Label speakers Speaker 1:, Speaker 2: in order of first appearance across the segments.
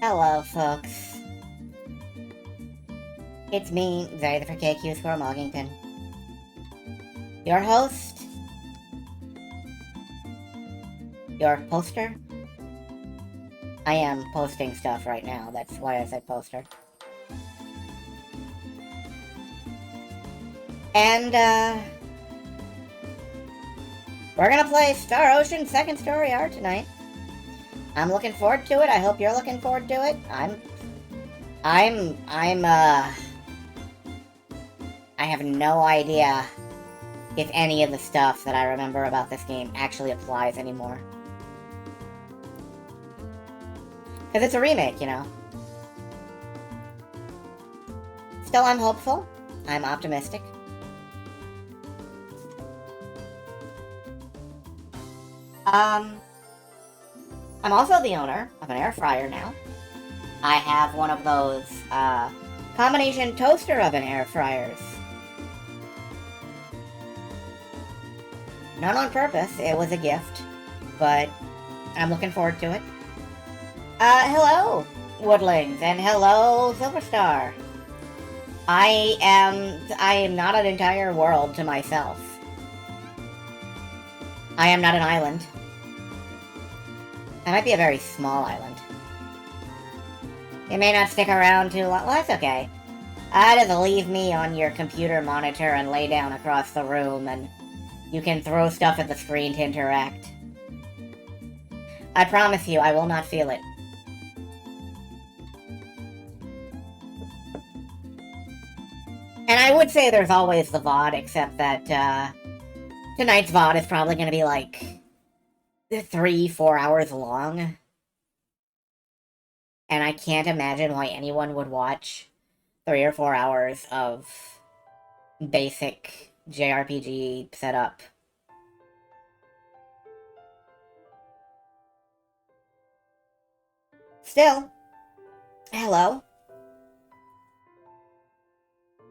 Speaker 1: Hello, folks. It's me, Zay the KQ from Ogington. Your host. Your poster. I am posting stuff right now, that's why I said poster. And, we're gonna play Star Ocean Second Story Art tonight. I'm looking forward to it. I hope you're looking forward to it. I have no idea if any of the stuff that I remember about this game actually applies anymore. Because it's a remake, you know. Still, I'm hopeful. I'm optimistic. I'm also the owner of an air fryer now. I have one of those, combination toaster oven air fryers. Not on purpose, it was a gift, but I'm looking forward to it. Hello, Woodlings, and hello, Silverstar. I am not an entire world to myself. I am not an island. I might be a very small island. You may not stick around too long. Well, that's okay. Just leave me on your computer monitor and lay down across the room, and you can throw stuff at the screen to interact. I promise you, I will not feel it. And I would say there's always the VOD, except that, tonight's VOD is probably going to be like 3-4 hours long. And I can't imagine why anyone would watch 3 or 4 hours of basic JRPG setup. Still, hello.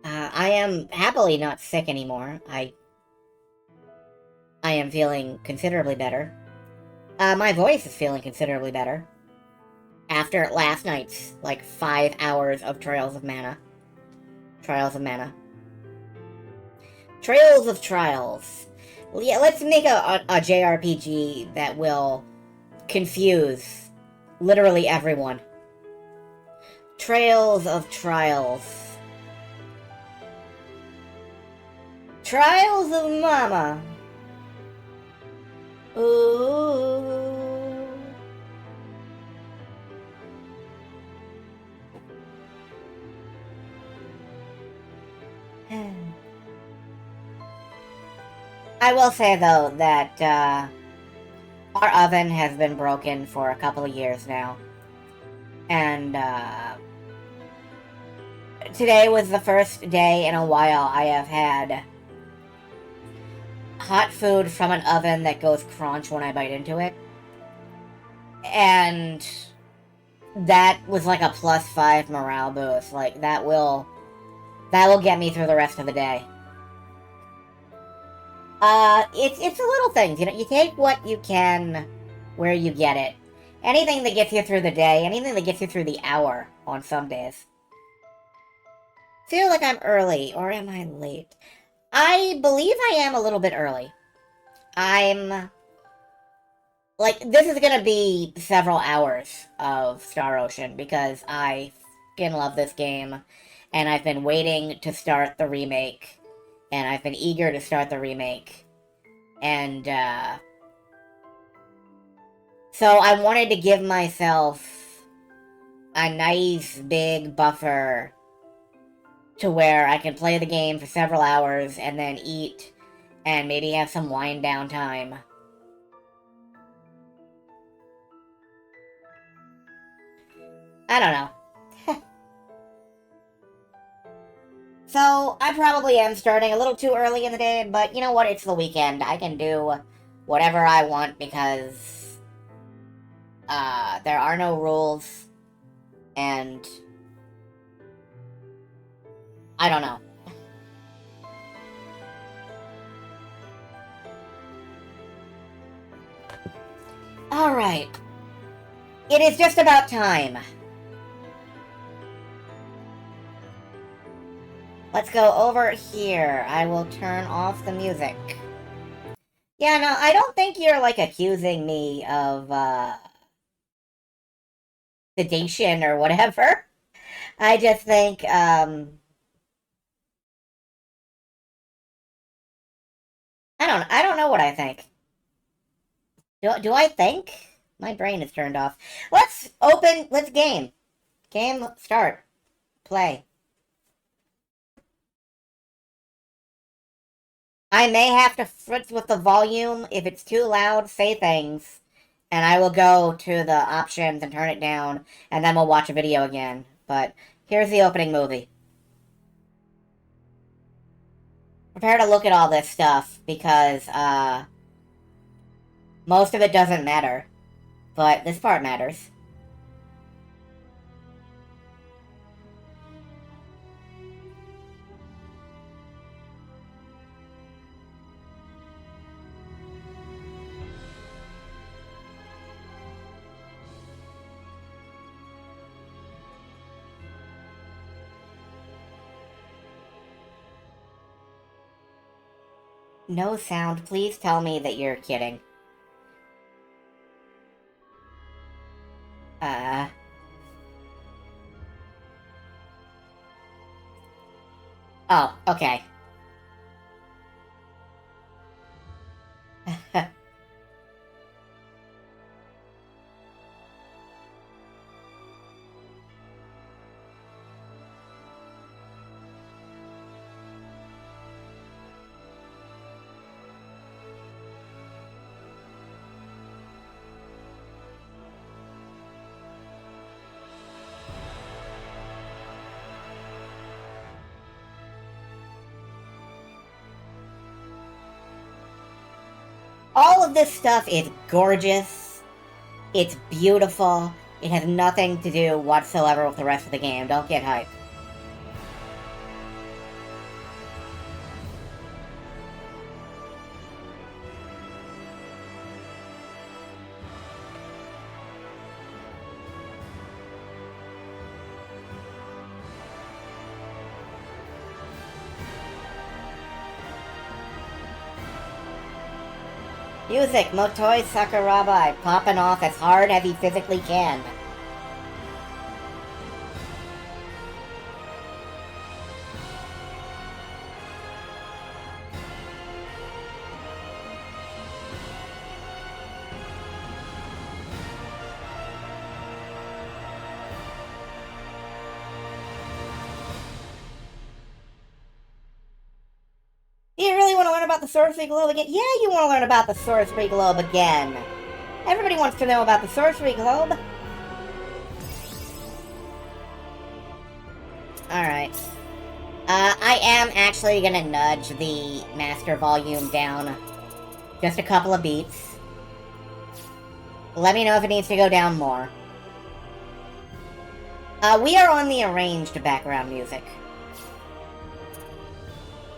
Speaker 1: I am happily not sick anymore. I am feeling considerably better. My voice is feeling considerably better. After last night's, 5 hours of Trails of Mana. Trials of Mana. Trails of Trials. Yeah, let's make a JRPG that will confuse literally everyone. Trails of Trials. Trials of Mama. Ooh. I will say, though, that our oven has been broken for a couple of years now. And today was the first day in a while I have had hot food from an oven that goes crunch when I bite into it. And that was like a +5 morale boost. That will get me through the rest of the day. It's the little things, you know. You take what you can where you get it. Anything that gets you through the day, anything that gets you through the hour on some days. Feel like I'm early, or am I late? I believe I am a little bit early. This is gonna be several hours of Star Ocean, because I fucking love this game, and I've been waiting to start the remake, and I've been eager to start the remake, and, so I wanted to give myself a nice big buffer to where I can play the game for several hours and then eat and maybe have some wind down time. I don't know. So, I probably am starting a little too early in the day, but you know what? It's the weekend. I can do whatever I want because there are no rules, and I don't know. Alright. It is just about time Let's go over here. I will turn off the music. Yeah, no, I don't think you're, like, accusing me of, sedation or whatever. I just think, I don't know what I think. Do I think? My brain is turned off. Let's game. Game, start. Play. I may have to fritz with the volume. If it's too loud, say things. And I will go to the options and turn it down, and then we'll watch a video again. But here's the opening movie. Prepare to look at all this stuff, because, most of it doesn't matter. But this part matters. No sound. Please tell me that you're kidding. Uh... Oh, okay. All of this stuff is gorgeous. It's beautiful. It has nothing to do whatsoever with the rest of the game. Don't get hyped. Music, Motoi Sakuraba popping off as hard as he physically can. Do you really want to learn about the sorcery globe again? Yeah, you want to learn about the sorcery globe again. Everybody wants to know about the sorcery globe. Alright. I am actually gonna nudge the master volume down just a couple of beats. Let me know if it needs to go down more. We are on the arranged background music.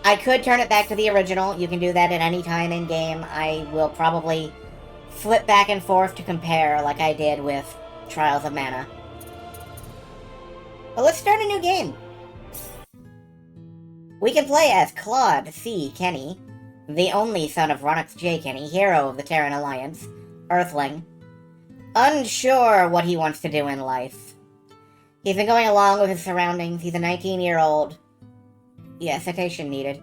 Speaker 1: I could turn it back to the original. You can do that at any time in-game. I will probably flip back and forth to compare like I did with Trials of Mana. But let's start a new game. We can play as Claude C. Kenny, the only son of Ronix J. Kenny, hero of the Terran Alliance, Earthling. Unsure what he wants to do in life. He's been going along with his surroundings. He's a 19-year-old... Yeah, citation needed.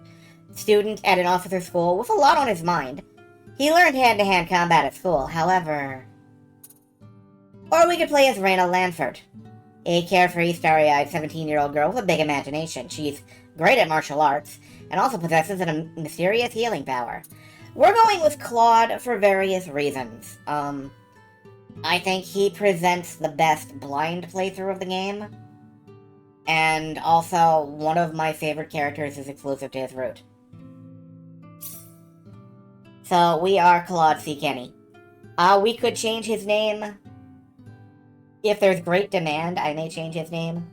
Speaker 1: Student at an officer school with a lot on his mind. He learned hand-to-hand combat at school, however... Or we could play as Raina Lanford, a carefree, starry-eyed 17-year-old girl with a big imagination. She's great at martial arts, and also possesses a mysterious healing power. We're going with Claude for various reasons. I think he presents the best blind playthrough of the game. And also, one of my favorite characters is exclusive to his route. So, we are Claude C. Kenny. We could change his name. If there's great demand, I may change his name.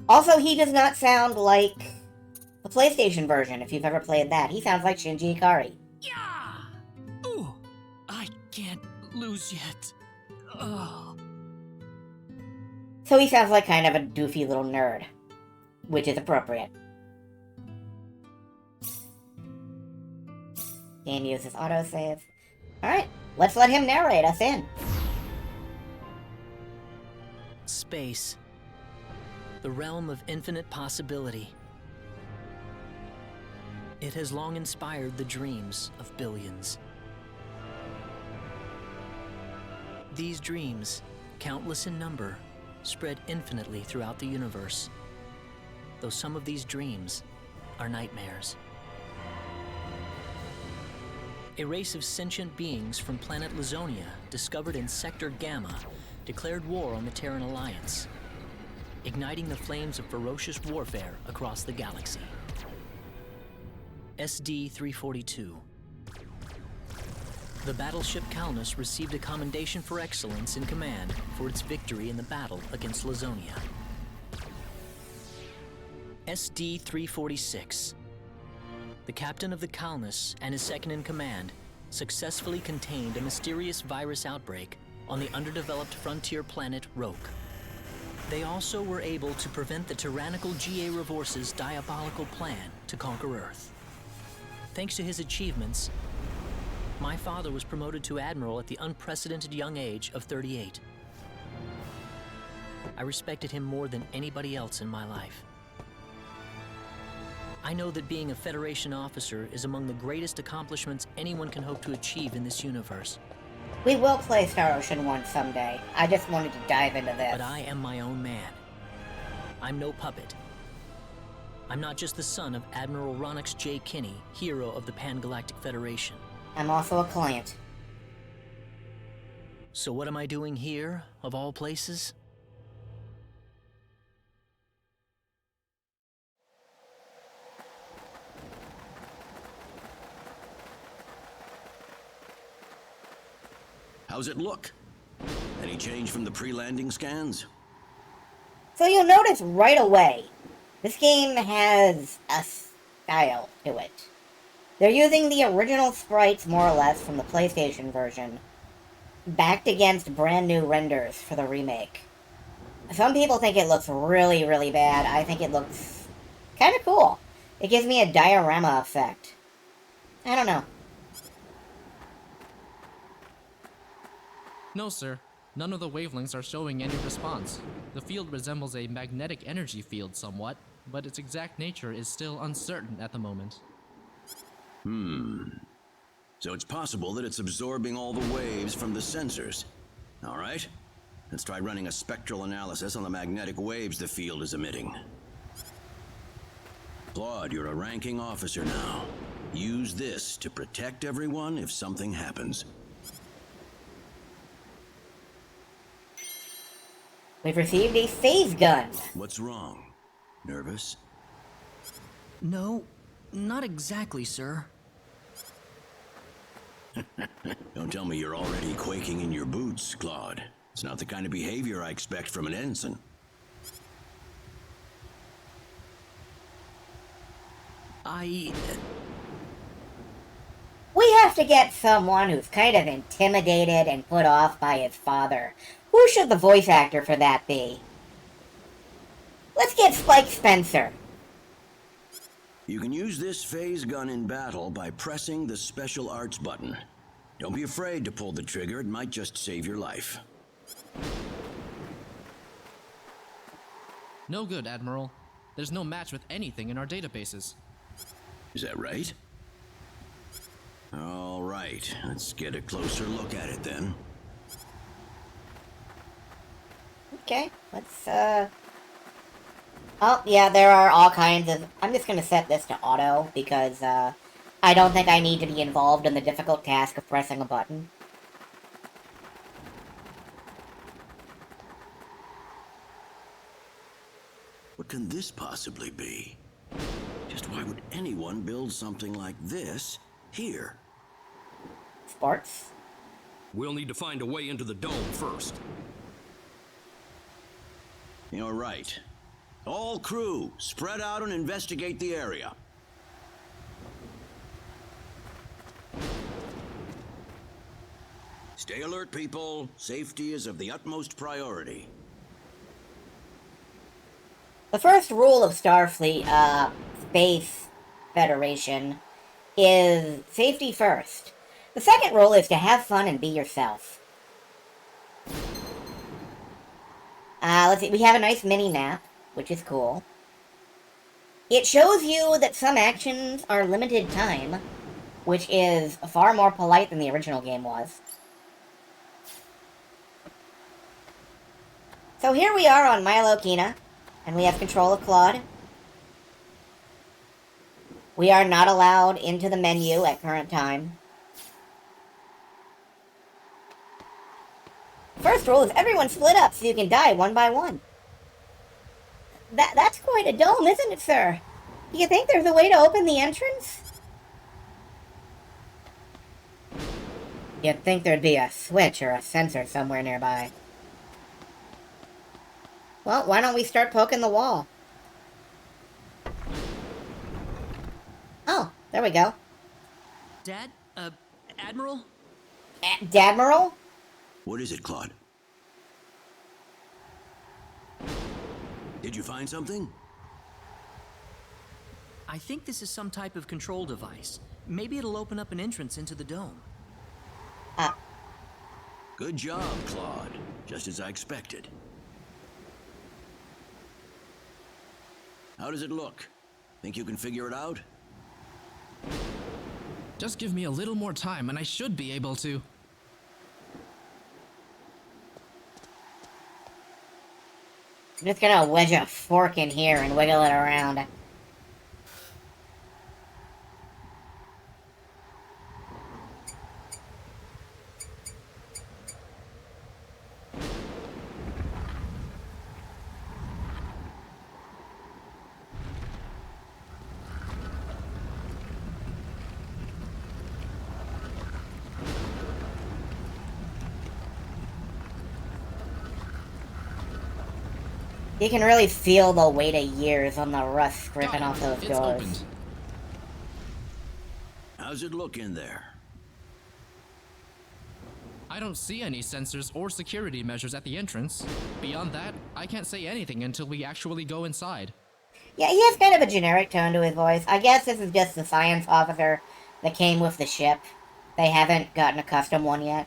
Speaker 1: Also, he does not sound like the PlayStation version, if you've ever played that. He sounds like Shinji Ikari.
Speaker 2: Yeah! Ooh, I can't lose yet. Oh.
Speaker 1: So he sounds like kind of a doofy little nerd. which is appropriate. Game uses autosave. Alright, let's let him narrate us in.
Speaker 3: Space. The realm of infinite possibility. It has long inspired the dreams of billions. These dreams, countless in number, spread infinitely throughout the universe, though some of these dreams are nightmares. A race of sentient beings from planet Lazonia, discovered in Sector Gamma, declared war on the Terran Alliance, igniting the flames of ferocious warfare across the galaxy. SD-342. The battleship Calnus received a commendation for excellence in command for its victory in the battle against Lazonia. SD-346. The captain of the Calnus and his second-in-command successfully contained a mysterious virus outbreak on the underdeveloped frontier planet Roke. They also were able to prevent the tyrannical G.A. Revorce's diabolical plan to conquer Earth. Thanks to his achievements, my father was promoted to admiral at the unprecedented young age of 38. I respected him more than anybody else in my life. I know that being a Federation officer is among the greatest accomplishments anyone can hope to achieve in this universe.
Speaker 1: We will play Star Ocean 1 someday. I just wanted to dive into this.
Speaker 3: But I am my own man. I'm no puppet. I'm not just the son of Admiral Ronix J. Kinney, hero of the Pan-Galactic Federation.
Speaker 1: I'm also a client.
Speaker 3: So what am I doing here, of all places?
Speaker 4: How's it look? Any change from the pre-landing scans?
Speaker 1: So you'll notice right away, this game has a style to it. They're using the original sprites, more or less, from the PlayStation version, backed against brand new renders for the remake. Some people think it looks really, really bad. I think it looks kind of cool. It gives me a diorama effect. I don't know.
Speaker 5: No, sir. None of the wavelengths are showing any response. The field resembles a magnetic energy field somewhat, but its exact nature is still uncertain at the moment.
Speaker 4: So it's possible that it's absorbing all the waves from the sensors. All right, let's try running a spectral analysis on the magnetic waves the field is emitting. Claude, you're a ranking officer now. Use this to protect everyone if something happens.
Speaker 1: We've received a phase gun.
Speaker 4: What's wrong? Nervous?
Speaker 3: No, not exactly, sir.
Speaker 4: Don't tell me you're already quaking in your boots, Claude. It's not the kind of behavior I expect from an ensign.
Speaker 1: We have to get someone who's kind of intimidated and put off by his father. Who should the voice actor for that be? Let's get Spike Spencer.
Speaker 4: You can use this phase gun in battle by pressing the special arts button. Don't be afraid to pull the trigger, it might just save your life.
Speaker 5: No good, Admiral. There's no match with anything in our databases.
Speaker 4: Is that right? All right, let's get a closer look at it then.
Speaker 1: Okay, let's, Oh, yeah, there are all kinds of... I'm just gonna set this to auto, because, I don't think I need to be involved in the difficult task of pressing a button.
Speaker 4: What can this possibly be? Just why would anyone build something like this here?
Speaker 1: Sports?
Speaker 6: We'll need to find a way into the dome first.
Speaker 4: You're right. All crew, spread out and investigate the area. Stay alert, people. Safety is of the utmost priority.
Speaker 1: The first rule of Starfleet, Space Federation, is safety first. The second rule is to have fun and be yourself. Let's see, we have a nice mini-map, which is cool. It shows you that some actions are limited time, which is far more polite than the original game was. So here we are on Mylokina, and we have control of Claude. We are not allowed into the menu at current time. First rule is everyone split up so you can die one by one. That's quite a dome, isn't it, sir? Do you think there's a way to open the entrance? You'd think there'd be a switch or a sensor somewhere nearby. Well, why don't we start poking the wall? Oh, there we go.
Speaker 3: Dad? Admiral?
Speaker 1: Dadmiral?
Speaker 4: What is it, Claude? Did you find something?
Speaker 3: I think this is some type of control device. Maybe it'll open up an entrance into the dome.
Speaker 4: Good job, Claude. Just as I expected. How does it look? Think you can figure it out?
Speaker 5: Just give me a little more time and I should be able to.
Speaker 1: I'm just gonna wedge a fork in here and wiggle it around. You can really feel the weight of years on the rust scraping off those
Speaker 5: It's
Speaker 1: doors.
Speaker 5: opened.
Speaker 4: How's it look in there?
Speaker 5: I don't see any sensors or security measures at the entrance. Beyond that, I can't say anything until we actually go inside.
Speaker 1: Yeah, he has kind of a generic tone to his voice. I guess this is just the science officer that came with the ship. They haven't gotten a custom one yet.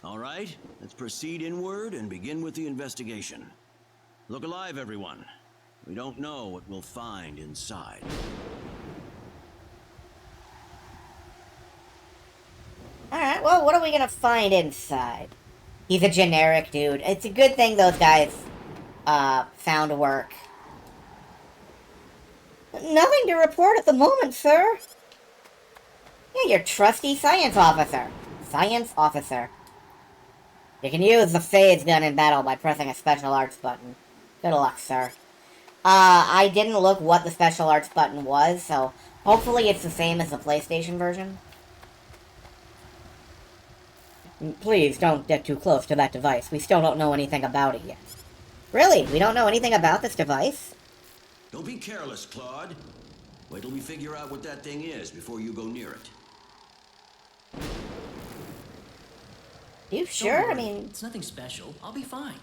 Speaker 4: All right, let's proceed inward and begin with the investigation. Look alive, everyone. We don't know what we'll find inside.
Speaker 1: Alright, well, what are we gonna find inside? He's a generic dude. It's a good thing those guys, found work. Nothing to report at the moment, sir. Yeah, your trusty science officer. Science officer. You can use the phase gun in battle by pressing a special arts button. Good luck, sir. I didn't look what the special arts button was, so hopefully it's the same as the PlayStation version. Please don't get too close to that device. We still don't know anything about it yet. Really? We don't know anything about this device?
Speaker 4: Don't be careless, Claude. Wait till we figure out what that thing is before you go near it.
Speaker 1: You
Speaker 3: Don't
Speaker 1: sure? I
Speaker 3: worry,
Speaker 1: mean,
Speaker 3: it's nothing special. I'll be fine.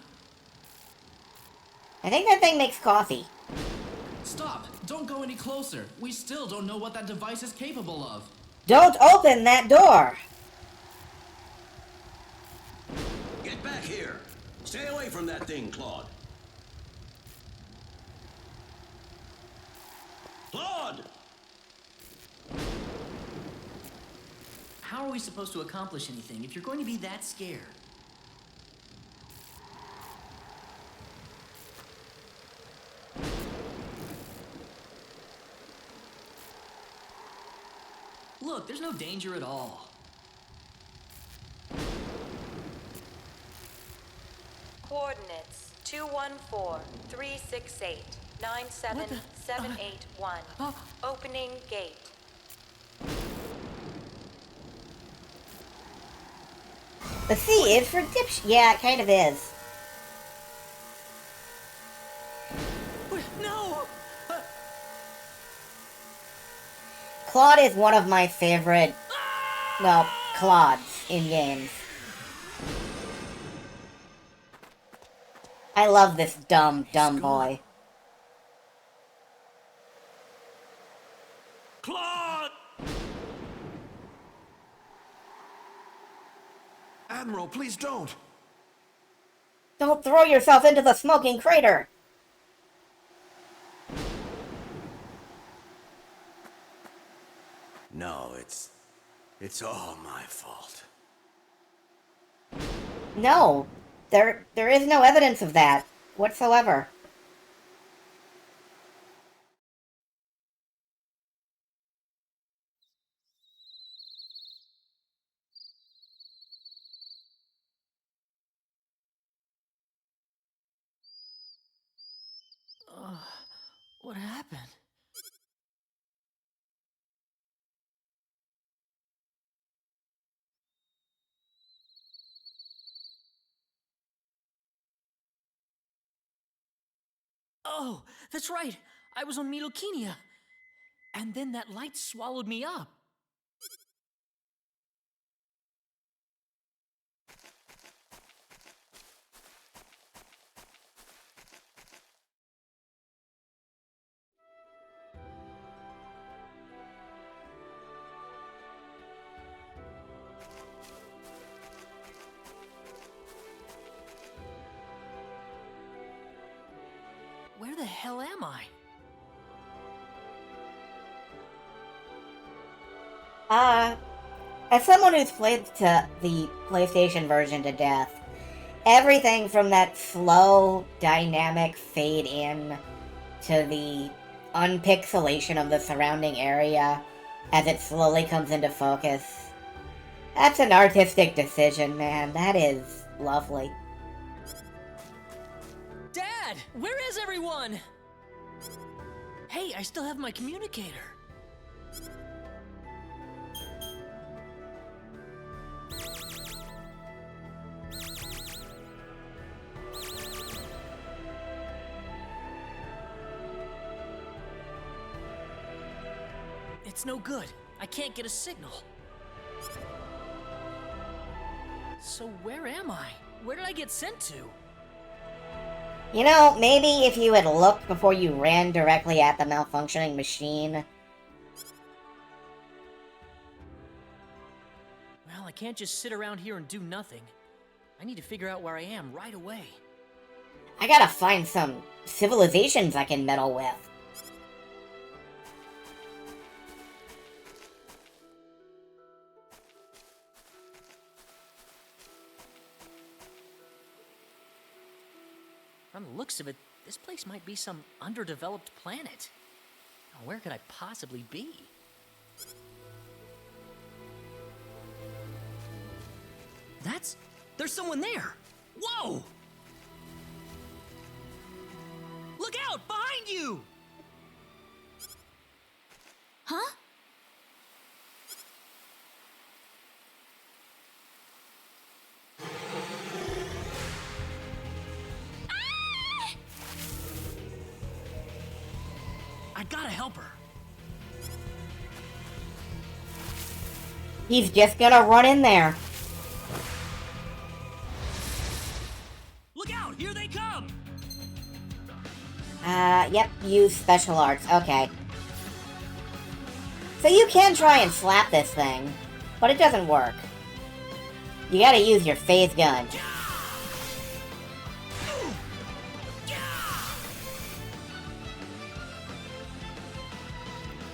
Speaker 1: I think that thing makes coffee.
Speaker 5: Stop! Don't go any closer. We still don't know what that device is capable of.
Speaker 1: Don't open that door!
Speaker 4: Get back here! Stay away from that thing, Claude. Claude!
Speaker 3: How are we supposed to accomplish anything if you're going to be that scared? Look, there's no danger at all.
Speaker 7: Coordinates 214-368-97781. Opening gate.
Speaker 1: The C is for dipsh. Yeah, it kind of is.
Speaker 3: No!
Speaker 1: Claude is one of my favorite, well, Claudes in games. I love this dumb
Speaker 2: gone.
Speaker 1: boy.
Speaker 6: Claude!
Speaker 8: Admiral, please don't.
Speaker 1: Don't throw yourself into the smoking crater!
Speaker 8: No, it's all my fault.
Speaker 1: No, there is no evidence of that whatsoever.
Speaker 3: What happened? Oh, that's right. I was on Midokiniya. And then that light swallowed me up. Where the hell am I?
Speaker 1: As someone who's played the PlayStation version to death, everything from that slow, dynamic fade in to the unpixelation of the surrounding area as it slowly comes into focus, that's an artistic decision, man. That is lovely.
Speaker 3: Dad! Where is everyone? Hey, I still have my communicator. It's no good. I can't get a signal. So where am I? Where did I get sent to?
Speaker 1: You know, maybe if you had looked before you ran directly at the malfunctioning machine.
Speaker 3: Well, I can't just sit around here and do nothing. I need to figure out where I am right away.
Speaker 1: I gotta find some civilizations I can meddle with.
Speaker 3: From the looks of it, this place might be some underdeveloped planet. Now, where could I possibly be? There's someone there! Whoa! Look out! Behind you! Huh? I gotta help her.
Speaker 1: He's just gonna run in there.
Speaker 3: Look out! Here they come!
Speaker 1: Yep, use special arts. Okay. So you can try and slap this thing, but it doesn't work. You gotta use your phase gun.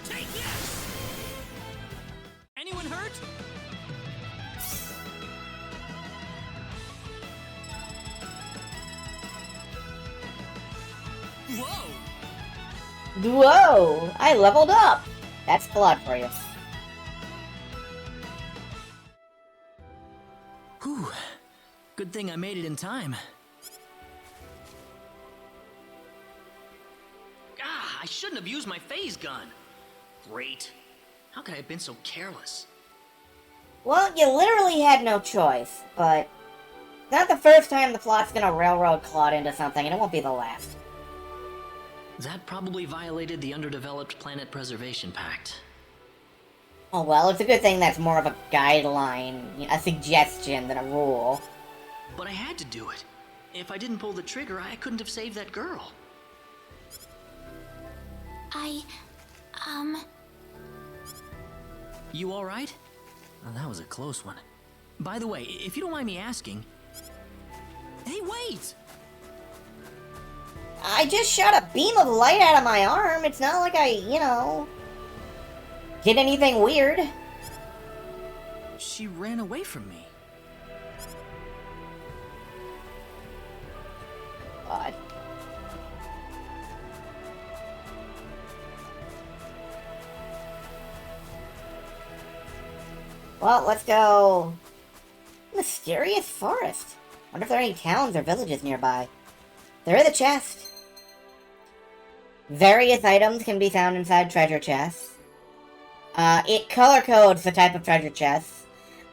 Speaker 3: Take this! Anyone hurt? Whoa!
Speaker 1: Whoa! I leveled up! That's blood for you.
Speaker 3: Whew. Good thing I made it in time. Ah, I shouldn't have used my phase gun. Great. How could I have been so careless?
Speaker 1: Well, you literally had no choice, but not the first time the plot's gonna railroad Claude into something, and it won't be the last.
Speaker 3: That probably violated the Underdeveloped Planet Preservation Pact.
Speaker 1: Oh well, it's a good thing that's more of a guideline, a suggestion than a rule.
Speaker 3: But I had to do it. If I didn't pull the trigger, I couldn't have saved that girl. You all right? Oh, that was a close one. By the way, if you don't mind me asking... Hey, wait!
Speaker 1: I just shot a beam of light out of my arm. It's not like I, did anything weird.
Speaker 3: She ran away from me.
Speaker 1: God. Well, let's go. Mysterious forest. Wonder if there are any towns or villages nearby. There is a chest. Various items can be found inside treasure chests. It color codes the type of treasure chests.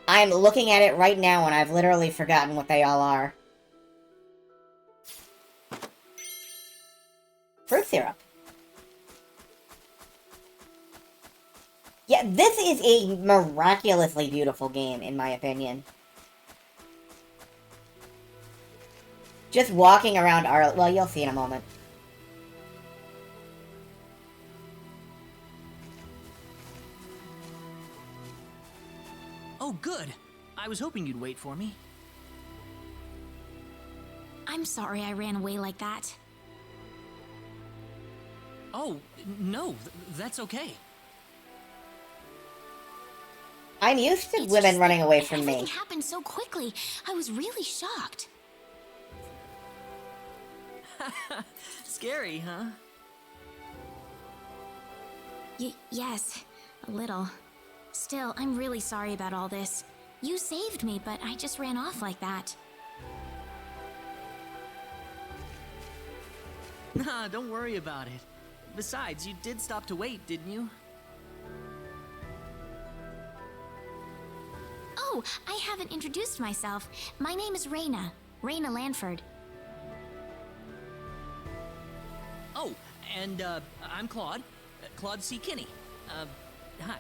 Speaker 1: I'm looking at it right now and I've literally forgotten what they all are. Fruit syrup. Yeah, this is a miraculously beautiful game, in my opinion. Just walking around Arlia... Well, you'll see in a moment.
Speaker 3: Oh, good. I was hoping you'd wait for me.
Speaker 9: I'm sorry I ran away like that.
Speaker 3: Oh, no, that's okay.
Speaker 1: I'm used to
Speaker 9: It's
Speaker 1: women
Speaker 9: just
Speaker 1: running
Speaker 9: that
Speaker 1: away from me.
Speaker 9: Everything happened so quickly. I was really shocked.
Speaker 3: Scary, huh?
Speaker 9: Yes, a little. Still, I'm really sorry about all this. You saved me, but I just ran off like that.
Speaker 3: Nah, don't worry about it. Besides, you did stop to wait, didn't you?
Speaker 9: Oh, I haven't introduced myself. My name is Reyna. Reyna Lanford.
Speaker 3: Oh, and, I'm Claude. Claude C. Kinney. Hi.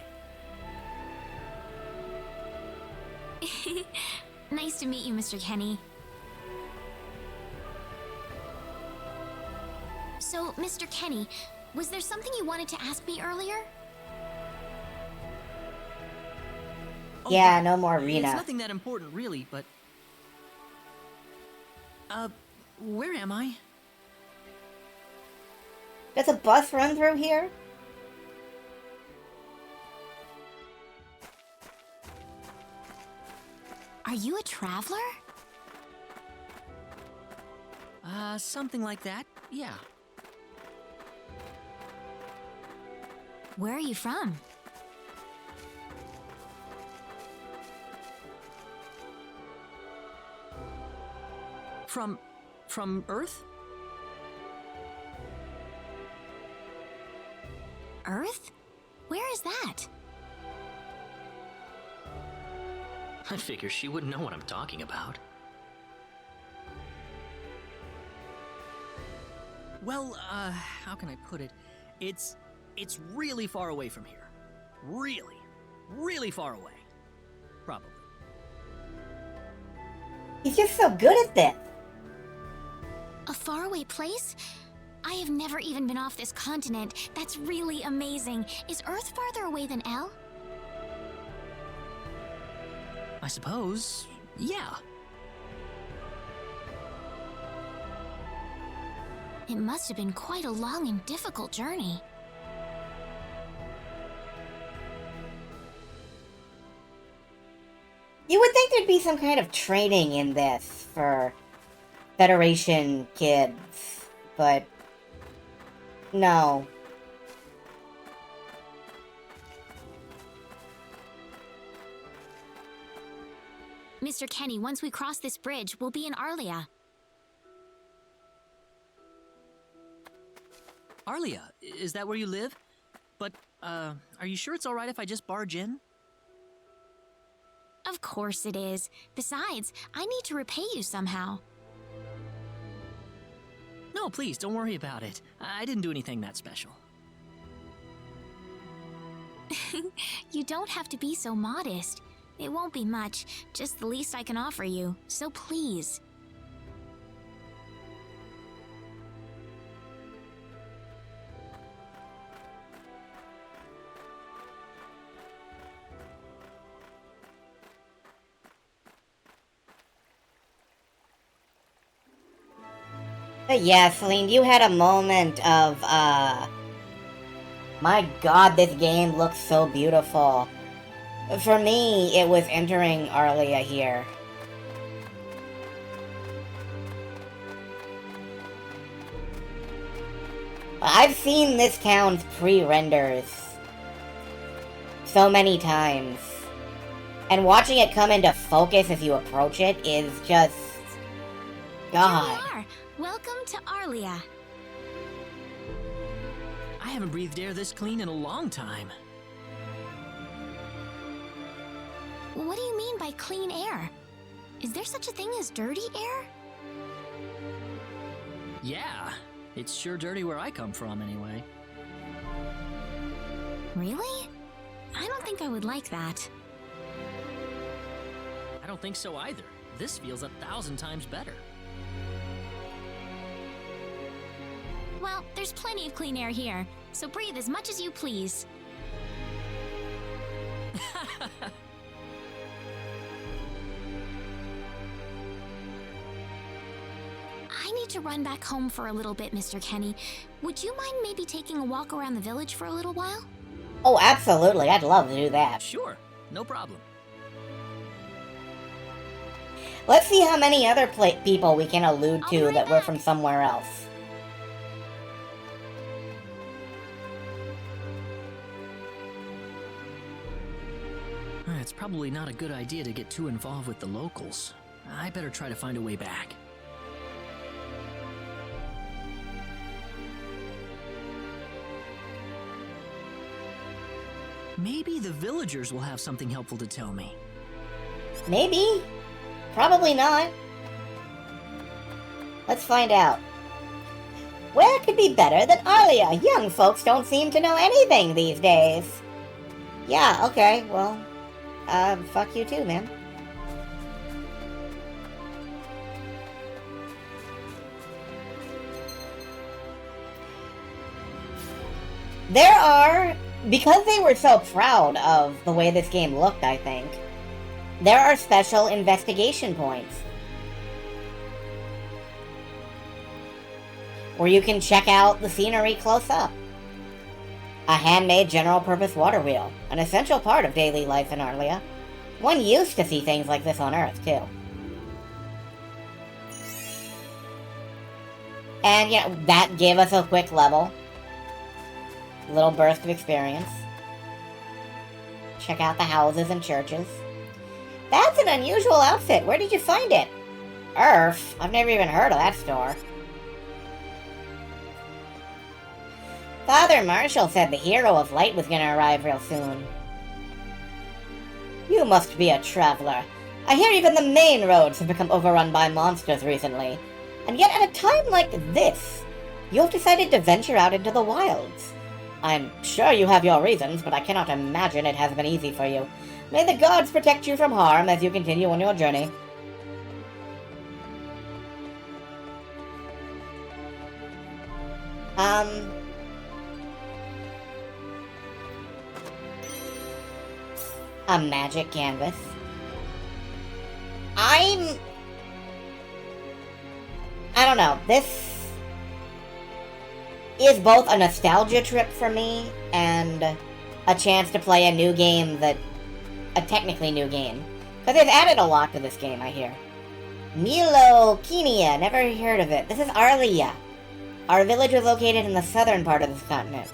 Speaker 9: Nice to meet you, Mr. Kenny. So, Mr. Kenny, was there something you wanted to ask me earlier?
Speaker 3: Oh,
Speaker 1: Yeah, no more
Speaker 3: It's
Speaker 1: Rena.
Speaker 3: nothing that important, really, but... where am I?
Speaker 1: Does a bus run through here?
Speaker 9: Are you a traveler?
Speaker 3: Something like that, yeah.
Speaker 9: Where are you from?
Speaker 3: From Earth?
Speaker 9: Earth? Where is that?
Speaker 3: I figure she wouldn't know what I'm talking about. Well, how can I put it? It's really far away from here. Really, really far away. Probably.
Speaker 1: He's just so good at this.
Speaker 9: A faraway place? I have never even been off this continent. That's really amazing. Is Earth farther away than L?
Speaker 3: I suppose, yeah.
Speaker 9: It must have been quite a long and difficult journey.
Speaker 1: You would think there'd be some kind of training in this for Federation kids, but no.
Speaker 9: Mr. Kenny, once we cross this bridge, we'll be in Arlia.
Speaker 3: Arlia, is that where you live? But, are you sure it's alright if I just barge in?
Speaker 9: Of course it is. Besides, I need to repay you somehow.
Speaker 3: No, please, don't worry about it. I didn't do anything that special.
Speaker 9: You don't have to be so modest. It won't be much, just the least I can offer you, so please.
Speaker 1: But yeah, Celine, you had a moment of, my god, this game looks so beautiful. For me, it was entering Arlia here. I've seen this town's pre-renders so many times. And watching it come into focus as you approach it is just... God.
Speaker 9: Here we are. Welcome to Arlia.
Speaker 3: I haven't breathed air this clean in a long time.
Speaker 9: What do you mean by clean air? Is there such a thing as dirty air?
Speaker 3: Yeah, it's sure dirty where I come from anyway.
Speaker 9: Really? I don't think I would like that.
Speaker 3: I don't think so either. This feels 1,000 times better.
Speaker 9: Well, there's plenty of clean air here, so breathe as much as you please. I need to run back home for a little bit, Mr. Kenny. Would you mind maybe taking a walk around the village for a little while?
Speaker 1: Oh, absolutely. I'd love to do that.
Speaker 3: Sure, no problem.
Speaker 1: Let's see how many other people we can allude
Speaker 9: I'll be
Speaker 1: to
Speaker 9: right
Speaker 1: that were
Speaker 9: back.
Speaker 1: from somewhere else.
Speaker 3: It's probably not a good idea to get too involved with the locals. I better try to find a way back. Maybe the villagers will have something helpful to tell me.
Speaker 1: Maybe. Probably not. Let's find out. Where could be better than Arlia? Young folks don't seem to know anything these days. Yeah, okay, well, fuck you too, man. There are, because they were so proud of the way this game looked, I think, there are special investigation points where you can check out the scenery close up. A handmade general-purpose water wheel, an essential part of daily life in Arlia. One used to see things like this on Earth, too. And, yeah, that gave us a quick level. Little burst of experience. Check out the houses and churches. That's an unusual outfit. Where did you find it? Earth? I've never even heard of that store. Father Marshall said the hero of light was gonna arrive real soon. You must be a traveler. I hear even the main roads have become overrun by monsters recently. And yet at a time like this, you've decided to venture out into the wilds. I'm sure you have your reasons, but I cannot imagine it has been easy for you. May the gods protect you from harm as you continue on your journey. A magic canvas. I don't know. This is both a nostalgia trip for me and a chance to play a new game a technically new game. Because they've added a lot to this game, I hear. Milokenia, never heard of it. This is Arlia. Our village is located in the southern part of this continent.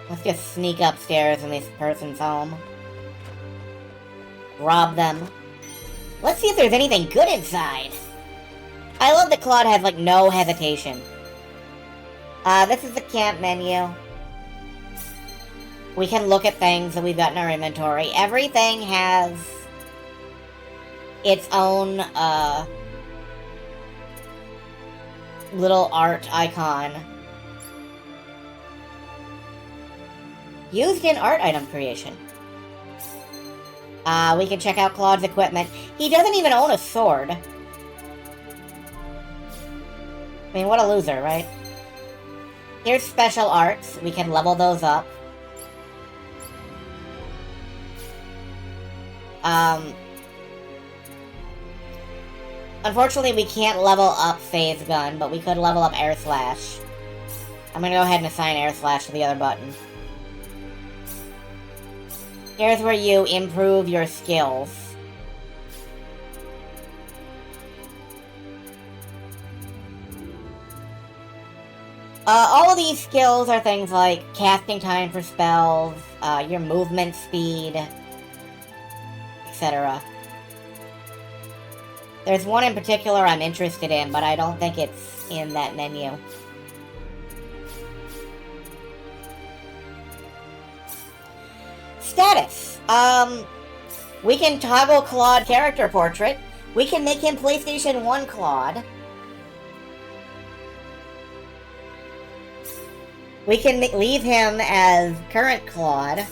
Speaker 1: Let's just sneak upstairs in this person's home. Rob them. Let's see if there's anything good inside. I love that Claude has, like, no hesitation. This is the camp menu. We can look at things that we've got in our inventory. Everything has its own, little art icon. Used in art item creation. We can check out Claude's equipment. He doesn't even own a sword. I mean, what a loser, right? Here's special arts. We can level those up. Unfortunately, we can't level up Phase Gun, but we could level up Air Slash. I'm gonna go ahead and assign Air Slash to the other button. Here's where you improve your skills. All of these skills are things like casting time for spells, your movement speed, etc. There's one in particular I'm interested in, but I don't think it's in that menu. Status. We can toggle Claude character portrait. We can make him PlayStation 1 Claude. We can leave him as current Claude,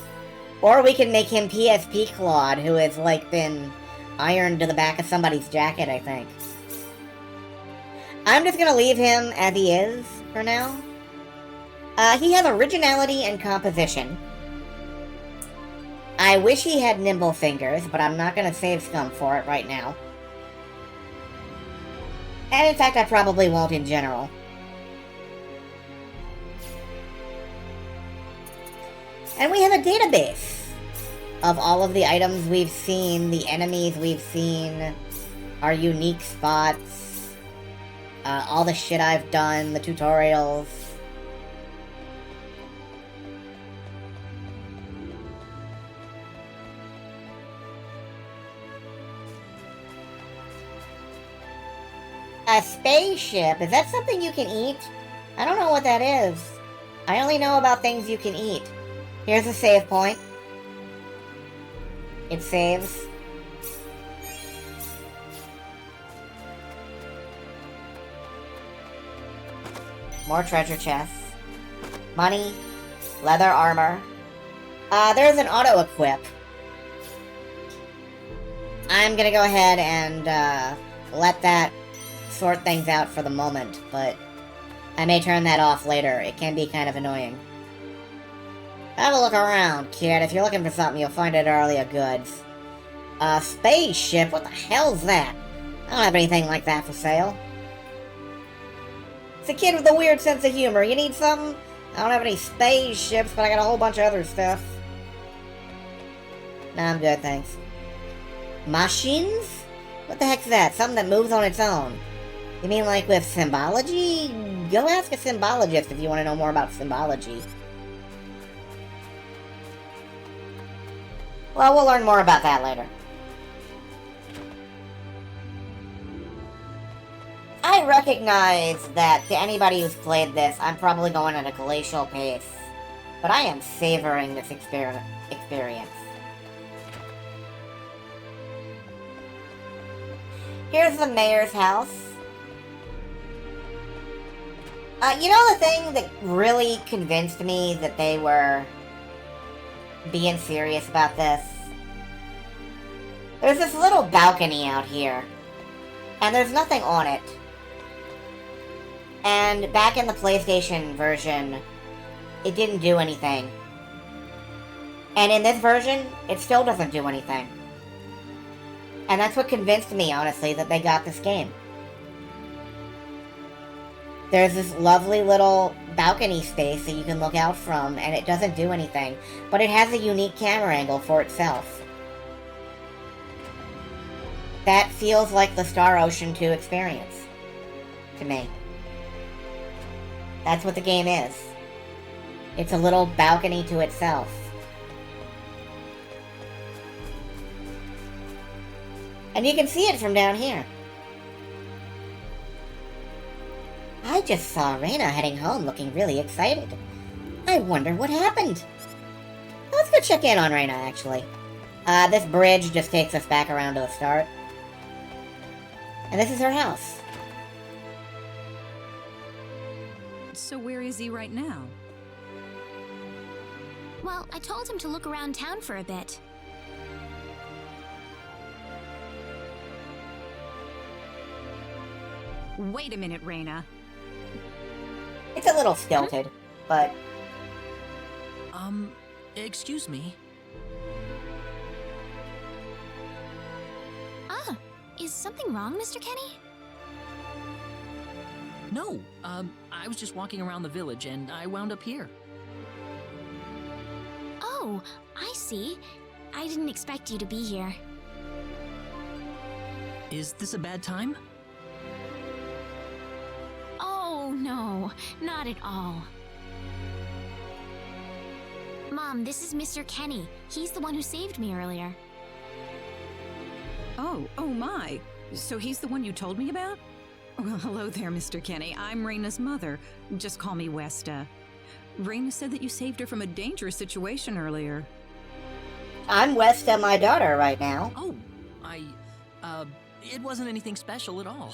Speaker 1: or we can make him PSP Claude, who has, like, been ironed to the back of somebody's jacket, I think. I'm just gonna leave him as he is, for now. He has originality and composition. I wish he had nimble fingers, but I'm not gonna save Scum for it right now. And in fact, I probably won't in general. And we have a database of all of the items we've seen, the enemies we've seen, our unique spots, all the shit I've done, the tutorials. A spaceship? Is that something you can eat? I don't know what that is. I only know about things you can eat. Here's a save point. It saves. More treasure chests. Money. Leather armor. There's an auto-equip. I'm gonna go ahead and, let that sort things out for the moment, but I may turn that off later. It can be kind of annoying. Have a look around, kid. If you're looking for something, you'll find it at Arlia Goods. A spaceship? What the hell's that? I don't have anything like that for sale. It's a kid with a weird sense of humor. You need something? I don't have any spaceships, but I got a whole bunch of other stuff. Nah, I'm good, thanks. Machines? What the heck's that? Something that moves on its own. You mean like with symbology? Go ask a symbologist if you want to know more about symbology. Well, we'll learn more about that later. I recognize that to anybody who's played this, I'm probably going at a glacial pace, but I am savoring this experience. Here's the mayor's house. You know the thing that really convinced me that they were being serious about this? There's this little balcony out here, and there's nothing on it. And back in the PlayStation version, it didn't do anything. And in this version, it still doesn't do anything. And that's what convinced me, honestly, that they got this game. There's this lovely little balcony space that you can look out from, and it doesn't do anything. But it has a unique camera angle for itself. That feels like the Star Ocean 2 experience. To me. That's what the game is. It's a little balcony to itself. And you can see it from down here. I just saw Reyna heading home looking really excited. I wonder what happened. Let's go check in on Reyna, actually. This bridge just takes us back around to the start. And this is her house.
Speaker 10: So where is he right now?
Speaker 9: Well, I told him to look around town for a bit.
Speaker 10: Wait a minute, Reyna.
Speaker 1: It's a little stilted, but...
Speaker 3: Excuse me.
Speaker 9: something wrong, Mr. Kenny?
Speaker 3: No, I was just walking around the village and I wound up here.
Speaker 9: Oh, I see. I didn't expect you to be here.
Speaker 3: Is this a bad time?
Speaker 9: Oh, no, not at all. Mom, this is Mr. Kenny. He's the one who saved me earlier.
Speaker 10: Oh my. So he's the one you told me about? Well, hello there, Mr. Kenny. I'm Raina's mother. Just call me Westa. Raina said that you saved her from a dangerous situation earlier.
Speaker 1: I'm Westa, my daughter, right now.
Speaker 3: Oh, it wasn't anything special at all.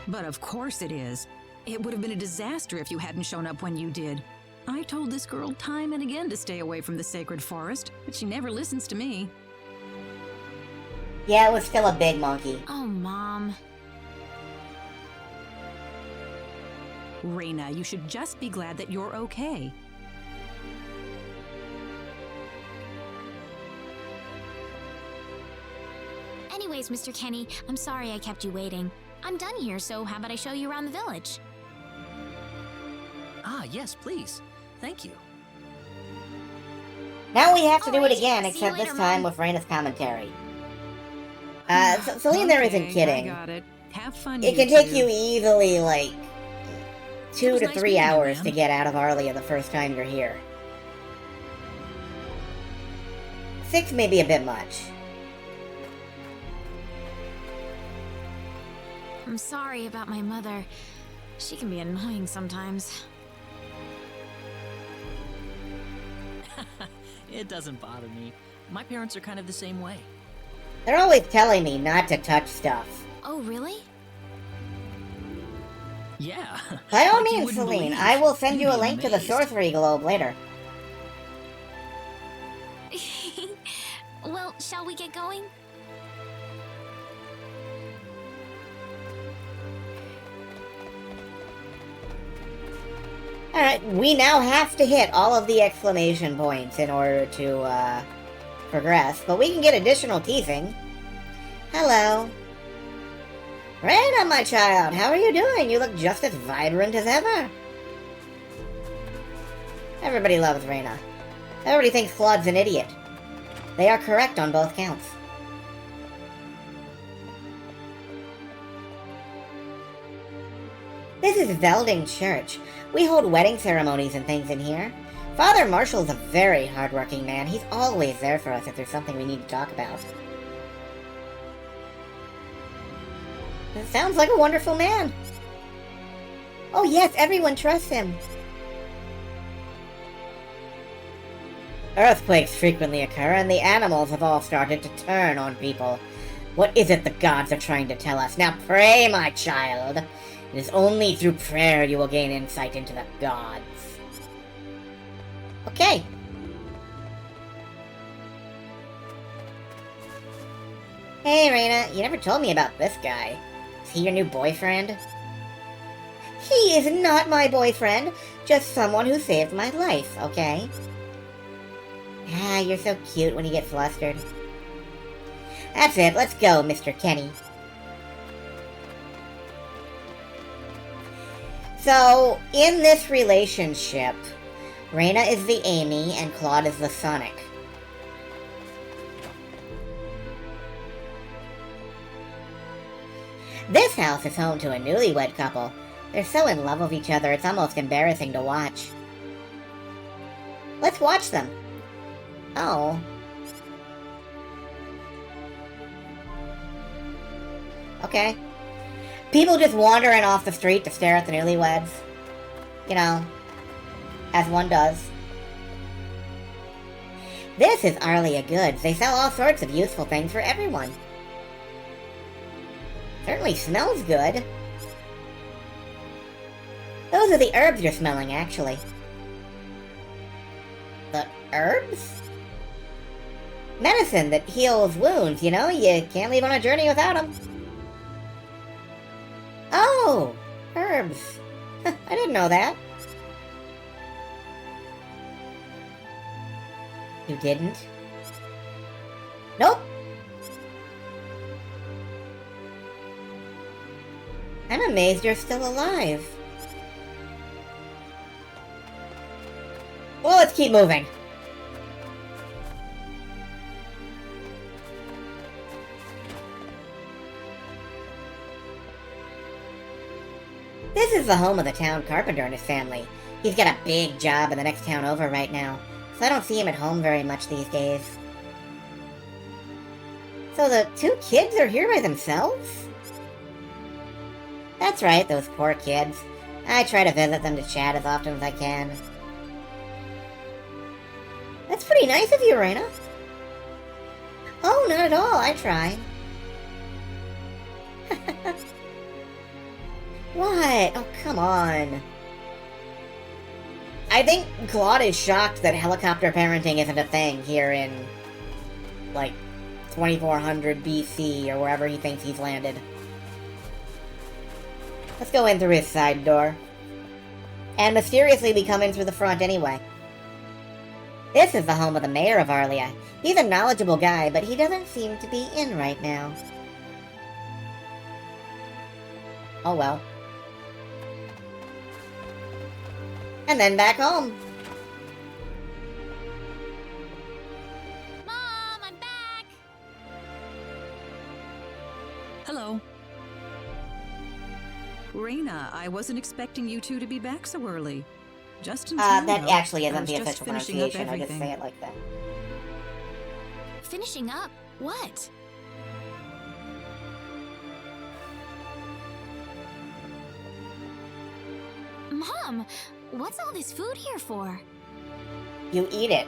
Speaker 10: But of course it is. It would have been a disaster if you hadn't shown up when you did. I told this girl time and again to stay away from the sacred forest, but she never listens to me.
Speaker 1: Yeah, it was still a big monkey.
Speaker 9: Oh, Mom.
Speaker 10: Raina, you should just be glad that you're okay.
Speaker 9: Anyways, Mr. Kenny, I'm sorry I kept you waiting. I'm done here, so how about I show you around the village?
Speaker 3: Ah, yes, please. Thank you.
Speaker 1: Now we have to do it
Speaker 9: Alright,
Speaker 1: again,
Speaker 9: see you
Speaker 1: except this
Speaker 9: later,
Speaker 1: time
Speaker 9: Mom.
Speaker 1: with Raina's commentary. Celine there isn't
Speaker 10: Okay,
Speaker 1: kidding.
Speaker 10: I got it. Have fun,
Speaker 1: It can take
Speaker 10: two.
Speaker 1: you easily, like, 2
Speaker 3: was
Speaker 1: to
Speaker 3: nice
Speaker 1: 3
Speaker 3: meeting you,
Speaker 1: hours
Speaker 3: ma'am.
Speaker 1: to get out of Arlia the first time you're here. 6 may be a bit much.
Speaker 9: I'm sorry about my mother. She can be annoying sometimes.
Speaker 3: It doesn't bother me. My parents are kind of the same way.
Speaker 1: They're always telling me not to touch stuff.
Speaker 9: Oh, really?
Speaker 3: Yeah.
Speaker 1: By all
Speaker 3: like you
Speaker 1: means,
Speaker 3: wouldn't
Speaker 1: Celine,
Speaker 3: believe.
Speaker 1: I will send you
Speaker 3: You'd
Speaker 1: a
Speaker 3: be
Speaker 1: link to the
Speaker 3: amazed.
Speaker 1: sorcery globe later.
Speaker 9: Well, shall we get going?
Speaker 1: Alright, we now have to hit all of the exclamation points in order to, progress, but we can get additional teasing. Hello. Raina, my child, how are you doing? You look just as vibrant as ever. Everybody loves Raina. Everybody thinks Claude's an idiot. They are correct on both counts. This is Velding Church. We hold wedding ceremonies and things in here. Father Marshall's a very hardworking man. He's always there for us if there's something we need to talk about. It sounds like a wonderful man. Oh yes, everyone trusts him. Earthquakes frequently occur, and the animals have all started to turn on people. What is it the gods are trying to tell us? Now pray, my child. It is only through prayer you will gain insight into the gods. Okay. Hey, Raina, you never told me about this guy. Is he your new boyfriend? He is not my boyfriend, just someone who saved my life, okay? Ah, you're so cute when you get flustered. That's it, let's go, Mr. Kenny. So, in this relationship, Raina is the Amy and Claude is the Sonic. This house is home to a newlywed couple. They're so in love with each other, it's almost embarrassing to watch. Let's watch them. Oh. Okay. People just wandering off the street to stare at the newlyweds. You know, as one does. This is Arlia Goods. They sell all sorts of useful things for everyone. Certainly smells good. Those are the herbs you're smelling, actually. The herbs? Medicine that heals wounds, you know? You can't leave on a journey without them. Oh! Herbs. I didn't know that. You didn't? Nope. I'm amazed you're still alive. Well, let's keep moving. This is the home of the town carpenter and his family. He's got a big job in the next town over right now, so I don't see him at home very much these days. So the two kids are here by themselves? That's right, those poor kids. I try to visit them to chat as often as I can. That's pretty nice of you, Reina. Oh, not at all. I try. What? Oh, come on. I think Claude is shocked that helicopter parenting isn't a thing here in, like, 2400 BC or wherever he thinks he's landed. Let's go in through his side door. And mysteriously we come in through the front anyway. This is the home of the mayor of Arlia. He's a knowledgeable guy, but he doesn't seem to be in right now. Oh well. And then back home.
Speaker 9: Mom, I'm back!
Speaker 10: Hello. Reina, I wasn't expecting you two to be back so early. Just in time,
Speaker 1: That
Speaker 10: though.
Speaker 1: actually
Speaker 10: I
Speaker 1: isn't
Speaker 10: was
Speaker 1: the
Speaker 10: just
Speaker 1: official
Speaker 10: finishing up
Speaker 1: pronunciation. I just
Speaker 10: everything.
Speaker 1: say it like that.
Speaker 9: Finishing up? What? Mom, what's all this food here for?
Speaker 1: You eat it.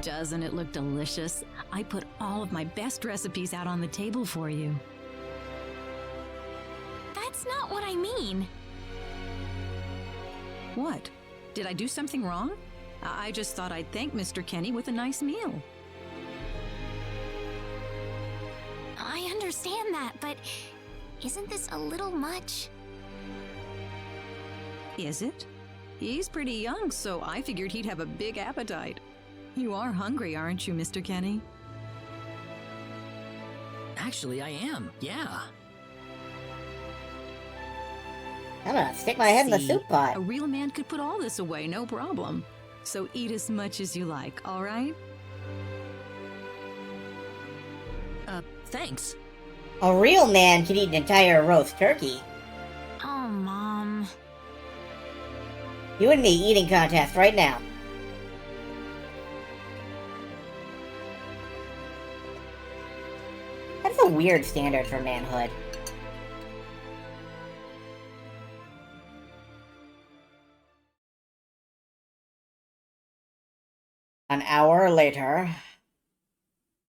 Speaker 10: Doesn't it look delicious? I put all of my best recipes out on the table for you.
Speaker 9: That's not what I mean.
Speaker 10: What? Did I do something wrong? I just thought I'd thank Mr. Kenny with a nice meal.
Speaker 9: I understand that, but isn't this a little much?
Speaker 10: Is it? He's pretty young, so I figured he'd have a big appetite. You are hungry, aren't you, Mr. Kenny?
Speaker 3: Actually, I am, yeah.
Speaker 1: I'm gonna stick my head in the
Speaker 10: See,
Speaker 1: soup pot.
Speaker 10: A real man could put all this away, no problem. So eat as much as you like, all right?
Speaker 3: Thanks.
Speaker 1: A real man could eat an entire roast turkey.
Speaker 9: Oh, Mom.
Speaker 1: You and me eating contest right now. That's a weird standard for manhood. An hour later.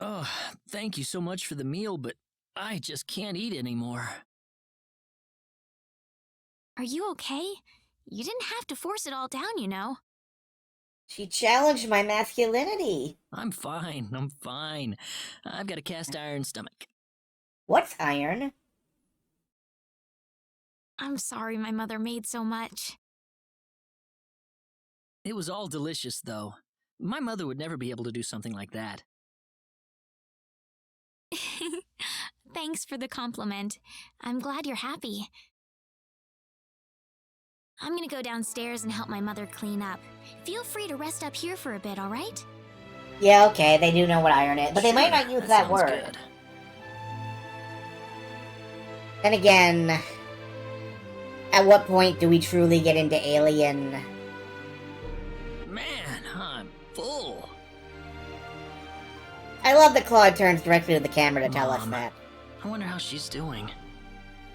Speaker 3: Oh, thank you so much for the meal, but I just can't eat anymore.
Speaker 9: Are you okay? You didn't have to force it all down, you know.
Speaker 1: She challenged my masculinity.
Speaker 3: I'm fine, I'm fine. I've got a cast iron stomach.
Speaker 1: What's iron?
Speaker 9: I'm sorry my mother made so much.
Speaker 3: It was all delicious, though. My mother would never be able to do something like that.
Speaker 9: Thanks for the compliment. I'm glad you're happy. I'm gonna go downstairs and help my mother clean up. Feel free to rest up here for a bit, alright?
Speaker 1: Yeah, okay, they do know what iron is, but they might not use that
Speaker 3: sounds
Speaker 1: word.
Speaker 3: good.
Speaker 1: Then again, at what point do we truly get into alien?
Speaker 3: Man, I'm full.
Speaker 1: I love that Claude turns directly to the camera to tell us
Speaker 3: Mom,
Speaker 1: that.
Speaker 3: I wonder how she's doing.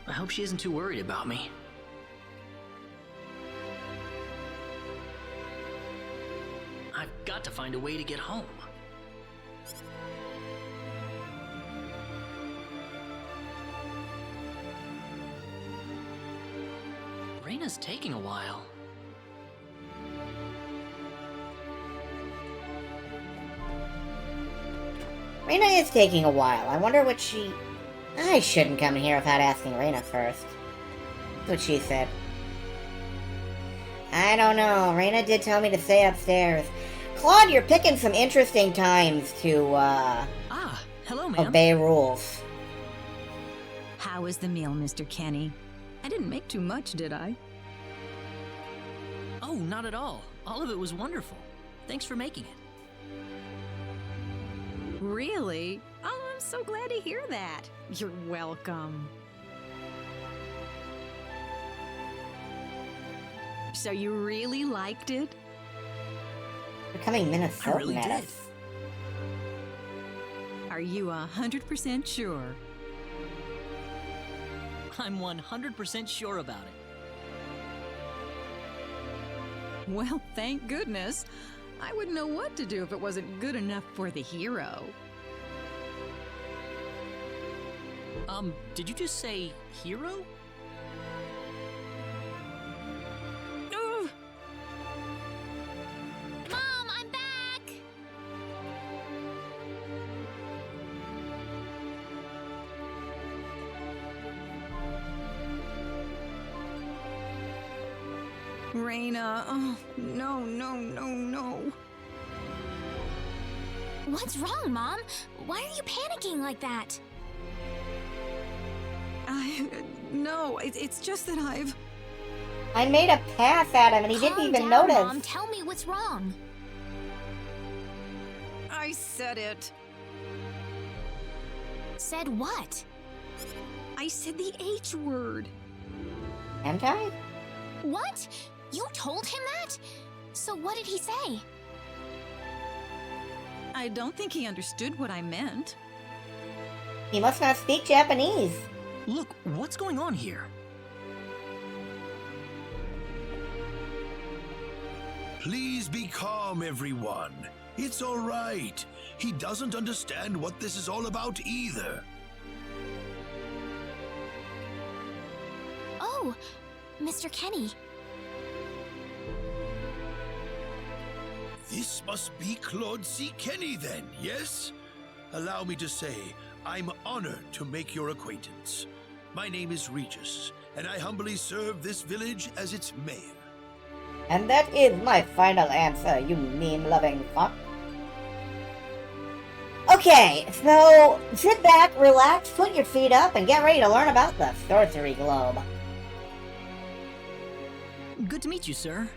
Speaker 3: I hope she isn't too worried about me. I've got to find a way to get home. Reina's taking a while.
Speaker 1: Reina is taking a while. I wonder what she... I shouldn't come here without asking Reina first. That's what she said. I don't know. Reina did tell me to stay upstairs. Claude, you're picking some interesting times to,
Speaker 3: Ah, hello, ma'am.
Speaker 1: obey rules.
Speaker 10: How was the meal, Mr. Kenny? I didn't make too much, did I?
Speaker 3: Oh, not at all. All of it was wonderful. Thanks for making it.
Speaker 10: Really? Oh, I'm so glad to hear that. You're welcome. So you really liked it?
Speaker 1: Becoming
Speaker 3: I
Speaker 1: Minnesotan
Speaker 3: really
Speaker 1: at
Speaker 3: did.
Speaker 1: us.
Speaker 10: Are you 100% sure?
Speaker 3: I'm 100% sure about it.
Speaker 10: Well, thank goodness. I wouldn't know what to do if it wasn't good enough for the hero.
Speaker 3: Did you just say hero?
Speaker 10: Ugh.
Speaker 9: Mom, I'm back!
Speaker 10: Raina, oh, no.
Speaker 9: What's wrong, Mom? Why are you panicking like that?
Speaker 10: No, it's just that
Speaker 1: I made a pass at him and he didn't
Speaker 9: Calm
Speaker 1: even
Speaker 9: down,
Speaker 1: notice.
Speaker 9: Mom. Tell me what's wrong.
Speaker 10: I said it.
Speaker 9: Said what?
Speaker 10: I said the H word.
Speaker 1: Hentai?
Speaker 9: What? You told him that? So what did he say?
Speaker 10: I don't think he understood what I meant.
Speaker 1: He must not speak Japanese.
Speaker 3: Look, what's going on here?
Speaker 8: Please be calm, everyone. It's all right. He doesn't understand what this is all about either.
Speaker 9: Oh, Mr. Kenny.
Speaker 8: This must be Claude C. Kenny then, yes? Allow me to say, I'm honored to make your acquaintance. My name is Regis, and I humbly serve this village as its mayor.
Speaker 1: And that is my final answer, you meme-loving fuck. Okay, so sit back, relax, put your feet up, and get ready to learn about the sorcery globe.
Speaker 3: Good to meet you, sir.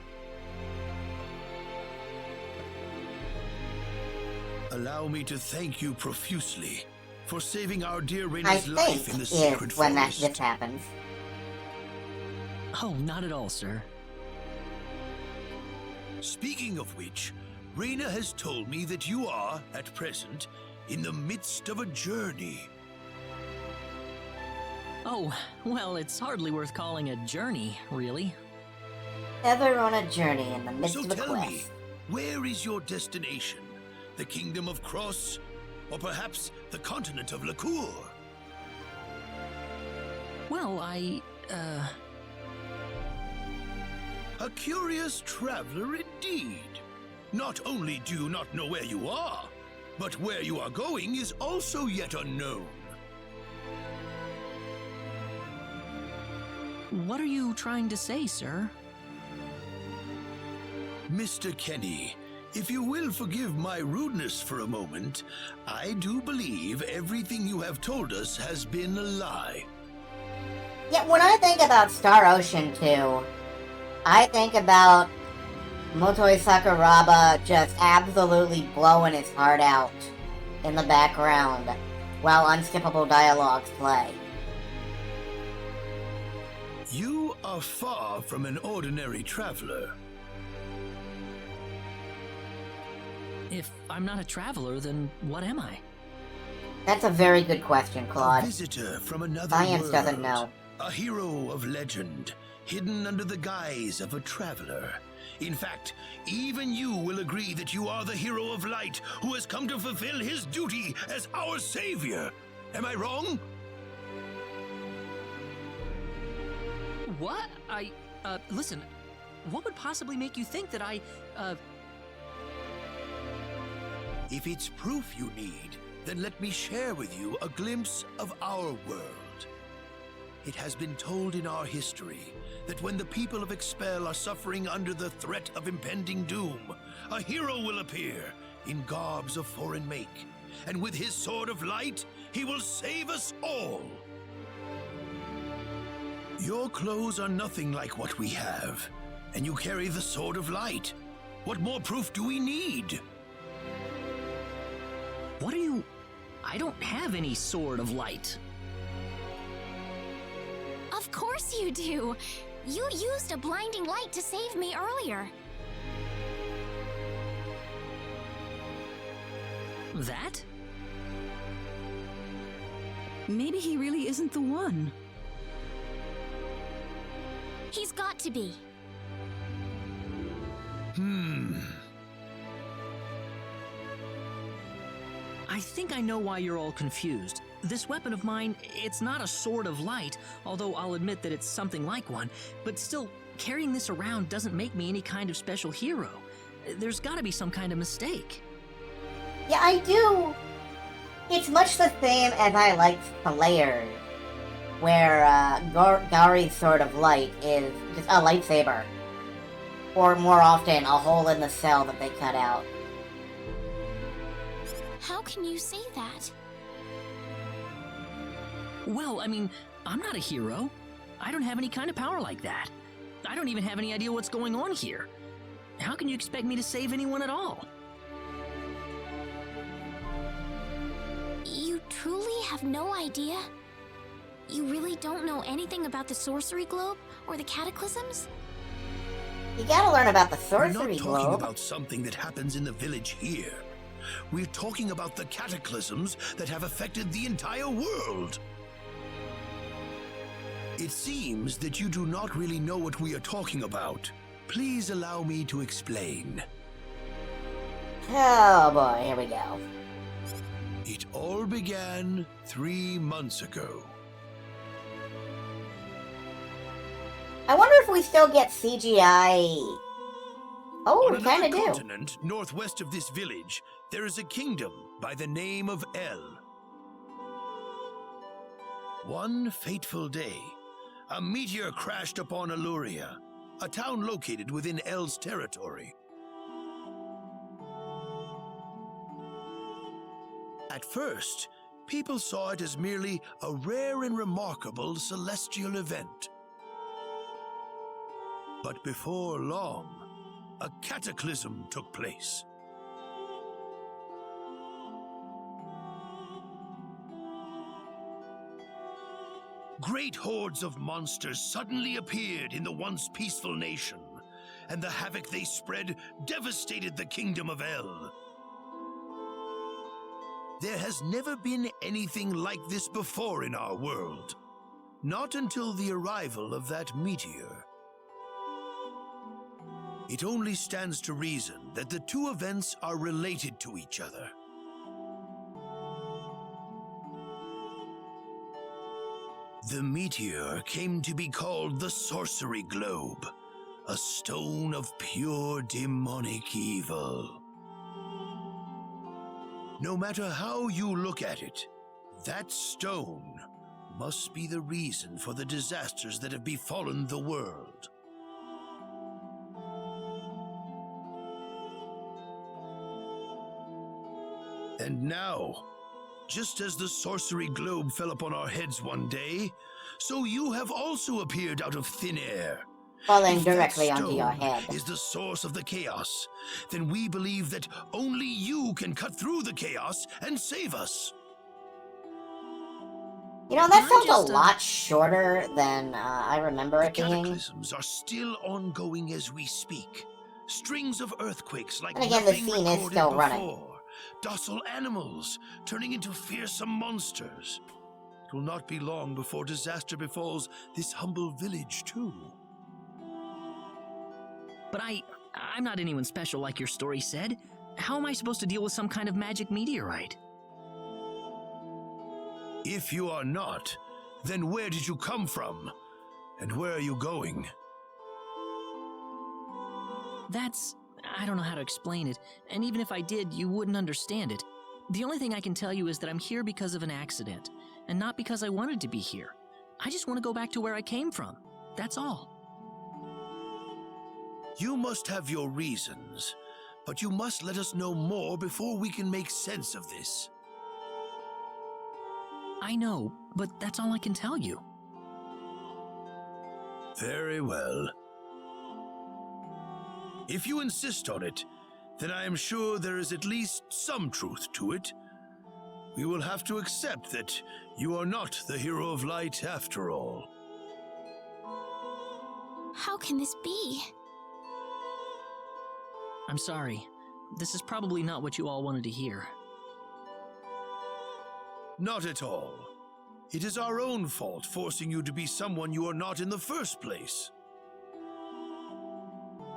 Speaker 8: Allow me to thank you profusely for saving our dear
Speaker 1: I
Speaker 8: Raina's life in
Speaker 1: think
Speaker 8: the
Speaker 1: is
Speaker 8: secret
Speaker 1: when
Speaker 8: forest.
Speaker 1: this happens.
Speaker 3: Oh, not at all, sir.
Speaker 8: Speaking of which, Raina has told me that you are, at present, in the midst of a journey.
Speaker 3: Oh, well, it's hardly worth calling a journey, really.
Speaker 1: Ever on a journey in the midst
Speaker 8: So
Speaker 1: of a
Speaker 8: tell
Speaker 1: quest.
Speaker 8: me, where is your destination? The Kingdom of Cross? Or perhaps the continent of Lacour?
Speaker 3: Well,
Speaker 8: A curious traveler indeed. Not only do you not know where you are, but where you are going is also yet unknown.
Speaker 3: What are you trying to say, sir?
Speaker 8: Mr. Kenny, if you will forgive my rudeness for a moment, I do believe everything you have told us has been a lie.
Speaker 1: Yeah, when I think about Star Ocean 2, I think about Motoi Sakuraba just absolutely blowing his heart out in the background while unskippable dialogues play.
Speaker 8: You are far from an ordinary traveler.
Speaker 3: If I'm not a traveler, then what am I?
Speaker 1: That's a very good question,
Speaker 8: A
Speaker 1: Claude.
Speaker 8: visitor from another
Speaker 1: Science
Speaker 8: world.
Speaker 1: doesn't know.
Speaker 8: A hero of legend, hidden under the guise of a traveler. In fact, even you will agree that you are the hero of light who has come to fulfill his duty as our savior. Am I wrong?
Speaker 3: What? Listen, what would possibly make you think that
Speaker 8: If it's proof you need, then let me share with you a glimpse of our world. It has been told in our history that when the people of Expel are suffering under the threat of impending doom, a hero will appear in garbs of foreign make, and with his sword of light, he will save us all. Your clothes are nothing like what we have, and you carry the Sword of Light. What more proof do we need?
Speaker 3: What are you... I don't have any Sword of Light.
Speaker 9: Of course you do! You used a blinding light to save me earlier.
Speaker 3: That?
Speaker 10: Maybe he really isn't the one.
Speaker 9: He's got to be.
Speaker 3: I think I know why you're all confused. This weapon of mine, it's not a sword of light, although I'll admit that it's something like one, but still, carrying this around doesn't make me any kind of special hero. There's gotta be some kind of mistake.
Speaker 1: Yeah, I do. It's much the same as I like Slayers, where Gari's Sword of Light is just a lightsaber. Or more often, a hole in the cell that they cut out.
Speaker 9: How can you say that?
Speaker 3: Well, I mean, I'm not a hero. I don't have any kind of power like that. I don't even have any idea what's going on here. How can you expect me to save anyone at all?
Speaker 9: You truly have no idea? You really don't know anything about the Sorcery Globe or the Cataclysms?
Speaker 1: You gotta learn about the
Speaker 8: We're
Speaker 1: Sorcery
Speaker 8: not talking
Speaker 1: Globe.
Speaker 8: about something that happens in the village here. We're talking about the cataclysms that have affected the entire world. It seems that you do not really know what we are talking about. Please allow me to explain.
Speaker 1: Oh boy, here we go.
Speaker 8: It all began 3 months ago.
Speaker 1: I wonder if we still get CGI. Oh,
Speaker 8: On
Speaker 1: we
Speaker 8: another
Speaker 1: kinda do.
Speaker 8: continent, northwest of this village, there is a kingdom by the name of El. One fateful day, a meteor crashed upon Arlia, a town located within El's territory. At first, people saw it as merely a rare and remarkable celestial event. But before long, a cataclysm took place. Great hordes of monsters suddenly appeared in the once peaceful nation, and the havoc they spread devastated the kingdom of El. There has never been anything like this before in our world. Not until the arrival of that meteor. It only stands to reason that the two events are related to each other. The meteor came to be called the Sorcery Globe, a stone of pure demonic evil. No matter how you look at it, that stone must be the reason for the disasters that have befallen the world. And now, just as the Sorcery Globe fell upon our heads one day, so you have also appeared out of thin air.
Speaker 1: Falling
Speaker 8: If that
Speaker 1: directly onto your
Speaker 8: stone
Speaker 1: head.
Speaker 8: is the source of the chaos, then we believe that only you can cut through the chaos and save us.
Speaker 1: You know, that
Speaker 3: I'm
Speaker 1: sounds
Speaker 3: just,
Speaker 1: a lot shorter than I remember
Speaker 8: The
Speaker 1: it being.
Speaker 8: cataclysms are still ongoing as we speak. Strings of earthquakes like
Speaker 1: And again, the
Speaker 8: nothing
Speaker 1: scene is
Speaker 8: recorded
Speaker 1: still
Speaker 8: before.
Speaker 1: running.
Speaker 8: Docile animals turning into fearsome monsters. It will not be long before disaster befalls this humble village too.
Speaker 3: But I'm not anyone special like your story said. How am I supposed to deal with some kind of magic meteorite?
Speaker 8: If you are not, then where did you come from? And where are you going?
Speaker 3: I don't know how to explain it, and even if I did, you wouldn't understand it. The only thing I can tell you is that I'm here because of an accident, and not because I wanted to be here. I just want to go back to where I came from. That's all.
Speaker 8: You must have your reasons, but you must let us know more before we can make sense of this.
Speaker 3: I know, but that's all I can tell you.
Speaker 8: Very well. If you insist on it, then I am sure there is at least some truth to it. We will have to accept that you are not the hero of light after all.
Speaker 9: How can this be?
Speaker 3: I'm sorry. This is probably not what you all wanted to hear.
Speaker 8: Not at all. It is our own fault forcing you to be someone you are not in the first place.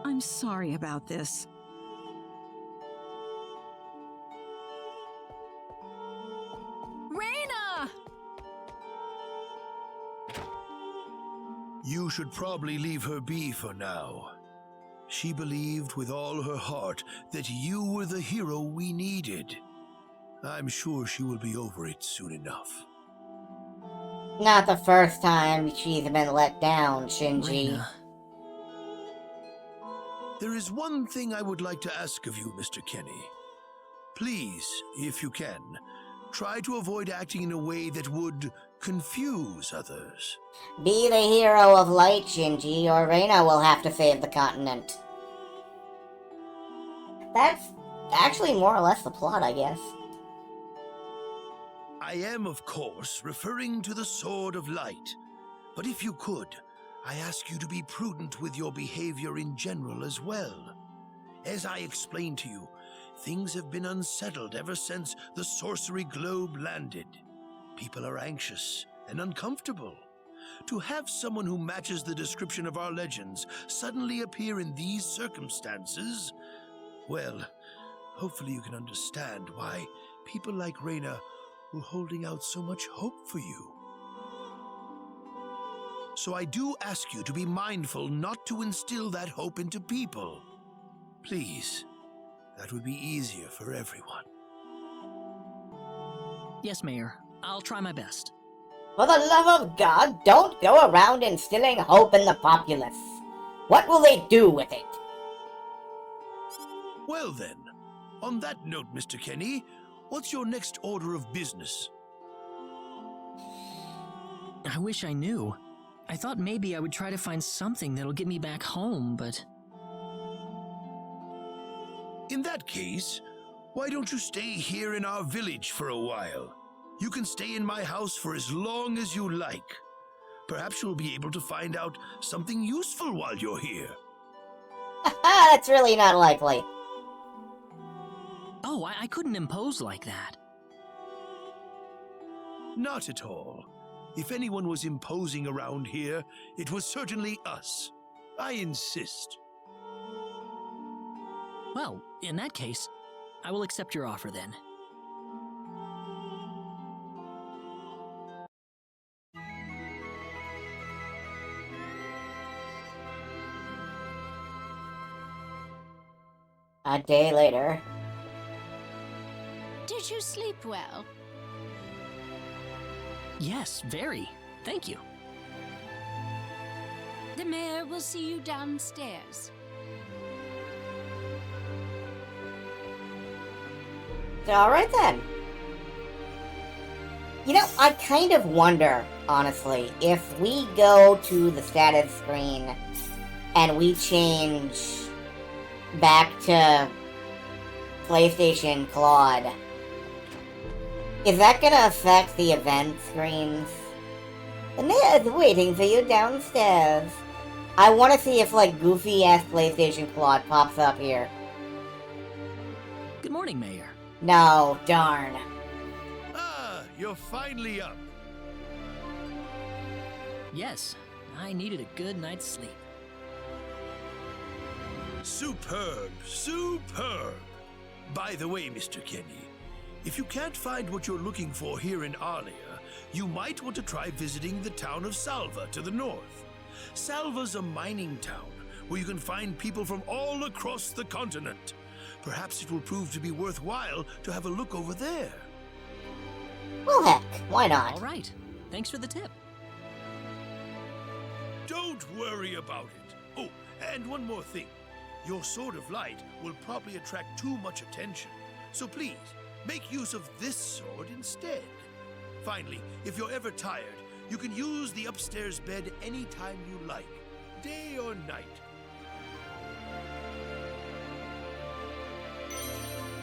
Speaker 10: I'm sorry about this.
Speaker 11: Reina!
Speaker 8: You should probably leave her be for now. She believed with all her heart that you were the hero we needed. I'm sure she will be over it soon enough.
Speaker 1: Not the first time she's been let down, Shinji.
Speaker 3: Reina.
Speaker 8: There is one thing I would like to ask of you, Mr. Kenny. Please, if you can, try to avoid acting in a way that would confuse others.
Speaker 1: Be the hero of light, Shinji, or Reina will have to save the continent. That's actually more or less the plot, I guess.
Speaker 8: I am, of course, referring to the Sword of Light. But if you could, I ask you to be prudent with your behavior in general as well. As I explained to you, things have been unsettled ever since the sorcery globe landed. People are anxious and uncomfortable. To have someone who matches the description of our legends suddenly appear in these circumstances, well, hopefully you can understand why people like Reina were holding out so much hope for you. So I do ask you to be mindful not to instill that hope into people. Please, that would be easier for everyone.
Speaker 3: Yes, Mayor. I'll try my best.
Speaker 1: For the love of God, don't go around instilling hope in the populace. What will they do with it?
Speaker 8: Well then, on that note, Mr. Kenny, what's your next order of business?
Speaker 3: I wish I knew. I thought maybe I would try to find something that'll get me back home, but...
Speaker 8: In that case, why don't you stay here in our village for a while? You can stay in my house for as long as you like. Perhaps you'll be able to find out something useful while you're here.
Speaker 1: That's really not likely.
Speaker 3: Oh, I couldn't impose like that.
Speaker 8: Not at all. If anyone was imposing around here, it was certainly us. I insist.
Speaker 3: Well, in that case, I will accept your offer then.
Speaker 1: A day later.
Speaker 11: Did you sleep well?
Speaker 3: Yes, very. Thank you.
Speaker 11: The mayor will see you downstairs.
Speaker 1: Alright then. You know, I kind of wonder, honestly, if we go to the status screen and we change back to PlayStation Claude, is that gonna affect the event screens? The mayor's waiting for you downstairs. I want to see if, like, goofy-ass PlayStation Claude pops up here.
Speaker 3: Good morning, Mayor.
Speaker 1: No, darn.
Speaker 8: Ah, you're finally up.
Speaker 3: Yes, I needed a good night's sleep.
Speaker 8: Superb, superb. By the way, Mr. Kenny, if you can't find what you're looking for here in Arlia, you might want to try visiting the town of Salva to the north. Salva's a mining town where you can find people from all across the continent. Perhaps it will prove to be worthwhile to have a look over there.
Speaker 1: Well, heck, why not?
Speaker 3: All right. Thanks for the tip.
Speaker 8: Don't worry about it. Oh, and one more thing. Your Sword of Light will probably attract too much attention. So please, make use of this sword instead. Finally, if you're ever tired, you can use the upstairs bed anytime you like. day or night.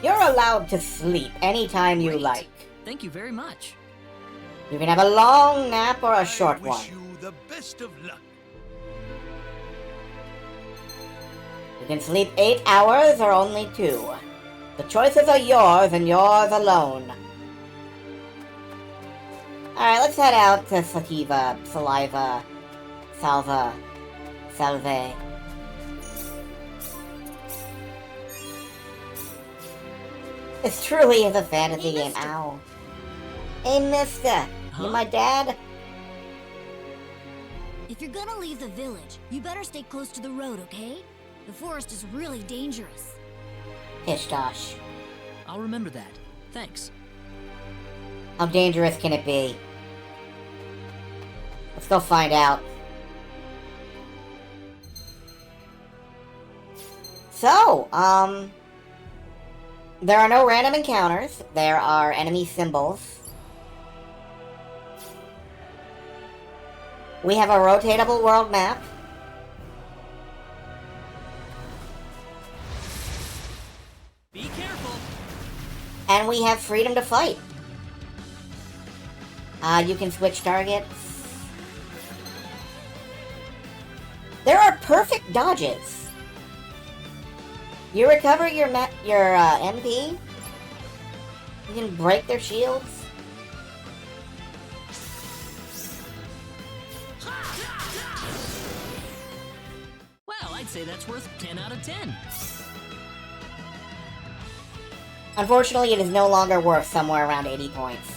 Speaker 1: You're allowed to sleep anytime you
Speaker 3: Great.
Speaker 1: like.
Speaker 3: Thank you very much.
Speaker 1: You can have a long nap or a short
Speaker 8: I
Speaker 1: one.
Speaker 8: wish you the best of luck.
Speaker 1: You can sleep 8 hours or only 2. The choices are yours and yours alone. Alright, let's head out to Saliva, Salve. This truly is a fantasy game. Ow. Hey, mister. You my dad?
Speaker 9: If you're gonna leave the village, you better stay close to the road, okay? The forest is really dangerous.
Speaker 1: Pish-tosh.
Speaker 3: I'll remember that. Thanks.
Speaker 1: How dangerous can it be? Let's go find out. So, there are no random encounters. There are enemy symbols. We have a rotatable world map.
Speaker 3: Be careful.
Speaker 1: And we have freedom to fight. You can switch targets. There are perfect dodges. You recover your MP. You can break their shields.
Speaker 3: Well, I'd say that's worth 10 out of 10.
Speaker 1: Unfortunately, it is no longer worth somewhere around 80 points.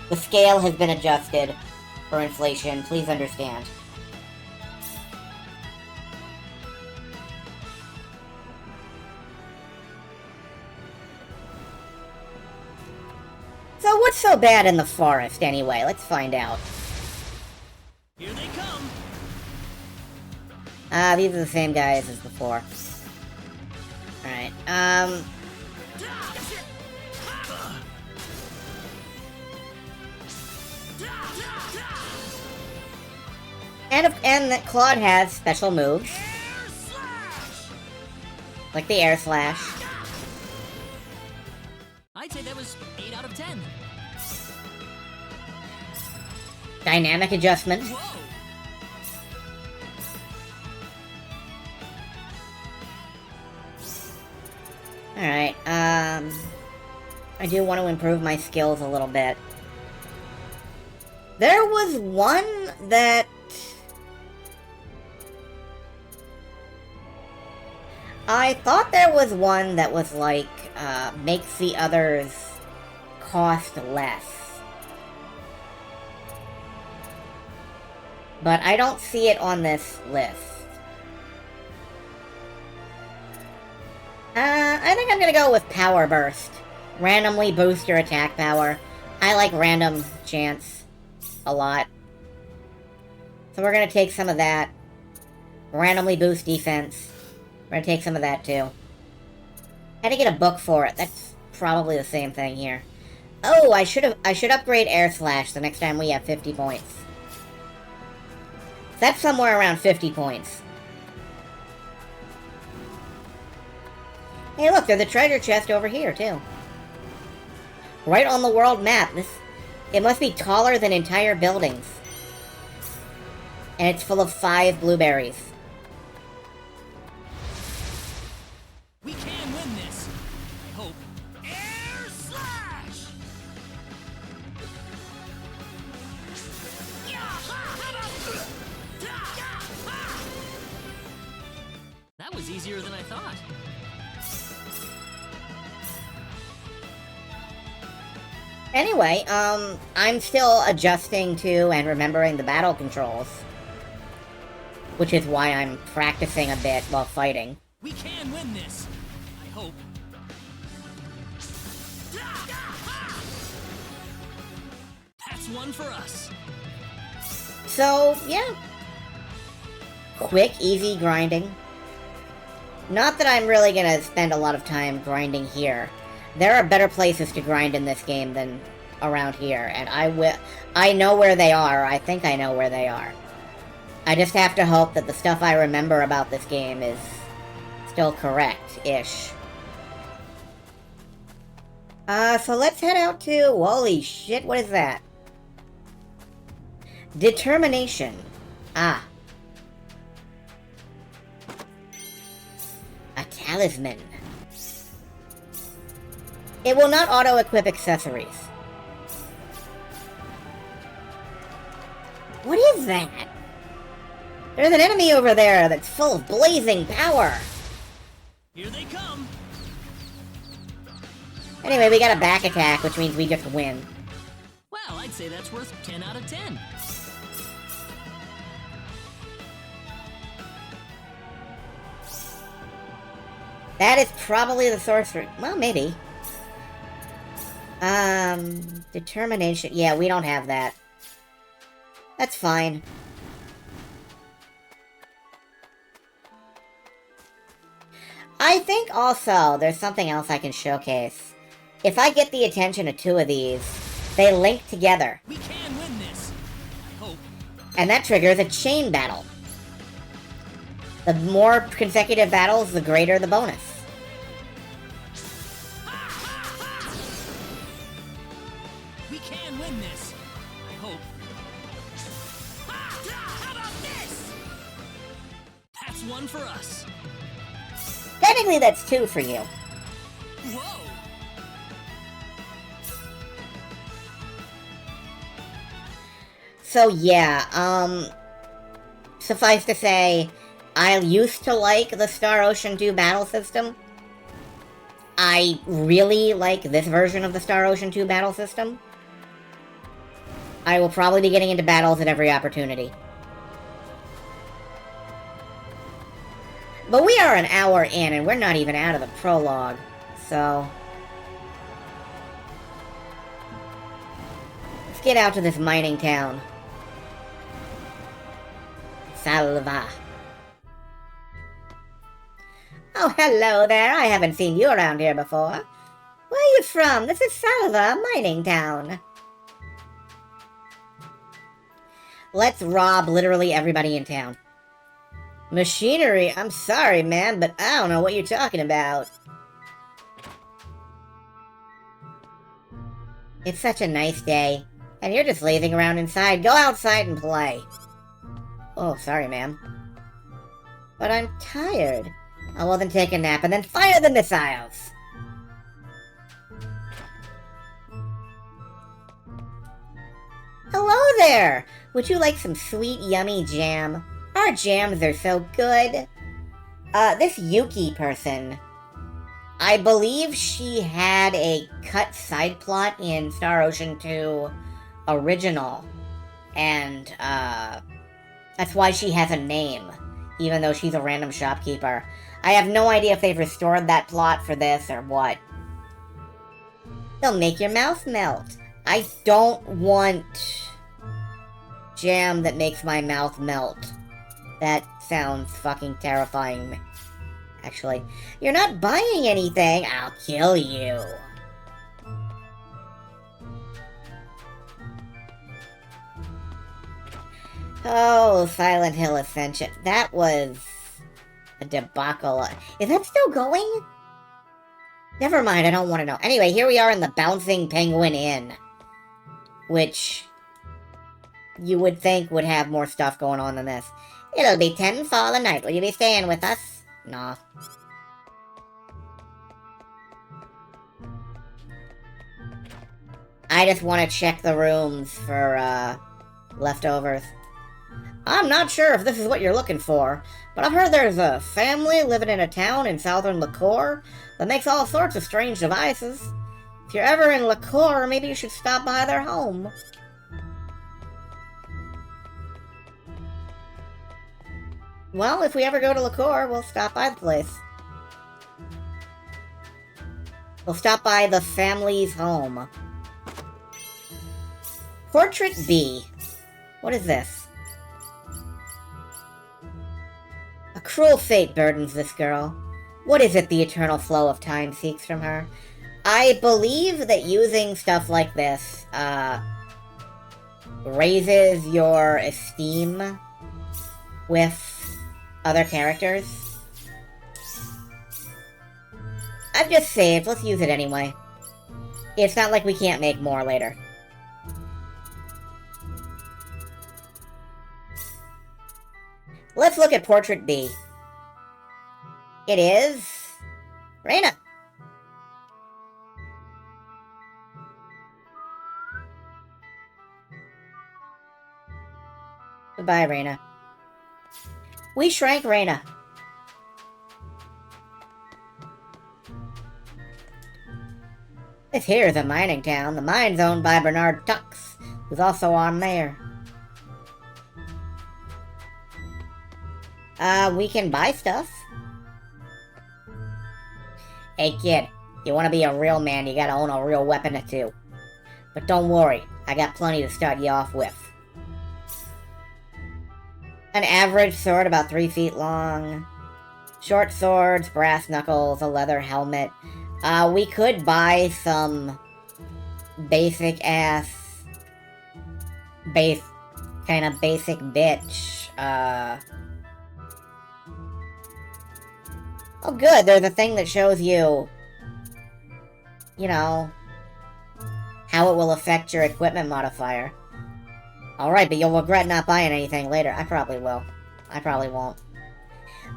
Speaker 1: The scale has been adjusted for inflation, please understand. So what's so bad in the forest anyway? Let's find out.
Speaker 3: Here they come.
Speaker 1: These are the same guys as before. Alright, And that Claude has special moves. Like the air slash.
Speaker 3: I'd say that was 8 out of 10.
Speaker 1: Dynamic adjustment.
Speaker 3: Whoa.
Speaker 1: Alright, I do want to improve my skills a little bit. There was one that... I thought there was one that was like, makes the others cost less. But I don't see it on this list. I think I'm gonna go with Power Burst. Randomly boost your attack power. I like random chance a lot. So we're gonna take some of that. Randomly boost defense. We're gonna take some of that too. Had to get a book for it. That's probably the same thing here. Oh, I should upgrade Air Slash the next time we have 50 points. That's somewhere around 50 points. Hey, look, there's a treasure chest over here, too. Right on the world map. It must be taller than entire buildings. And it's full of 5 blueberries.
Speaker 3: We can win this. I hope. Air slash! That was easier than I thought.
Speaker 1: Anyway, I'm still adjusting to and remembering the battle controls. Which is why I'm practicing a bit while fighting.
Speaker 3: We can win this. I hope. That's one for us.
Speaker 1: So, yeah. Quick, easy grinding. Not that I'm really gonna spend a lot of time grinding here. There are better places to grind in this game than around here, and I know where they are. I think I know where they are. I just have to hope that the stuff I remember about this game is still correct-ish. So let's head out to... Holy shit, what is that? Determination. Ah. A talisman. It will not auto-equip accessories. What is that? There's an enemy over there that's full of blazing power.
Speaker 3: Here they come.
Speaker 1: Anyway, we got a back attack, which means we just win.
Speaker 3: Well, I'd say that's worth 10 out of 10.
Speaker 1: That is probably the sorcerer. Well, maybe. Determination. Yeah, we don't have that. That's fine. I think also there's something else I can showcase. If I get the attention of two of these, they link together.
Speaker 3: We can win this. I hope.
Speaker 1: And that triggers a chain battle. The more consecutive battles, the greater the bonus.
Speaker 3: We can win this. I hope. How about this? That's one for us.
Speaker 1: Technically, that's two for you.
Speaker 3: Whoa.
Speaker 1: So yeah, suffice to say, I used to like the Star Ocean 2 battle system. I really like this version of the Star Ocean 2 battle system. I will probably be getting into battles at every opportunity. But we are an hour in, and we're not even out of the prologue, so... Let's get out to this mining town. Salva. Oh, hello there. I haven't seen you around here before. Where are you from? This is Salva, mining town. Let's rob literally everybody in town. Machinery? I'm sorry, man, but I don't know what you're talking about. It's such a nice day, and you're just lazing around inside. Go outside and play. Oh, sorry, ma'am. But I'm tired. Oh, well, then take a nap and then fire the missiles! Hello there! Would you like some sweet, yummy jam? Our jams are so good. This Yuki person, I believe she had a cut side plot in Star Ocean 2 Original. And, that's why she has a name, even though she's a random shopkeeper. I have no idea if they've restored that plot for this or what. They'll make your mouth melt. I don't want jam that makes my mouth melt. That sounds fucking terrifying. Actually, you're not buying anything. I'll kill you. Oh, Silent Hill Ascension. That was a debacle. Is that still going? Never mind, I don't want to know. Anyway, here we are in the Bouncing Penguin Inn. Which you would think would have more stuff going on than this. It'll be 10 fall a night. Will you be staying with us? Nah. I just want to check the rooms for, leftovers. I'm not sure if this is what you're looking for, but I've heard there's a family living in a town in southern Liqueur that makes all sorts of strange devices. If you're ever in Liqueur, maybe you should stop by their home. Well, if we ever go to Liqueur, we'll stop by the place. We'll stop by the family's home. Portrait B. What is this? A cruel fate burdens this girl. What is it the eternal flow of time seeks from her? I believe that using stuff like this, raises your esteem with other characters. I've just saved. Let's use it anyway. It's not like we can't make more later. Let's look at Portrait B. It is... Reyna. Goodbye, Reyna. We shrank Reyna. This here is a mining town. The mine's owned by Bernard Tux, who's also our mayor. We can buy stuff. Hey kid, you want to be a real man, you gotta own a real weapon or two. But don't worry, I got plenty to start you off with. An average sword about 3 feet long. Short swords, brass knuckles, a leather helmet. We could buy some basic-ass... kind of basic bitch, Oh good, there's a thing that shows you, you know, how it will affect your equipment modifier. Alright, but you'll regret not buying anything later. I probably will. I probably won't.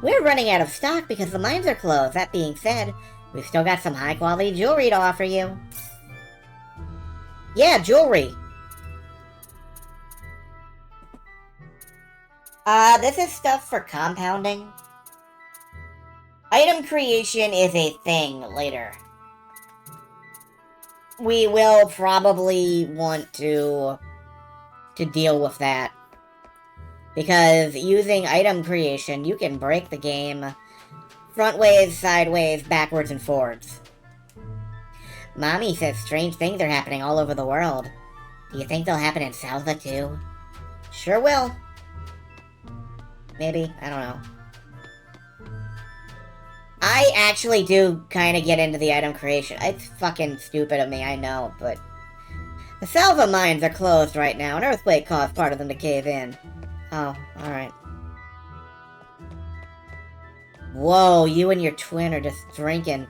Speaker 1: We're running out of stock because the mines are closed. That being said, we've still got some high-quality jewelry to offer you. Yeah, jewelry. This is stuff for compounding. Item creation is a thing later. We will probably want to deal with that. Because using item creation, you can break the game front ways, sideways, backwards, and forwards. Mommy says strange things are happening all over the world. Do you think they'll happen in Salva too? Sure will. Maybe, I don't know. I actually do kind of get into the item creation. It's fucking stupid of me, I know, but... The Salva mines are closed right now. An earthquake caused part of them to cave in. Oh, alright. Whoa, you and your twin are just drinking.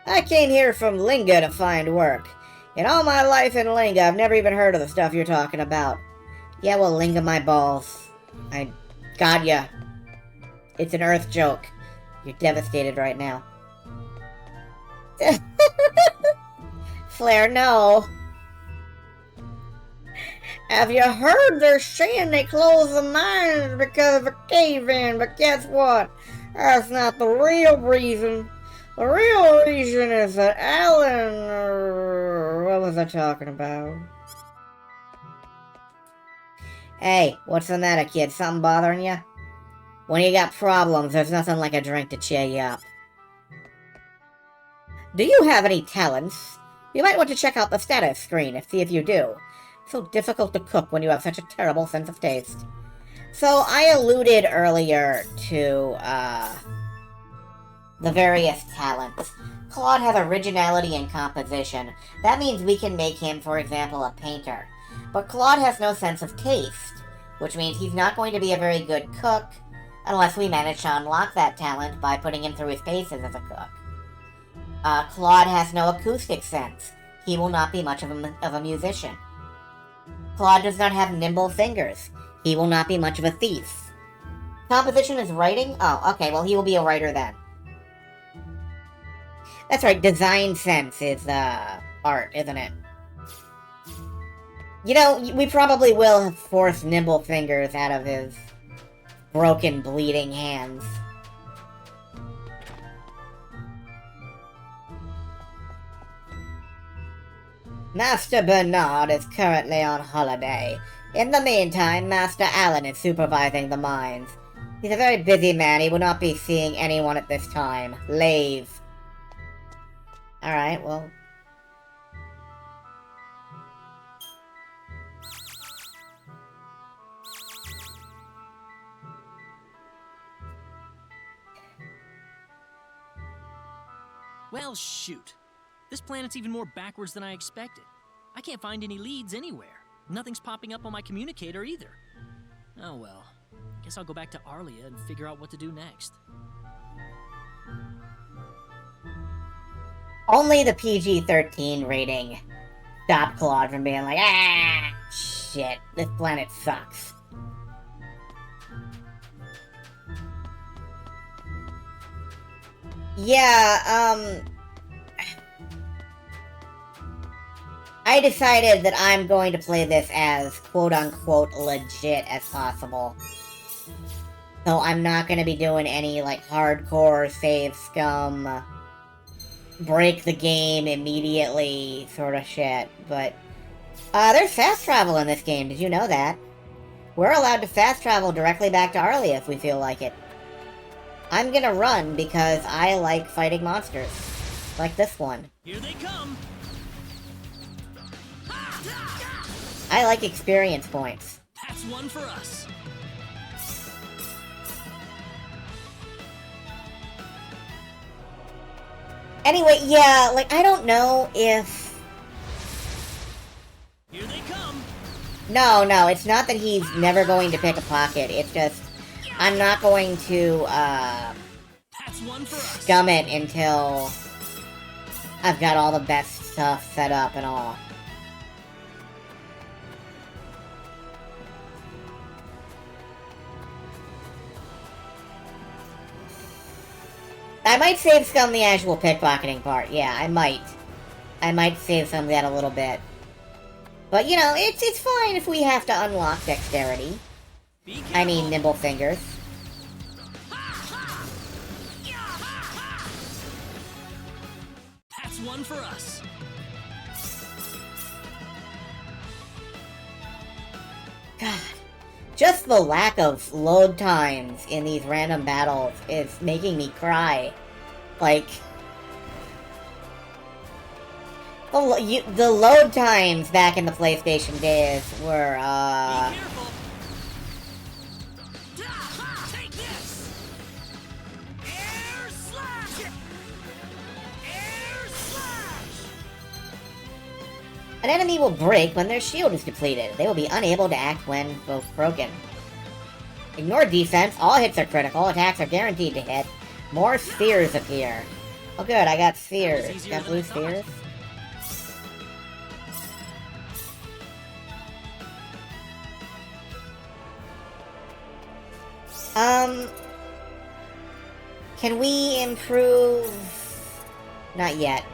Speaker 1: I came here from Linga to find work. In all my life in Linga, I've never even heard of the stuff you're talking about. Yeah, well, Linga my balls. I got ya. It's an Earth joke. You're devastated right now. Flair, no. Have you heard they're saying they closed the mines because of a cave-in? But guess what? That's not the real reason. The real reason is that Alan... what was I talking about? Hey, what's the matter, kid? Something bothering you? When you got problems, there's nothing like a drink to cheer you up. Do you have any talents? You might want to check out the status screen and see if you do. It's so difficult to cook when you have such a terrible sense of taste. So, I alluded earlier to, the various talents. Claude has originality in composition. That means we can make him, for example, a painter. But Claude has no sense of taste, which means he's not going to be a very good cook, unless we manage to unlock that talent by putting him through his paces as a cook. Claude has no acoustic sense. He will not be much of a musician. Claude does not have nimble fingers. He will not be much of a thief. Composition is writing? Oh, okay, well he will be a writer then. That's right, design sense is, art, isn't it? You know, we probably will force nimble fingers out of his broken, bleeding hands. Master Bernard is currently on holiday. In the meantime, Master Allen is supervising the mines. He's a very busy man. He will not be seeing anyone at this time. Leave. Alright, well...
Speaker 3: Well, shoot. This planet's even more backwards than I expected. I can't find any leads anywhere. Nothing's popping up on my communicator either. Oh well. Guess I'll go back to Arlia and figure out what to do next.
Speaker 1: Only the PG-13 rating stopped Claude from being like, ah, shit, this planet sucks. Yeah, I decided that I'm going to play this as quote-unquote legit as possible. So I'm not going to be doing any, like, hardcore save scum, break the game immediately sort of shit, but there's fast travel in this game. Did you know that? We're allowed to fast travel directly back to Arlia if we feel like it. I'm gonna run because I like fighting monsters. Like this one.
Speaker 3: Here they come!
Speaker 1: I like experience points.
Speaker 3: That's one for us.
Speaker 1: Anyway, yeah, like, I don't know if...
Speaker 3: Here they come!
Speaker 1: No, it's not that he's never going to pick a pocket. It's just, I'm not going to,
Speaker 3: That's one for us.
Speaker 1: scum it until I've got all the best stuff set up and all. I might save scum the actual pickpocketing part. Yeah, I might. I might save some of that a little bit. But, you know, it's fine if we have to unlock dexterity. I mean, nimble fingers.
Speaker 3: That's one for us.
Speaker 1: God. Just the lack of load times in these random battles is making me cry. Like... The load times back in the PlayStation days were,
Speaker 3: Be careful. Take this. Air slash. Air slash.
Speaker 1: An enemy will break when their shield is depleted. They will be unable to act when both broken. Ignore defense. All hits are critical. Attacks are guaranteed to hit. More spheres appear. Oh good, I got spheres. Got blue spheres. Can we improve? Not yet.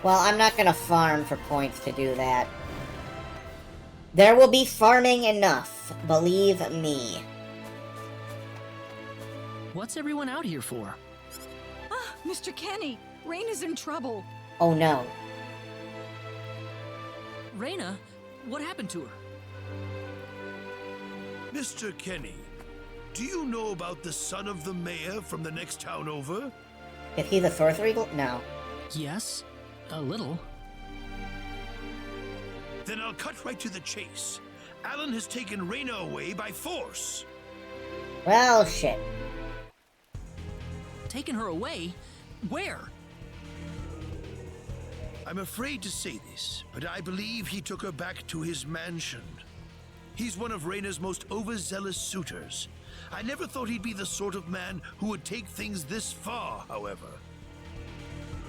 Speaker 1: Well, I'm not gonna farm for points to do that. There will be farming enough, believe me.
Speaker 3: What's everyone out here for?
Speaker 10: Ah, Mr. Kenny, Rain is in trouble.
Speaker 1: Oh no.
Speaker 3: Reyna, what happened to her?
Speaker 8: Mr. Kenny, do you know about the son of the mayor from the next town over?
Speaker 1: Is he the sorcery? No.
Speaker 3: Yes, a little.
Speaker 8: Then I'll cut right to the chase. Alan has taken Reyna away by force.
Speaker 1: Well, shit.
Speaker 3: Taken her away? Where?
Speaker 8: I'm afraid to say this, but I believe he took her back to his mansion. He's one of Reyna's most overzealous suitors. I never thought he'd be the sort of man who would take things this far, however.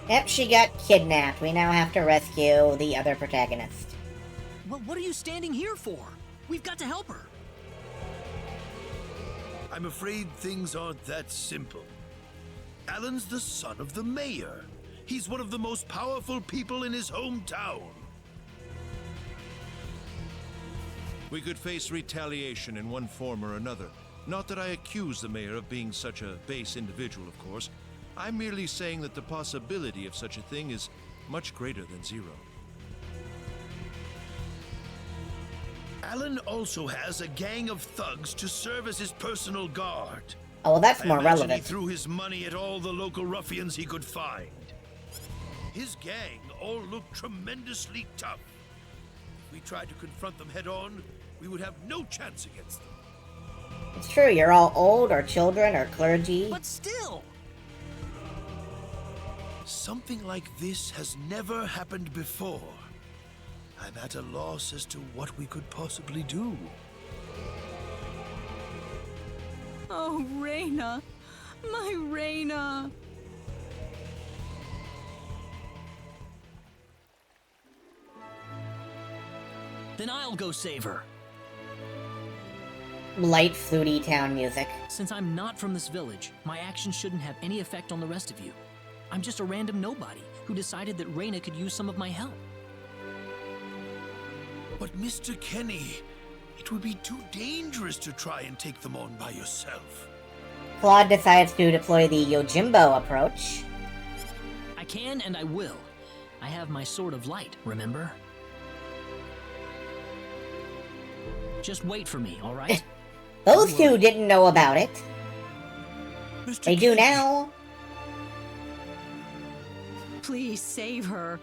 Speaker 1: Yep, she got kidnapped. We now have to rescue the other protagonist.
Speaker 3: What are you standing here for? We've got to help her.
Speaker 8: I'm afraid things aren't that simple. Alan's the son of the mayor. He's one of the most powerful people in his hometown.
Speaker 12: We could face retaliation in one form or another. Not that I accuse the mayor of being such a base individual, of course. I'm merely saying that the possibility of such a thing is much greater than zero.
Speaker 8: Alan also has a gang of thugs to serve as his personal guard.
Speaker 1: Oh, well, that's more
Speaker 8: I imagine
Speaker 1: relevant.
Speaker 8: He threw his money at all the local ruffians he could find. His gang all look tremendously tough. If we tried to confront them head-on, we would have no chance against them.
Speaker 1: It's true, you're all old, or children, or clergy.
Speaker 3: But still!
Speaker 8: Something like this has never happened before. I'm at a loss as to what we could possibly do.
Speaker 10: Oh, Reina. My Reina.
Speaker 3: Then I'll go save her.
Speaker 1: Light, fluty town music.
Speaker 3: Since I'm not from this village, my actions shouldn't have any effect on the rest of you. I'm just a random nobody who decided that Reina could use some of my help.
Speaker 8: But Mr. Kenny, it would be too dangerous to try and take them on by yourself.
Speaker 1: Claude decides to deploy the Yojimbo approach.
Speaker 3: I can and I will. I have my sword of light, remember? Just wait for me, all right?
Speaker 1: Those two didn't know about it.
Speaker 8: Mr.
Speaker 1: They do now.
Speaker 10: Please save her.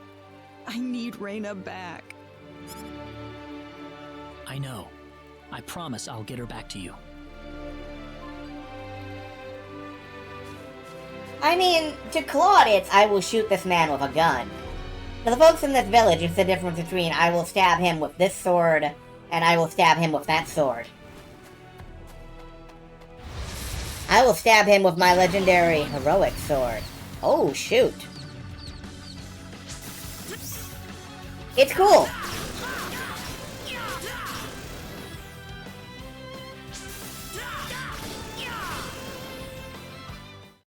Speaker 10: I need Reina back.
Speaker 3: I know. I promise I'll get her back to you.
Speaker 1: I mean, to Claude it's, I will shoot this man with a gun. To the folks in this village, it's the difference between I will stab him with this sword and I will stab him with that sword. I will stab him with my legendary heroic sword. Oh, shoot. It's cool.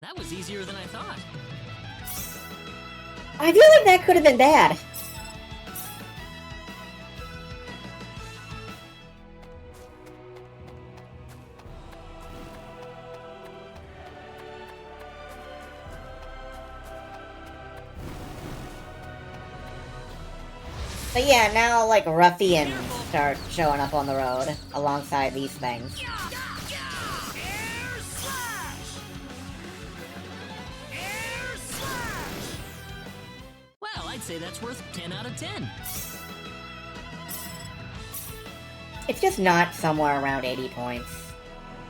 Speaker 3: That was easier than I thought.
Speaker 1: I feel like that could have been bad. But yeah, now, like, ruffians start showing up on the road alongside these things.
Speaker 3: Well, I'd say that's worth 10 out of 10.
Speaker 1: It's just not somewhere around 80 points.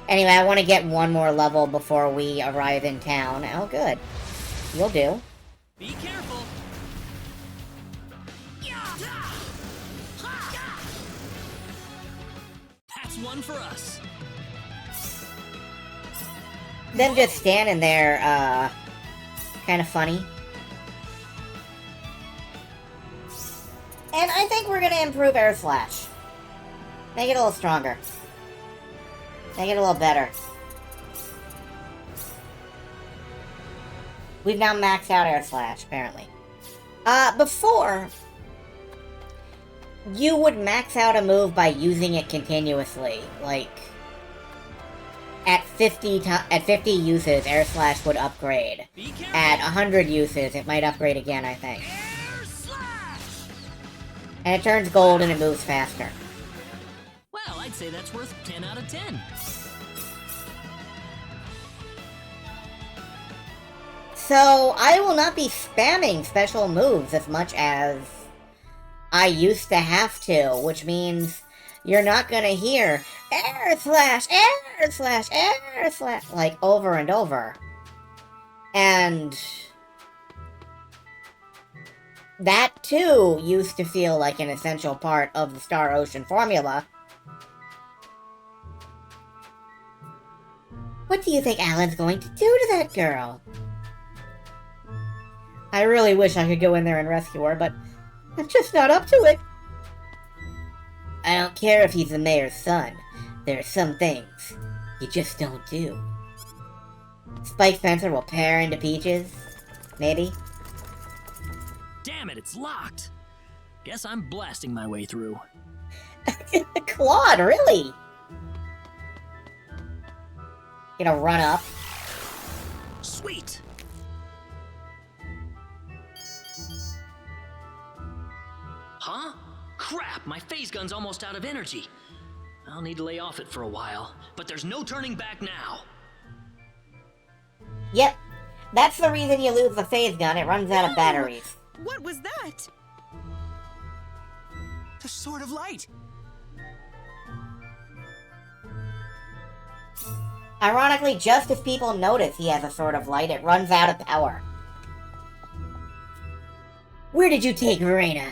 Speaker 1: Anyway, I want to get one more level before we arrive in town. Oh, good. You'll do.
Speaker 3: Be careful. That's one for us.
Speaker 1: Them just standing there, kind of funny. And I think we're gonna improve Air Slash. Make it a little stronger. Make it a little better. We've now maxed out Air Slash, apparently. Before, you would max out a move by using it continuously. Like, at 50 uses, Air Slash would upgrade. At 100 uses, it might upgrade again, I think. And it turns gold and it moves faster.
Speaker 3: Well, I'd say that's worth 10 out of 10.
Speaker 1: So, I will not be spamming special moves as much as I used to have to, which means you're not gonna hear Air Slash, Air Slash, Air Slash, like, over and over. And that, too, used to feel like an essential part of the Star Ocean formula. What do you think Alan's going to do to that girl? I really wish I could go in there and rescue her, but I'm just not up to it. I don't care if he's the mayor's son. There are some things you just don't do. Spike Fencer will tear into Peaches. Maybe.
Speaker 3: Damn it, it's locked. Guess I'm blasting my way through.
Speaker 1: Claude, really? Gonna run up.
Speaker 3: Sweet. Huh? Crap, my phase gun's almost out of energy. I'll need to lay off it for a while, but there's no turning back now.
Speaker 1: Yep. That's the reason you lose the phase gun. It runs out of batteries.
Speaker 10: What was that?
Speaker 2: The Sword of Light.
Speaker 1: Ironically, just as people notice he has a Sword of Light, it runs out of power. Where did you take Verena?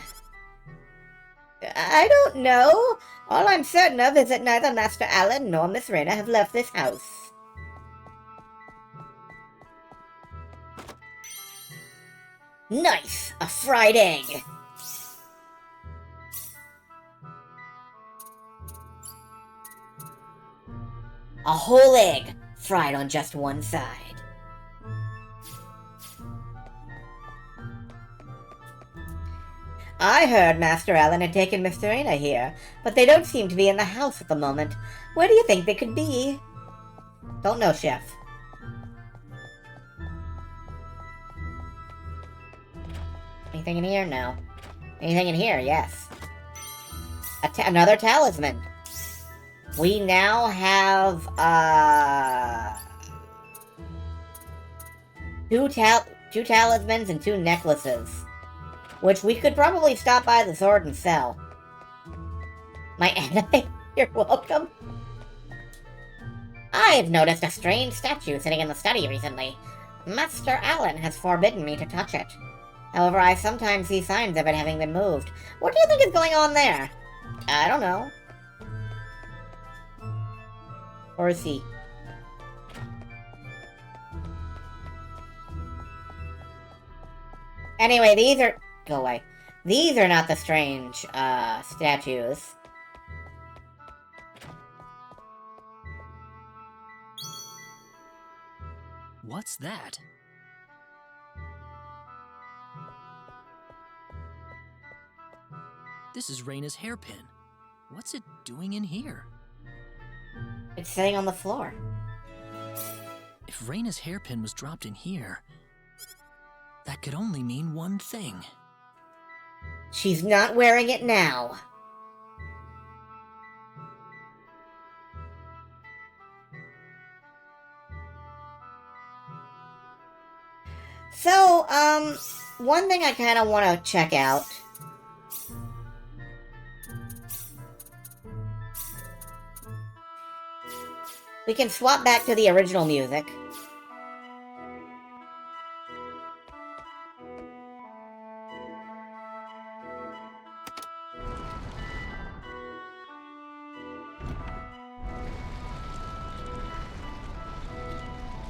Speaker 1: I don't know. All I'm certain of is that neither Master Allen nor Miss Reyna have left this house. Nice! A fried egg! A whole egg, fried on just one side. I heard Master Allen had taken Miss Reyna here, but they don't seem to be in the house at the moment. Where do you think they could be? Don't know, Chef. Anything in here? No. Anything in here? Yes. Another talisman. We now have, two talismans and 2 necklaces. Which we could probably stop by the sword and sell. My enemy? You're welcome. I've noticed a strange statue sitting in the study recently. Master Allen has forbidden me to touch it. However, I sometimes see signs of it having been moved. What do you think is going on there? I don't know. Or is he? Anyway, these are... Go away. These are not the strange, statues.
Speaker 3: What's that? This is Reyna's hairpin. What's it doing in here?
Speaker 1: It's sitting on the floor.
Speaker 3: If Reyna's hairpin was dropped in here, that could only mean one thing.
Speaker 1: She's not wearing it now. So, one thing I kind of want to check out. We can swap back to the original music.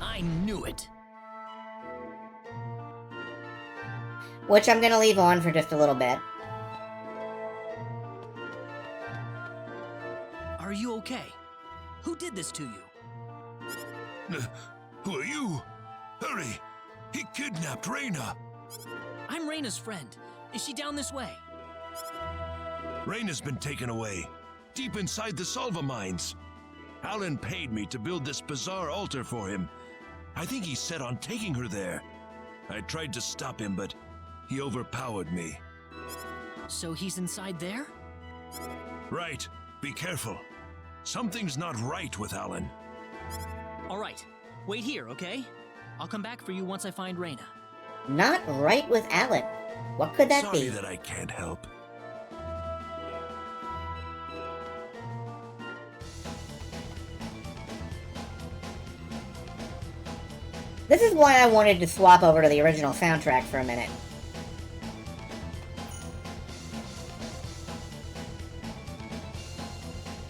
Speaker 3: I knew it.
Speaker 1: Which I'm gonna leave on for just a little bit.
Speaker 3: Are you okay? Who did this to you?
Speaker 8: Who are you? Hurry! He kidnapped Reyna!
Speaker 3: I'm Reyna's friend. Is she down this way?
Speaker 8: Reyna's been taken away, deep inside the Salva mines. Allen paid me to build this bizarre altar for him. I think he's set on taking her there. I tried to stop him, but he overpowered me.
Speaker 3: So he's inside there?
Speaker 8: Right. Be careful. Something's not right with Allen.
Speaker 3: All right. Wait here, okay? I'll come back for you once I find Reyna.
Speaker 1: Not right with Allen. What could that be?
Speaker 8: Sorry that I can't help.
Speaker 1: This is why I wanted to swap over to the original soundtrack for a minute.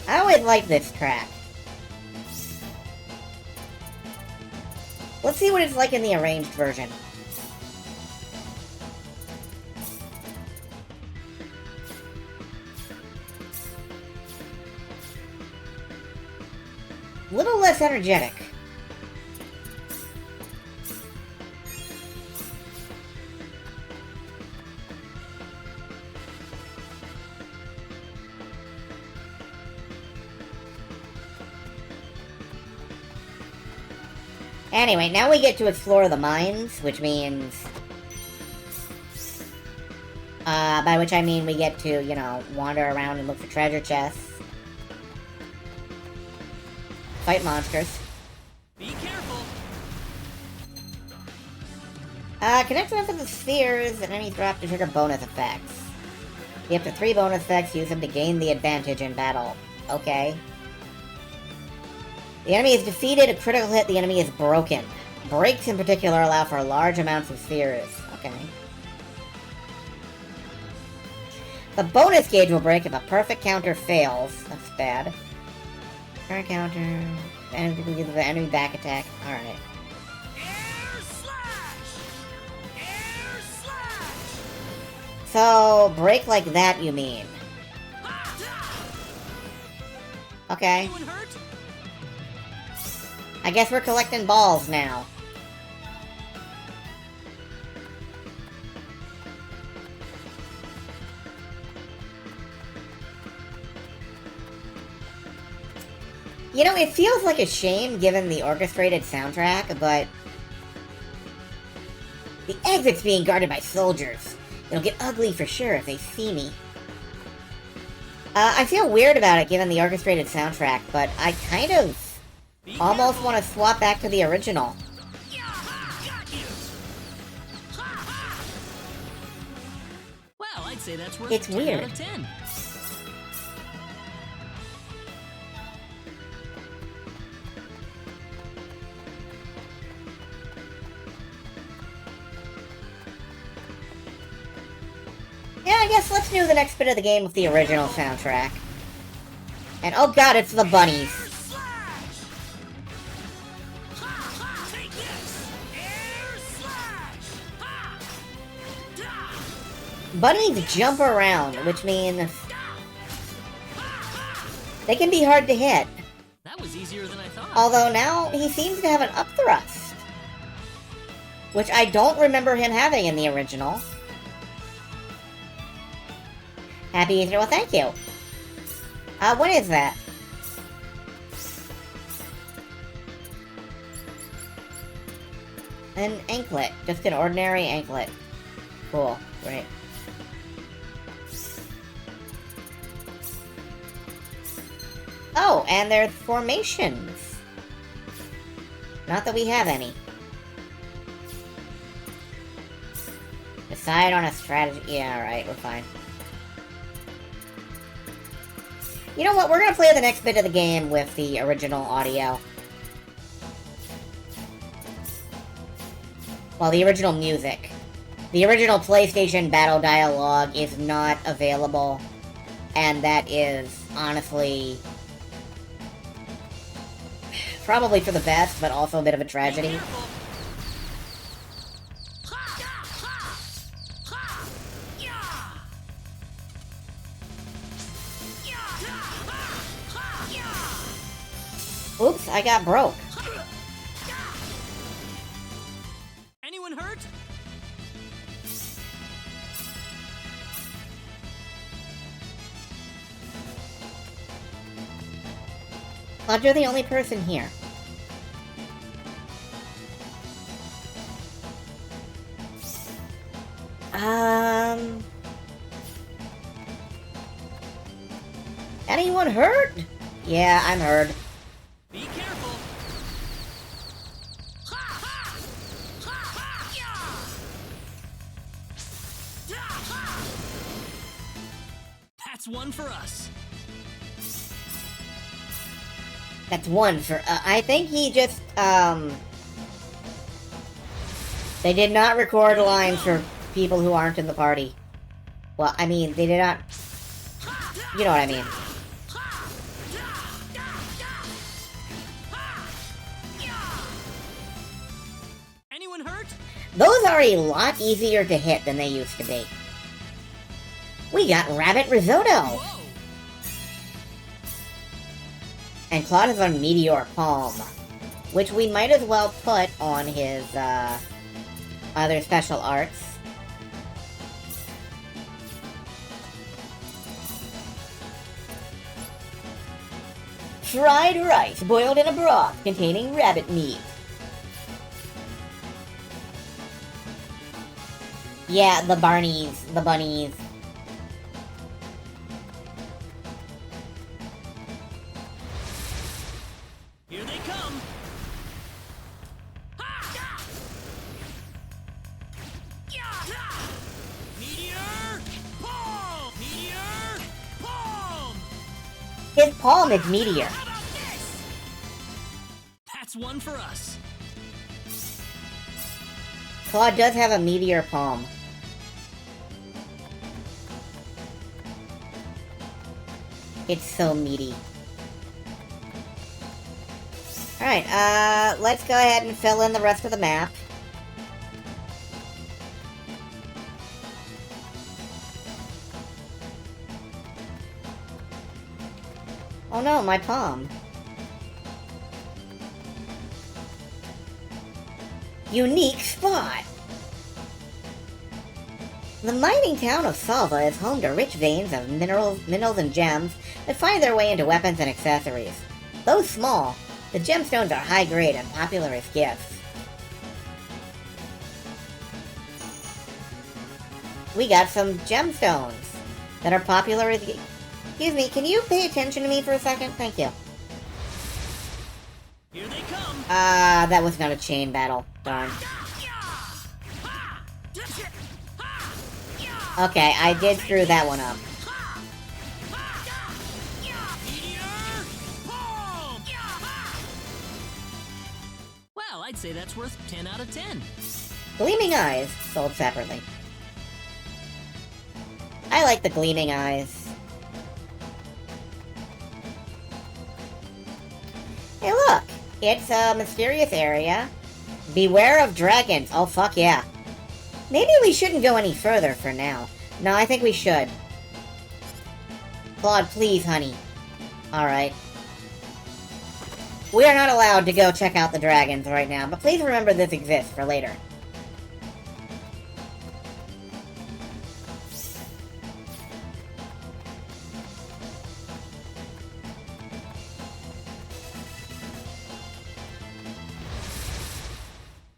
Speaker 1: I always like this track. Let's see what it's like in the arranged version. A little less energetic. Anyway, now we get to explore the mines, which means... by which I mean we get to, you know, wander around and look for treasure chests. Fight monsters.
Speaker 3: Be careful!
Speaker 1: Connect them to the spheres and enemies drop to trigger bonus effects. You have up to 3 bonus effects, use them to gain the advantage in battle. Okay. The enemy is defeated, a critical hit, the enemy is broken. Breaks in particular allow for large amounts of spheres. Okay. The bonus gauge will break if a perfect counter fails. That's bad. Current counter. Enemy back attack. Alright.
Speaker 2: Air slash! Air slash!
Speaker 1: So, break like that, you mean? Okay.
Speaker 2: Anyone hurt?
Speaker 1: I guess we're collecting balls now. You know, it feels like a shame given the orchestrated soundtrack, but the exit's being guarded by soldiers. It'll get ugly for sure if they see me. I feel weird about it given the orchestrated soundtrack, but I kind of almost want to swap back to the original.
Speaker 3: Well, I'd say that's worth
Speaker 1: It's
Speaker 3: 10
Speaker 1: weird.
Speaker 3: out of 10.
Speaker 1: Yeah, I guess let's do the next bit of the game with the original soundtrack. And oh god, it's the bunnies. Bunnies jump around, which means they can be hard to hit.
Speaker 3: That was easier than I thought.
Speaker 1: Although now he seems to have an up thrust, which I don't remember him having in the original. Happy Easter. Well, thank you. What is that? An anklet. Just an ordinary anklet. Cool. Great. Oh, and there's formations. Not that we have any. Decide on a strategy. Yeah, alright, we're fine. You know what? We're gonna play the next bit of the game with the original audio. Well, the original music. The original PlayStation Battle Dialogue is not available, and that is, honestly, probably for the best, but also a bit of a tragedy. Oops, I got broke.
Speaker 3: Anyone hurt?
Speaker 1: Claude, you're the only person here. Anyone hurt? Yeah, I'm hurt.
Speaker 3: Be careful. That's one for us.
Speaker 1: That's one for, I think he just, they did not record lines for people who aren't in the party. Well, I mean, they did not, you know what I mean.
Speaker 3: Anyone hurt?
Speaker 1: Those are a lot easier to hit than they used to be. We got rabbit risotto!
Speaker 3: Whoa.
Speaker 1: And Claude is on Meteor Palm, which we might as well put on his, other special arts. Fried rice boiled in a broth containing rabbit meat. Yeah, the Barneys, the bunnies.
Speaker 3: Here they come. Meteor palm. Meteor palm.
Speaker 1: His palm is meteor.
Speaker 3: How about this? That's one for us.
Speaker 1: Claude does have a meteor palm. It's so meaty. Alright, let's go ahead and fill in the rest of the map. Oh no, my palm. Unique spot! The mining town of Salva is home to rich veins of minerals and gems that find their way into weapons and accessories. Though small, the gemstones are high grade and popular as gifts. We got some gemstones that are popular as gifts. Excuse me, can you pay attention to me for a second? Thank you.
Speaker 3: Here they come.
Speaker 1: That was not a chain battle. Darn. Okay, I did screw that one up.
Speaker 3: Well, I'd say that's worth 10 out of 10.
Speaker 1: Gleaming eyes, sold separately. I like the gleaming eyes. Hey look! It's a mysterious area. Beware of dragons. Oh fuck yeah. Maybe we shouldn't go any further for now. No, I think we should. Claude, please, honey. Alright. We are not allowed to go check out the dragons right now, but please remember this exists for later.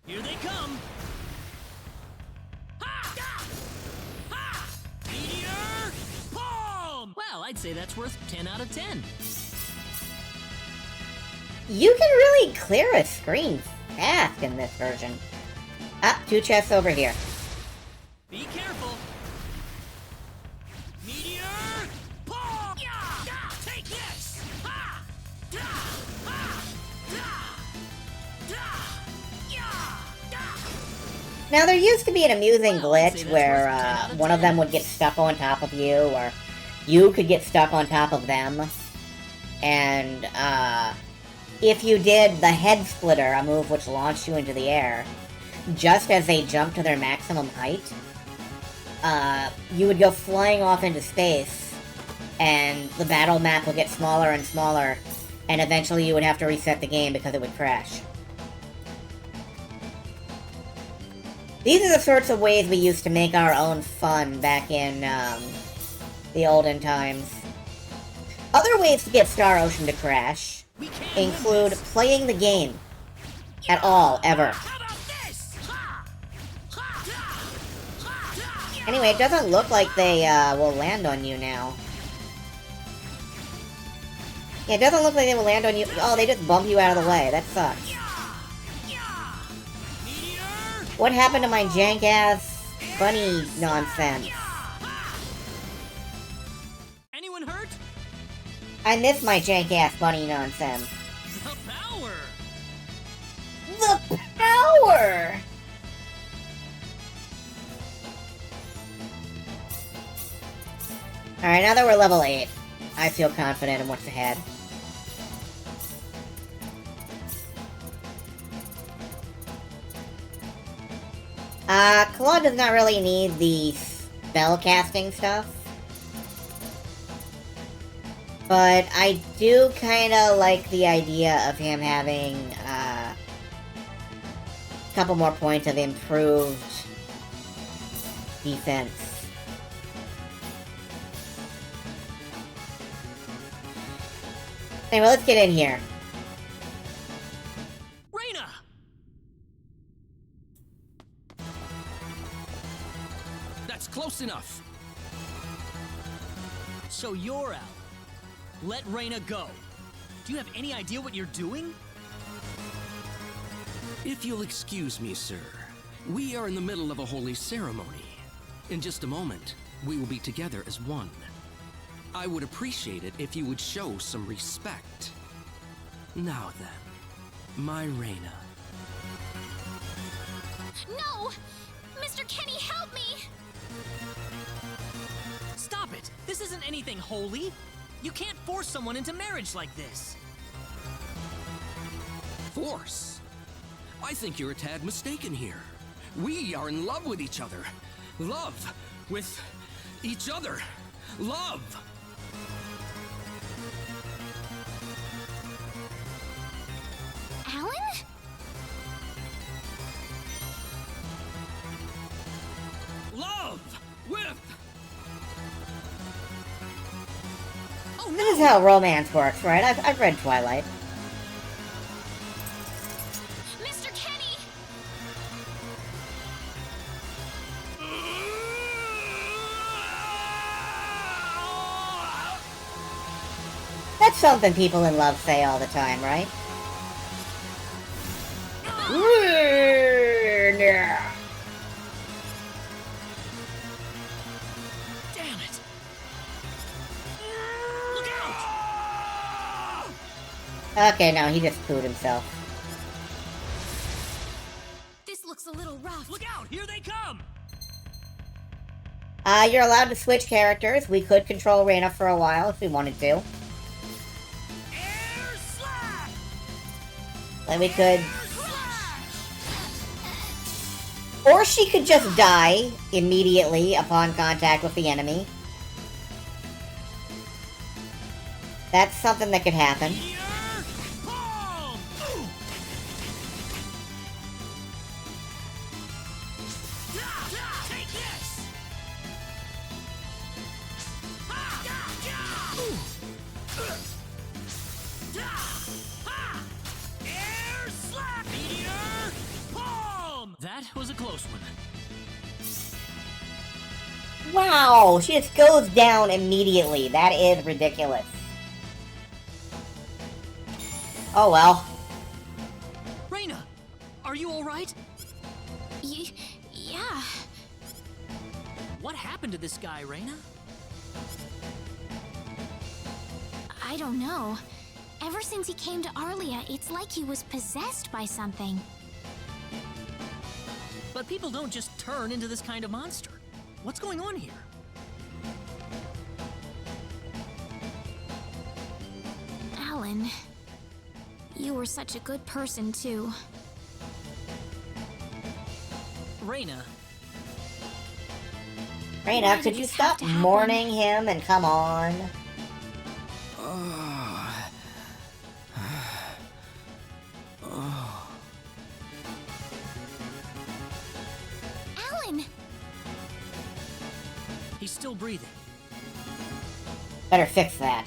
Speaker 3: Here they come. Meteor palm. Well, I'd say that's worth 10 out of 10.
Speaker 1: You can really clear a screen fast in this version. Ah, 2 chests over here.
Speaker 3: Be careful. Meteor palm. Take this.
Speaker 1: Now, there used to be an amusing glitch where one of them would get stuck on top of you, or you could get stuck on top of them. And, if you did the head splitter, a move which launched you into the air, just as they jumped to their maximum height, you would go flying off into space, and the battle map would get smaller and smaller, and eventually you would have to reset the game because it would crash. These are the sorts of ways we used to make our own fun back in, the olden times. Other ways to get Star Ocean to crash include playing the game at all, ever. Anyway, it doesn't look like they, will land on you now. Yeah, it doesn't look like they will land on you. Oh, they just bump you out of the way. That sucks. What happened to my jank-ass bunny nonsense?
Speaker 3: Anyone hurt?
Speaker 1: I miss my jank-ass bunny nonsense.
Speaker 3: The power!
Speaker 1: The power! Alright, now that we're level 8, I feel confident in what's ahead. Claude does not really need the spell casting stuff. But I do kinda like the idea of him having, a couple more points of improved defense. Anyway, let's get in here.
Speaker 3: Reina!
Speaker 6: That's close enough.
Speaker 3: So you're out. Let Reina go. Do you have any idea what you're doing?
Speaker 6: If you'll excuse me, sir, we are in the middle of a holy ceremony. In just a moment, we will be together as one. I would appreciate it if you would show some respect. Now then, my Reina.
Speaker 9: No! Mr. Kenny, help me!
Speaker 3: Stop it! This isn't anything holy! You can't force someone into marriage like this.
Speaker 6: Force? I think you're a tad mistaken here. We are in love with each other. Love with each other. Love!
Speaker 9: Alan?
Speaker 6: Love with...
Speaker 3: Oh,
Speaker 1: This is how romance works, right? I've read Twilight.
Speaker 9: Mr. Kenny!
Speaker 1: That's something people in love say all the time, right?
Speaker 3: damn it! Look out!
Speaker 1: Okay, no, he just pooed himself.
Speaker 9: This looks a little rough.
Speaker 3: Look out! Here they come!
Speaker 1: You're allowed to switch characters. We could control Reina for a while if we wanted to.
Speaker 2: Air slash!
Speaker 1: Like we could...
Speaker 2: Slash!
Speaker 1: Or she could just die immediately upon contact with the enemy. That's something that could happen.
Speaker 2: Meteor palm! Take this! Ha! Ha! Air slash! Meteor palm!
Speaker 3: That was a close one.
Speaker 1: Wow, she just goes down immediately. That is ridiculous. Oh well.
Speaker 3: Reina, are you all right?
Speaker 9: Yeah.
Speaker 3: What happened to this guy, Reina?
Speaker 9: I don't know. Ever since he came to Arlia, it's like he was possessed by something.
Speaker 3: But people don't just turn into this kind of monster. What's going on here?
Speaker 9: Alan, you were such a good person, too.
Speaker 3: Reina,
Speaker 1: Reina,
Speaker 9: Why
Speaker 1: could
Speaker 9: did
Speaker 1: you
Speaker 9: this have
Speaker 1: stop
Speaker 9: to happen?
Speaker 1: mourning him and come on?
Speaker 9: Alan!
Speaker 3: he's still breathing.
Speaker 1: Better fix that.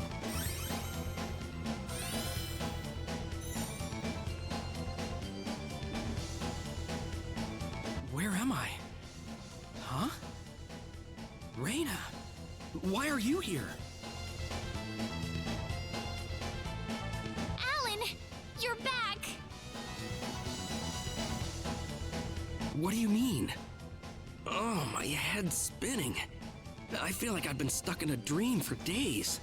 Speaker 6: Where am I? Huh? Reina, why are you here?
Speaker 9: Alan! You're back!
Speaker 6: What do you mean? Oh, my head's spinning. I feel like I've been stuck in a dream for days.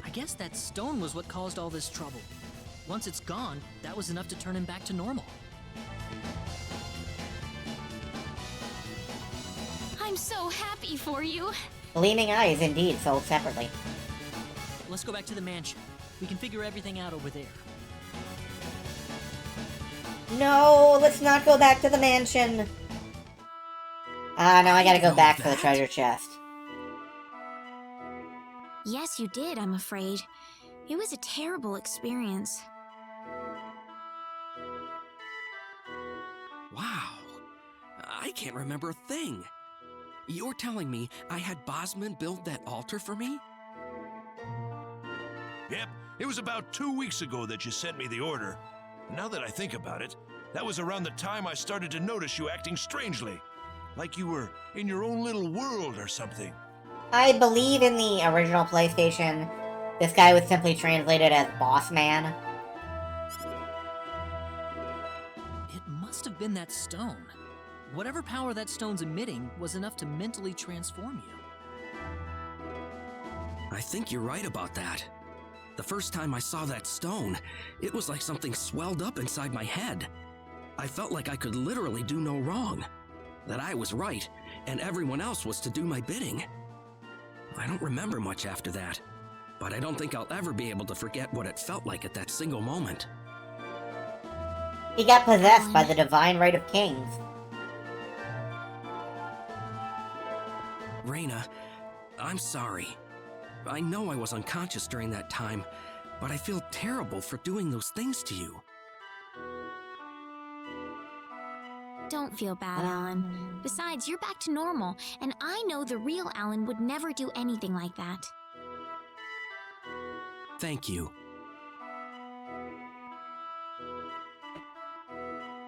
Speaker 3: I guess that stone was what caused all this trouble. Once it's gone, that was enough to turn him back to normal.
Speaker 9: I'm so happy for you.
Speaker 1: Gleaming Eye is indeed sold separately.
Speaker 3: Let's go back to the mansion. We can figure everything out over there.
Speaker 1: No, let's not go back to the mansion. Now I gotta go back for the treasure chest.
Speaker 9: Yes, you did, I'm afraid. It was a terrible experience.
Speaker 6: Wow. I can't remember a thing. You're telling me I had Bosman build that altar for me?
Speaker 12: Yep, it was about 2 weeks ago that you sent me the order. Now that I think about it, that was around the time I started to notice you acting strangely. Like you were in your own little world or something.
Speaker 1: I believe in the original PlayStation, this guy was simply translated as Boss Man.
Speaker 3: It must have been that stone. Whatever power that stone's emitting was enough to mentally transform you.
Speaker 6: I think you're right about that. The first time I saw that stone, it was like something swelled up inside my head. I felt like I could literally do no wrong. That I was right, and everyone else was to do my bidding. I don't remember much after that, but I don't think I'll ever be able to forget what it felt like at that single moment.
Speaker 1: He got possessed by the divine right of kings.
Speaker 6: Reyna, I'm sorry. I know I was unconscious during that time, but I feel terrible for doing those things to you.
Speaker 9: Don't feel bad, Alan. Besides, you're back to normal, and I know the real Alan would never do anything like that.
Speaker 6: Thank you.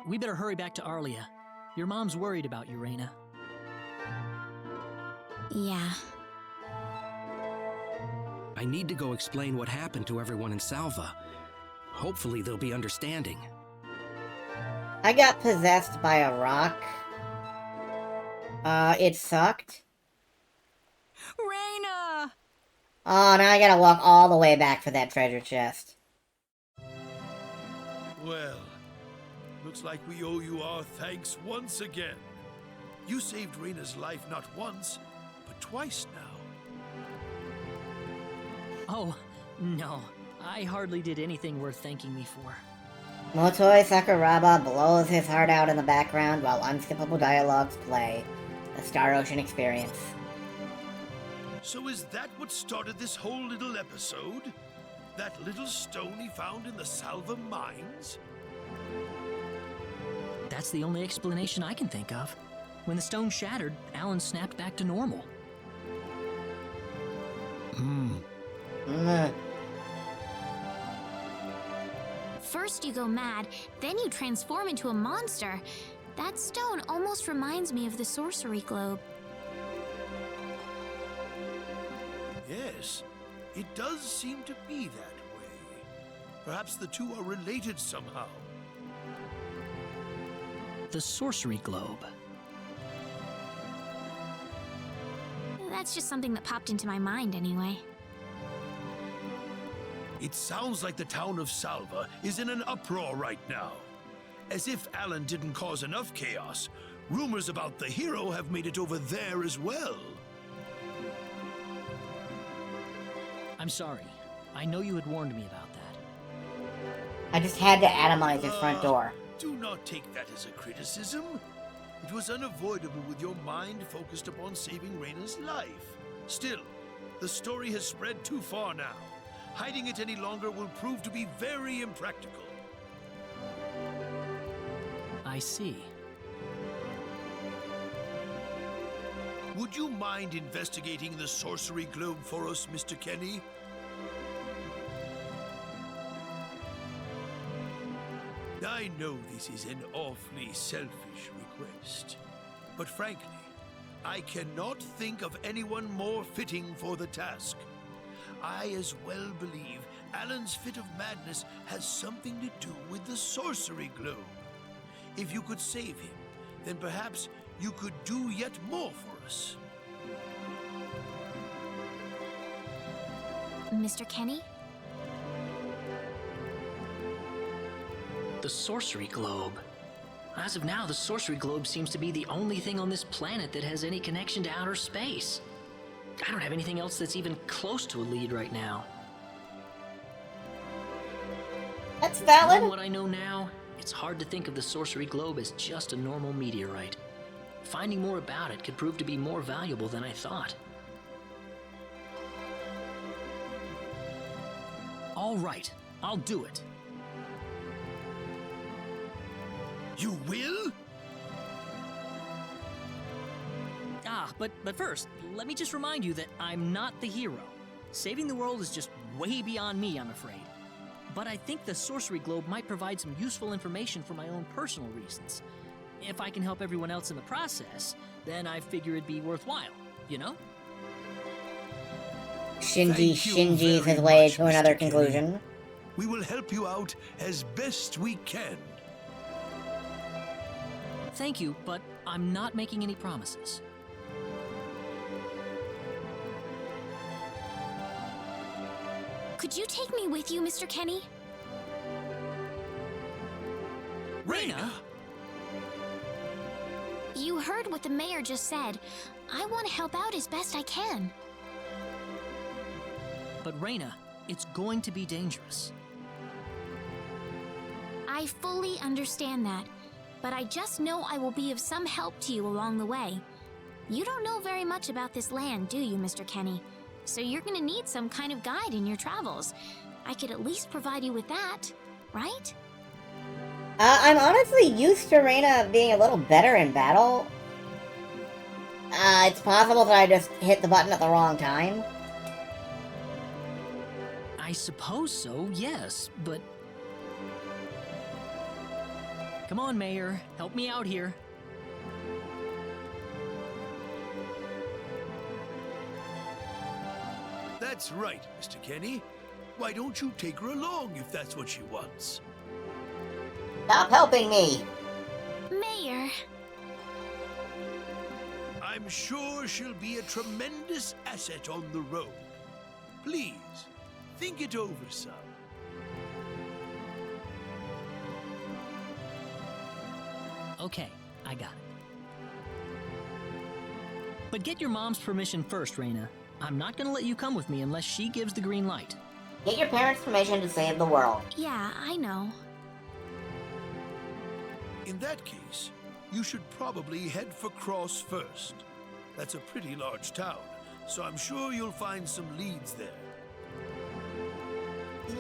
Speaker 3: We better hurry back to Arlia. Your mom's worried about you, Reyna.
Speaker 9: Yeah.
Speaker 6: I need to go explain what happened to everyone in Salva. Hopefully they'll be understanding.
Speaker 1: I got possessed by a rock. It sucked.
Speaker 10: Reyna!
Speaker 1: Oh, now I gotta walk all the way back for that treasure chest.
Speaker 8: Well, looks like we owe you our thanks once again. You saved Reyna's life not once, but twice now.
Speaker 3: Oh, no. I hardly did anything worth thanking me for.
Speaker 1: Motoi Sakuraba blows his heart out in the background while unskippable dialogues play. The Star Ocean experience.
Speaker 8: So is that what started this whole little episode? That little stone he found in the Salva mines?
Speaker 3: That's the only explanation I can think of. When the stone shattered, Alan snapped back to normal.
Speaker 9: First you go mad, then you transform into a monster. That stone almost reminds me of the sorcery globe.
Speaker 8: Yes, it does seem to be that way. Perhaps the two are related somehow.
Speaker 3: The sorcery globe.
Speaker 9: That's just something that popped into my mind anyway.
Speaker 8: It sounds like the town of Salva is in an uproar right now. As if Alan didn't cause enough chaos, rumors about the hero have made it over there as well.
Speaker 3: I'm sorry. I know you had warned me about that.
Speaker 1: I just had to atomize his front door.
Speaker 8: Do not take that as a criticism. It was unavoidable with your mind focused upon saving Reyna's life. Still, the story has spread too far now. Hiding it any longer will prove to be very impractical.
Speaker 3: I see.
Speaker 8: Would you mind investigating the sorcery globe for us, Mr. Kenny? I know this is an awfully selfish request, but frankly, I cannot think of anyone more fitting for the task. I as well believe Alan's fit of madness has something to do with the sorcery globe. If you could save him, then perhaps you could do yet more for us.
Speaker 9: Mr. Kenny?
Speaker 3: The sorcery globe. As of now, the sorcery globe seems to be the only thing on this planet that has any connection to outer space. I don't have anything else that's even close to a lead right now.
Speaker 1: That's valid.
Speaker 3: Knowing what I know now, it's hard to think of the sorcery globe as just a normal meteorite. Finding more about it could prove to be more valuable than I thought. All right, I'll do it.
Speaker 8: You will?
Speaker 3: But first, let me just remind you that I'm not the hero. Saving the world is just way beyond me, I'm afraid. But I think the sorcery globe might provide some useful information for my own personal reasons. If I can help everyone else in the process, then I figure it'd be worthwhile, you know?
Speaker 1: Shinji's his way to another conclusion.
Speaker 8: We will help you out as best we can.
Speaker 3: Thank you, but I'm not making any promises.
Speaker 9: Could you take me with you, Mr. Kenny?
Speaker 8: Reyna!
Speaker 9: You heard what the mayor just said. I want to help out as best I can.
Speaker 3: But Reina, it's going to be dangerous.
Speaker 9: I fully understand that, but I just know I will be of some help to you along the way. You don't know very much about this land, do you, Mr. Kenny? So you're gonna need some kind of guide in your travels. I could at least provide you with that, right?
Speaker 1: I'm honestly used to Reina being a little better in battle. It's possible that I just hit the button at the wrong time.
Speaker 3: I suppose so, yes, but... Come on, Mayor. Help me out here.
Speaker 8: That's right, Mr. Kenny. Why don't you take her along if that's what she wants?
Speaker 1: Stop helping me!
Speaker 9: Mayor.
Speaker 8: I'm sure she'll be a tremendous asset on the road. Please, think it over some.
Speaker 3: Okay, I got it. But get your mom's permission first, Reina. I'm not gonna let you come with me unless she gives the green light.
Speaker 1: Get your parents' permission to save the world.
Speaker 9: Yeah, I know.
Speaker 8: In that case, you should probably head for Cross first. That's a pretty large town, so I'm sure you'll find some leads there.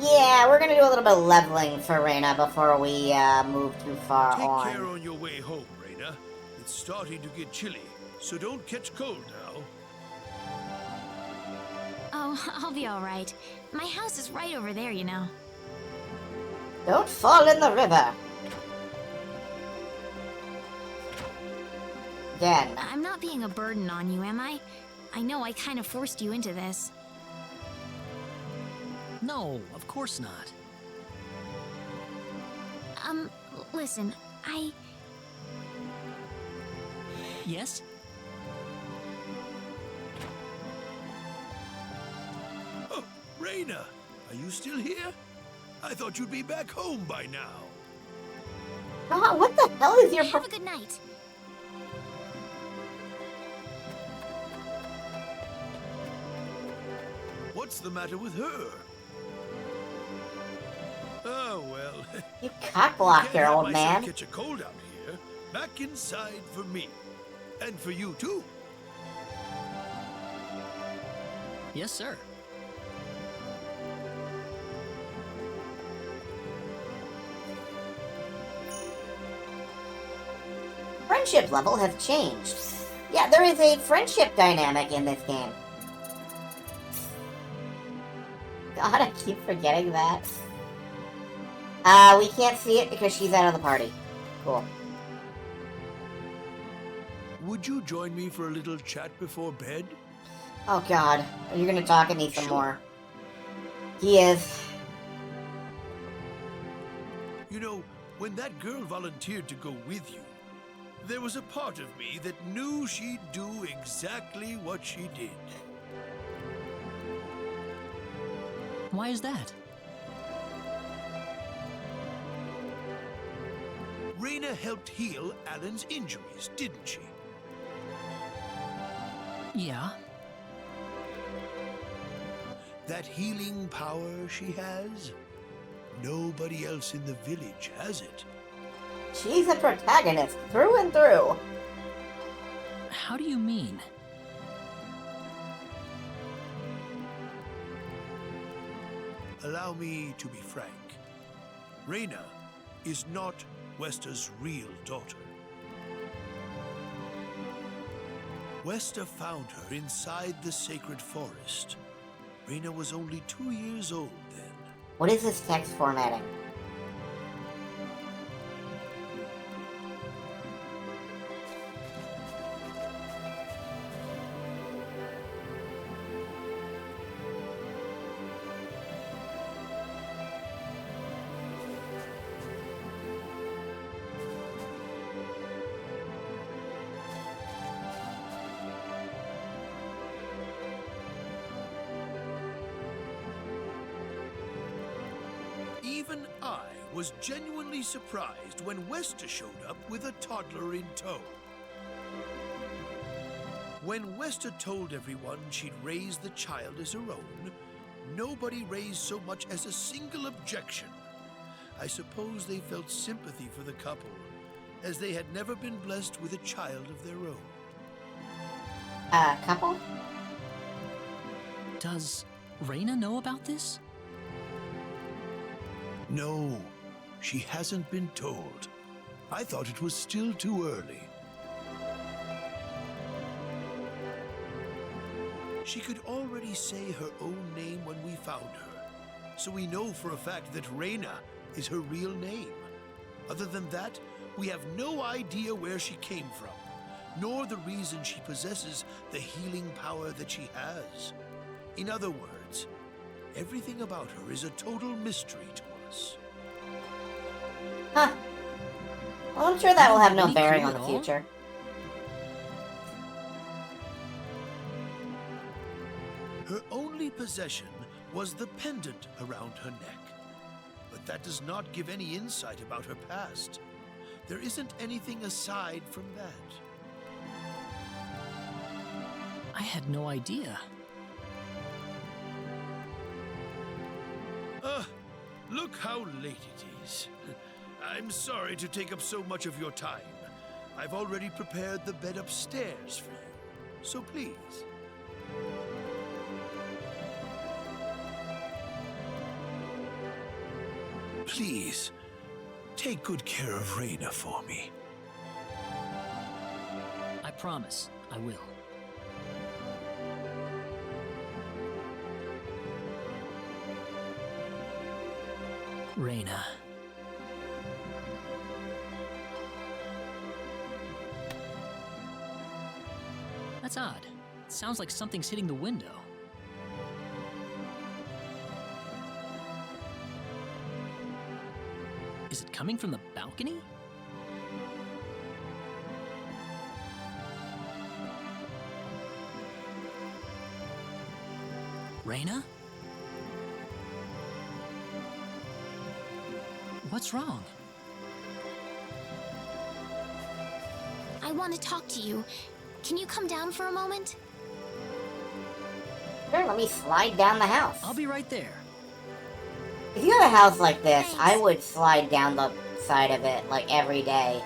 Speaker 1: Yeah, we're gonna do a little bit of leveling for Reina before we move too far on.
Speaker 8: Take care on your way home, Reina. It's starting to get chilly, so don't catch cold now.
Speaker 9: Oh, I'll be all right. My house is right over there, you know.
Speaker 1: Don't fall in the river. Again.
Speaker 9: I'm not being a burden on you, am I? I know I kind of forced you into this.
Speaker 3: No, of course not.
Speaker 9: Listen,
Speaker 3: Yes?
Speaker 8: Oh, Reina, are you still here? I thought you'd be back home by now.
Speaker 1: God, what the hell is your...
Speaker 9: Have a good night.
Speaker 8: What's the matter with her? Oh, well.
Speaker 1: You cockblocked her, old man.
Speaker 8: Catch a cold out here. Back inside for me. And for you, too.
Speaker 3: Yes, sir.
Speaker 1: Friendship level has changed. Yeah, there is a friendship dynamic in this game. God, I keep forgetting that. We can't see it because she's out of the party. Cool.
Speaker 8: Would you join me for a little chat before bed?
Speaker 1: Oh God, are you gonna talk to me some more? He is.
Speaker 8: You know, when that girl volunteered to go with you, there was a part of me that knew she'd do exactly what she did.
Speaker 3: Why is that?
Speaker 8: Reina helped heal Alan's injuries, didn't she?
Speaker 3: Yeah.
Speaker 8: That healing power she has, nobody else in the village has it.
Speaker 1: She's a protagonist through and through.
Speaker 3: How do you mean?
Speaker 8: Allow me to be frank. Reina is not Westa's real daughter. Westa found her inside the sacred forest. Reina was only 2 years old then.
Speaker 1: What is this text formatting?
Speaker 8: Even I was genuinely surprised when Westa showed up with a toddler in tow. When Westa told everyone she'd raised the child as her own, nobody raised so much as a single objection. I suppose they felt sympathy for the couple, as they had never been blessed with a child of their own.
Speaker 1: Couple?
Speaker 3: Does Reyna know about this?
Speaker 8: No, she hasn't been told. I thought it was still too early. She could already say her own name when we found her, so we know for a fact that Reyna is her real name. Other than that, we have no idea where she came from, nor the reason she possesses the healing power that she has. In other words, everything about her is a total mystery to us.
Speaker 1: Huh. Well, I'm sure that will have no
Speaker 3: Any
Speaker 1: bearing
Speaker 3: clue
Speaker 1: on the
Speaker 3: at all?
Speaker 1: future.
Speaker 8: Her only possession was the pendant around her neck. But that does not give any insight about her past. There isn't anything aside from that.
Speaker 3: I had no idea.
Speaker 8: Look how late it is. I'm sorry to take up so much of your time. I've already prepared the bed upstairs for you, so please. Please, take good care of Reyna for me.
Speaker 3: I promise, I will. Reyna. That's odd. It sounds like something's hitting the window. Is it coming from the balcony? Reyna? What's wrong?
Speaker 9: I want to talk to you. Can you come down for a moment?
Speaker 1: Sure, let me slide down the house.
Speaker 3: I'll be right there.
Speaker 1: If you had a house like this,
Speaker 9: Thanks.
Speaker 1: I would slide down the side of it, like, every day.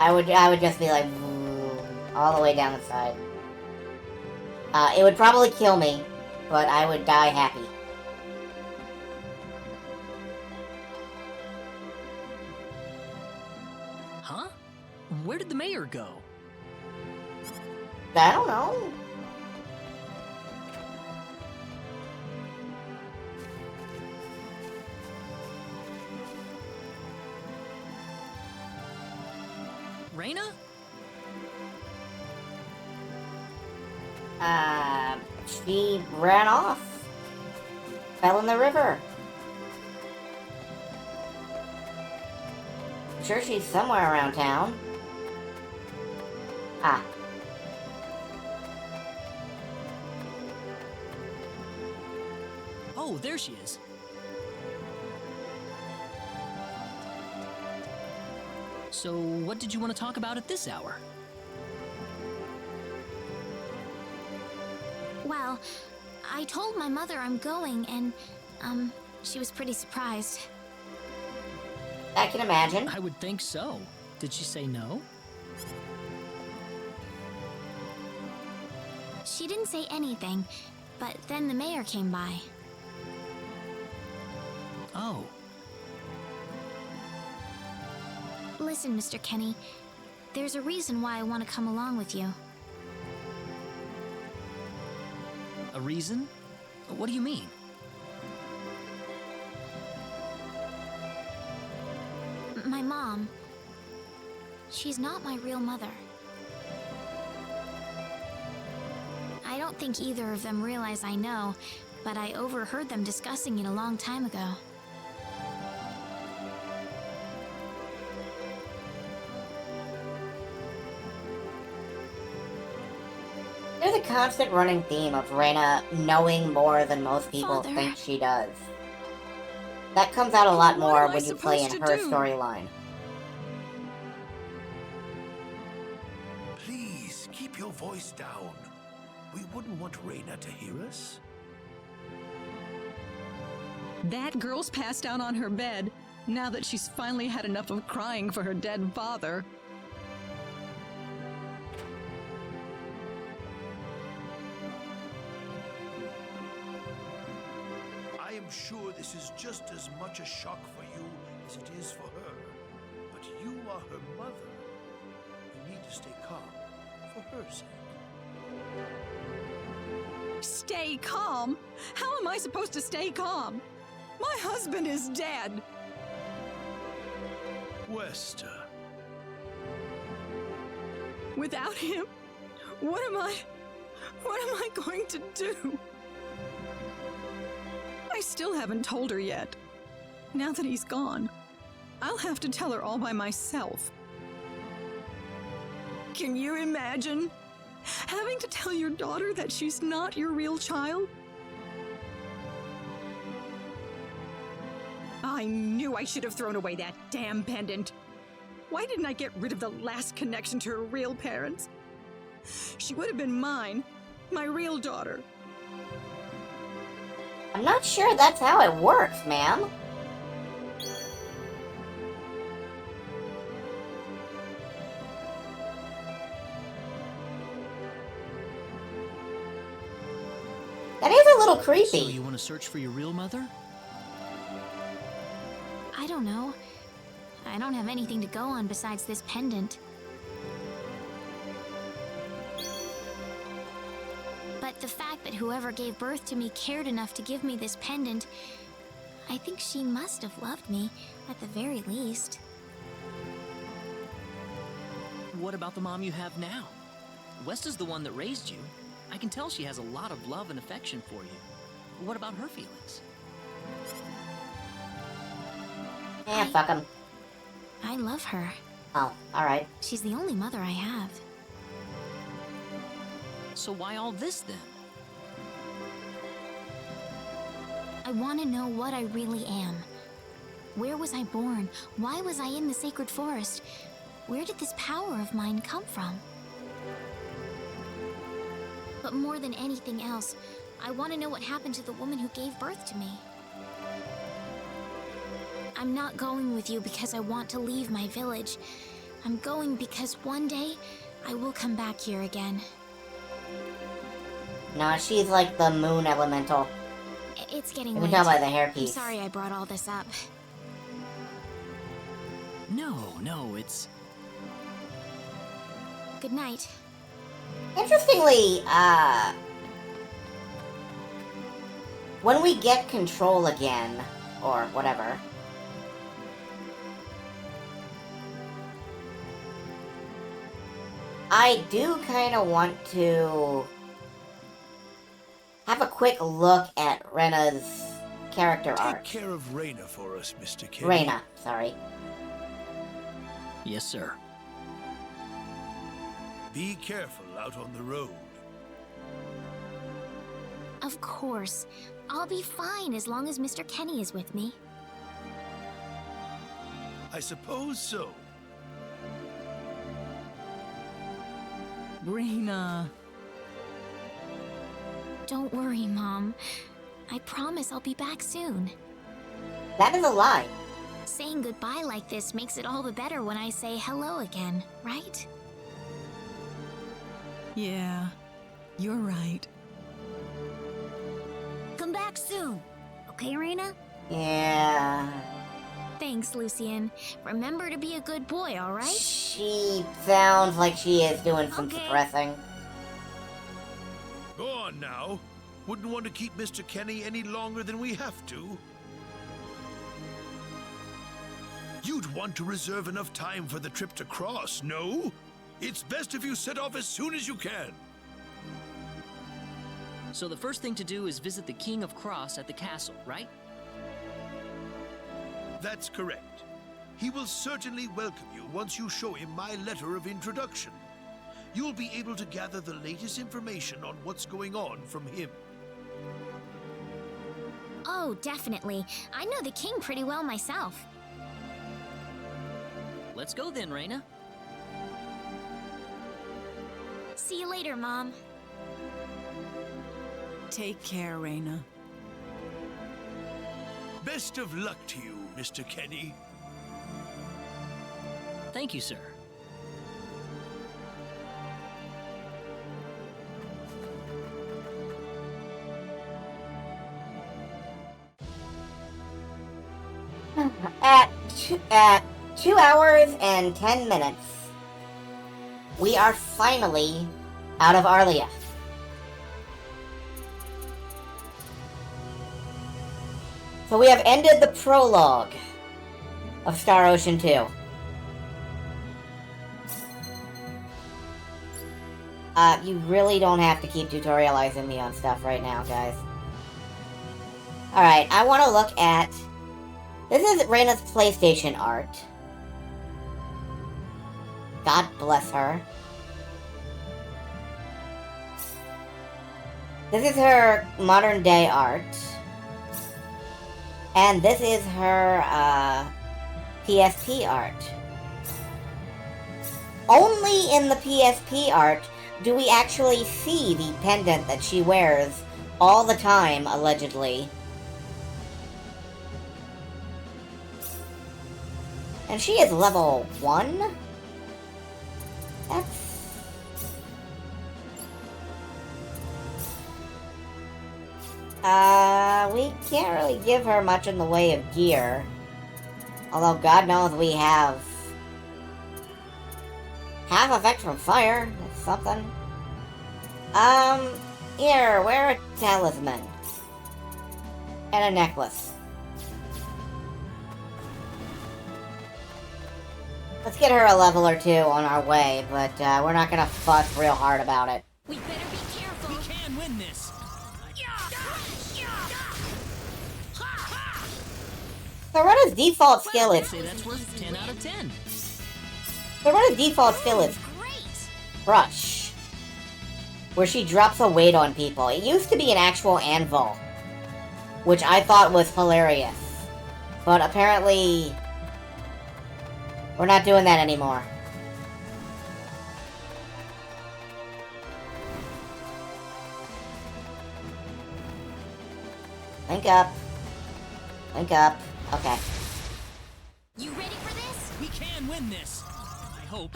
Speaker 1: I would just be like, all the way down the side. It would probably kill me, but I would die happy.
Speaker 3: Huh? Where did the mayor go?
Speaker 1: I don't know.
Speaker 3: Reyna?
Speaker 1: She ran off. Fell in the river. I'm sure she's somewhere around town. Ah.
Speaker 3: Oh, there she is. So, what did you want to talk about at this hour?
Speaker 9: Well, I told my mother I'm going, and, she was pretty surprised.
Speaker 1: I can imagine.
Speaker 3: I would think so. Did she say no?
Speaker 9: She didn't say anything, but then the mayor came by.
Speaker 3: Oh,
Speaker 9: Listen, Mr. Kenny, there's a reason why I want to come along with you.
Speaker 3: a reason? What do you mean?
Speaker 9: My mom, she's not my real mother. I don't think either of them realize I know, but I overheard them discussing it a long time ago.
Speaker 1: There's a constant running theme of Reyna knowing more than most people
Speaker 9: Father.
Speaker 1: think she does. That comes out a lot
Speaker 10: What
Speaker 1: more
Speaker 10: am I
Speaker 1: when you play in
Speaker 10: supposed to
Speaker 1: her
Speaker 10: do?
Speaker 1: storyline.
Speaker 8: voice down. We wouldn't want Reyna to hear us.
Speaker 10: That girl's passed out on her bed now that she's finally had enough of crying for her dead father.
Speaker 8: I am sure this is just as much a shock for you as it is for her. But you are her mother. You need to stay calm for her sake.
Speaker 10: Stay calm? How am I supposed to stay calm? My husband is dead.
Speaker 8: Westa.
Speaker 10: Without him, what am I going to do? I still haven't told her yet. Now that he's gone, I'll have to tell her all by myself. Can you imagine having to tell your daughter that she's not your real child? I knew I should have thrown away that damn pendant. Why didn't I get rid of the last connection to her real parents? She would have been mine, my real daughter.
Speaker 1: I'm not sure that's how it works, ma'am. That is a little creepy.
Speaker 3: So you want to search for your real mother?
Speaker 9: I don't know. I don't have anything to go on besides this pendant. But the fact that whoever gave birth to me cared enough to give me this pendant, I think she must have loved me, at the very least.
Speaker 3: What about the mom you have now? Westa's the one that raised you. I can tell she has a lot of love and affection for you. What about her feelings?
Speaker 1: Fuck him.
Speaker 9: I love her.
Speaker 1: Oh, alright.
Speaker 9: She's the only mother I have.
Speaker 3: So why all this then?
Speaker 9: I want to know what I really am. Where was I born? Why was I in the sacred forest? Where did this power of mine come from? But more than anything else, I want to know what happened to the woman who gave birth to me. I'm not going with you because I want to leave my village. I'm going because one day, I will come back here again.
Speaker 1: No, she's like the moon elemental.
Speaker 9: It's getting
Speaker 1: You
Speaker 9: late.
Speaker 1: can tell by the
Speaker 9: I'm
Speaker 1: hairpiece.
Speaker 9: sorry I brought all this up.
Speaker 3: No, it's...
Speaker 9: Good night.
Speaker 1: Interestingly, when we get control again, or whatever, I do kind of want to have a quick look at Rena's character arc.
Speaker 8: Take care of Reyna for us, Mr. Kenny.
Speaker 1: Reyna, sorry.
Speaker 3: Yes, sir.
Speaker 8: Be careful out on the road.
Speaker 9: Of course. I'll be fine as long as Mr. Kenny is with me.
Speaker 8: I suppose so.
Speaker 10: Reyna.
Speaker 9: Don't worry, Mom. I promise I'll be back soon.
Speaker 1: That is a lie.
Speaker 9: Saying goodbye like this makes it all the better when I say hello again, right?
Speaker 10: Yeah, you're right.
Speaker 9: Come back soon. Okay, Reyna?
Speaker 1: Yeah.
Speaker 9: Thanks, Lucian. Remember to be a good boy, all right?
Speaker 1: She sounds like she is doing some
Speaker 9: Okay.
Speaker 1: suppressing.
Speaker 8: Go on now. Wouldn't want to keep Mr. Kenny any longer than we have to. You'd want to reserve enough time for the trip to Cross, no? It's best if you set off as soon as you can.
Speaker 3: So the first thing to do is visit the King of Cross at the castle, right?
Speaker 8: That's correct. He will certainly welcome you once you show him my letter of introduction. You'll be able to gather the latest information on what's going on from him.
Speaker 9: Oh, definitely. I know the king pretty well myself.
Speaker 3: Let's go then, Reyna.
Speaker 9: See you later, Mom.
Speaker 10: Take care, Reyna.
Speaker 8: Best of luck to you, Mr. Kenny.
Speaker 3: Thank you, sir.
Speaker 1: At 2 hours and 10 minutes, we are finally out of Arlia. So we have ended the prologue of Star Ocean 2. You really don't have to keep tutorializing me on stuff right now, guys. Alright, I want to look at... This is Reyna's PlayStation art. God bless her. This is her modern day art. And this is her PSP art. Only in the PSP art do we actually see the pendant that she wears all the time, allegedly. And she is level 1? That's... we can't really give her much in the way of gear. Although God knows we have... half effect from fire. That's something. Here, wear a talisman. And a necklace. Let's get her a level or 2 on our way, but we're not gonna fuss real hard about it.
Speaker 9: We better be careful.
Speaker 3: We can win this.
Speaker 1: So Rena's default skill
Speaker 3: I'd
Speaker 1: is...
Speaker 3: say that's worth 10 out of 10.
Speaker 1: So Rena's default skill is
Speaker 9: Great.
Speaker 1: Crush, where she drops a weight on people. It used to be an actual anvil, which I thought was hilarious. But apparently... we're not doing that anymore. Link up. Link up. Okay.
Speaker 9: You ready for this?
Speaker 3: We can win this. I hope.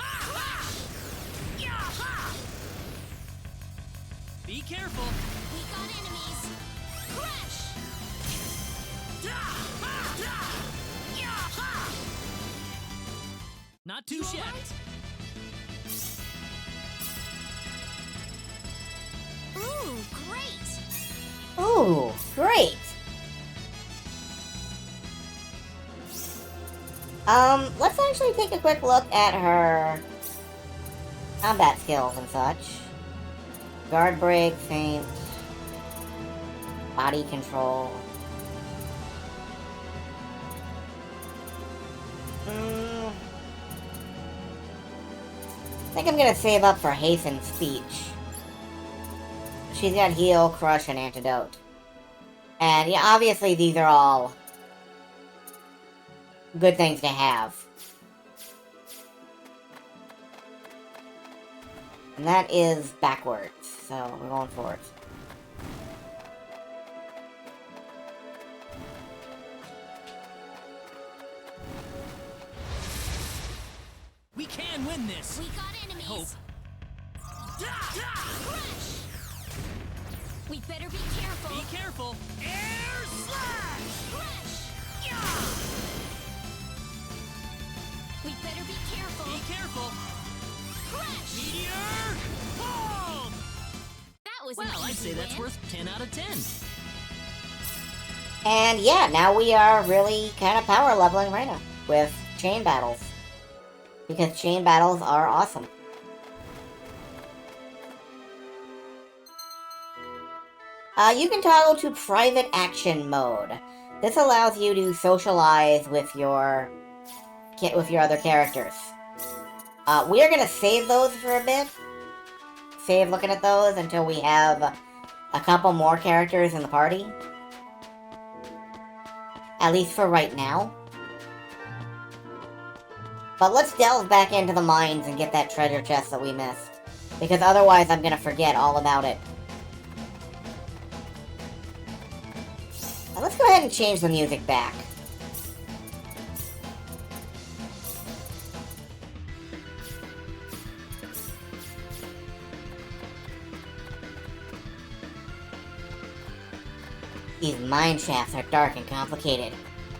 Speaker 3: Be careful.
Speaker 9: We got enemies. Crush.
Speaker 3: Not too shabby.
Speaker 9: Ooh, great.
Speaker 1: Ooh, great. Let's actually take a quick look at her combat skills and such. Guard break, feint, body control. I think I'm gonna save up for hasten speech. She's got heal, crush, and antidote. And yeah, obviously these are all good things to have. And that is backwards, so we're going forwards.
Speaker 3: We can win this.
Speaker 9: We got enemies.
Speaker 3: Hope.
Speaker 9: Crush. We better be careful.
Speaker 3: Be careful.
Speaker 2: Air slash!
Speaker 9: Crush. We better be careful.
Speaker 3: Be careful.
Speaker 9: Crush.
Speaker 2: Meteor palm!
Speaker 9: That was
Speaker 3: Well,
Speaker 9: an
Speaker 3: I'd
Speaker 9: easy
Speaker 3: say that's
Speaker 9: win.
Speaker 3: worth 10 out of 10.
Speaker 1: And yeah, now we are really kind of power leveling Reyna with chain battles. Because chain battles are awesome. You can toggle to private action mode. This allows you to socialize with your other characters. We are gonna save those for a bit. Save looking at those until we have a couple more characters in the party. At least for right now. But let's delve back into the mines and get that treasure chest that we missed. Because otherwise I'm gonna forget all about it. Let's go ahead and change the music back. These mine shafts are dark and complicated.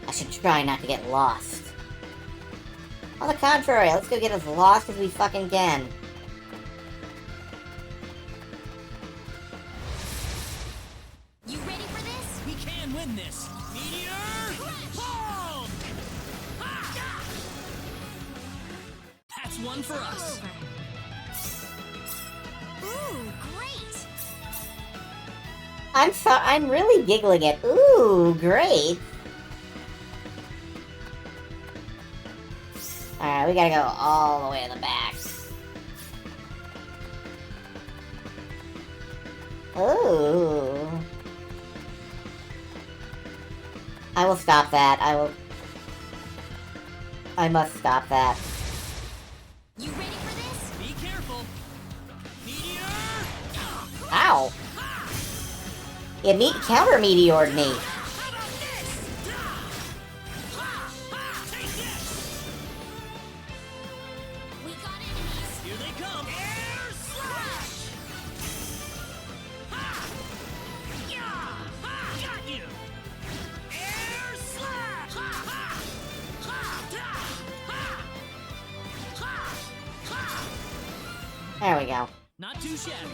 Speaker 1: I should try not to get lost. On the contrary, let's go get as lost as we fucking can.
Speaker 9: You ready for this?
Speaker 3: We can win this. Meteor! Hold! That's one for us.
Speaker 9: Ooh, great!
Speaker 1: I'm really giggling at, ooh, great. Alright, we gotta go all the way to the back. Ooh. I will stop that. I must stop that.
Speaker 9: You ready for this?
Speaker 3: Be careful. Meteor!
Speaker 1: Ow! It counter-meteored me.
Speaker 9: We got enemies.
Speaker 3: Here they come.
Speaker 2: Air slash! Ha! Yeah! Ha! Got you! Air slash! Ha! Ha! Ha! Da! Ha! Ha! Ha!
Speaker 1: There we go.
Speaker 3: Not too shabby.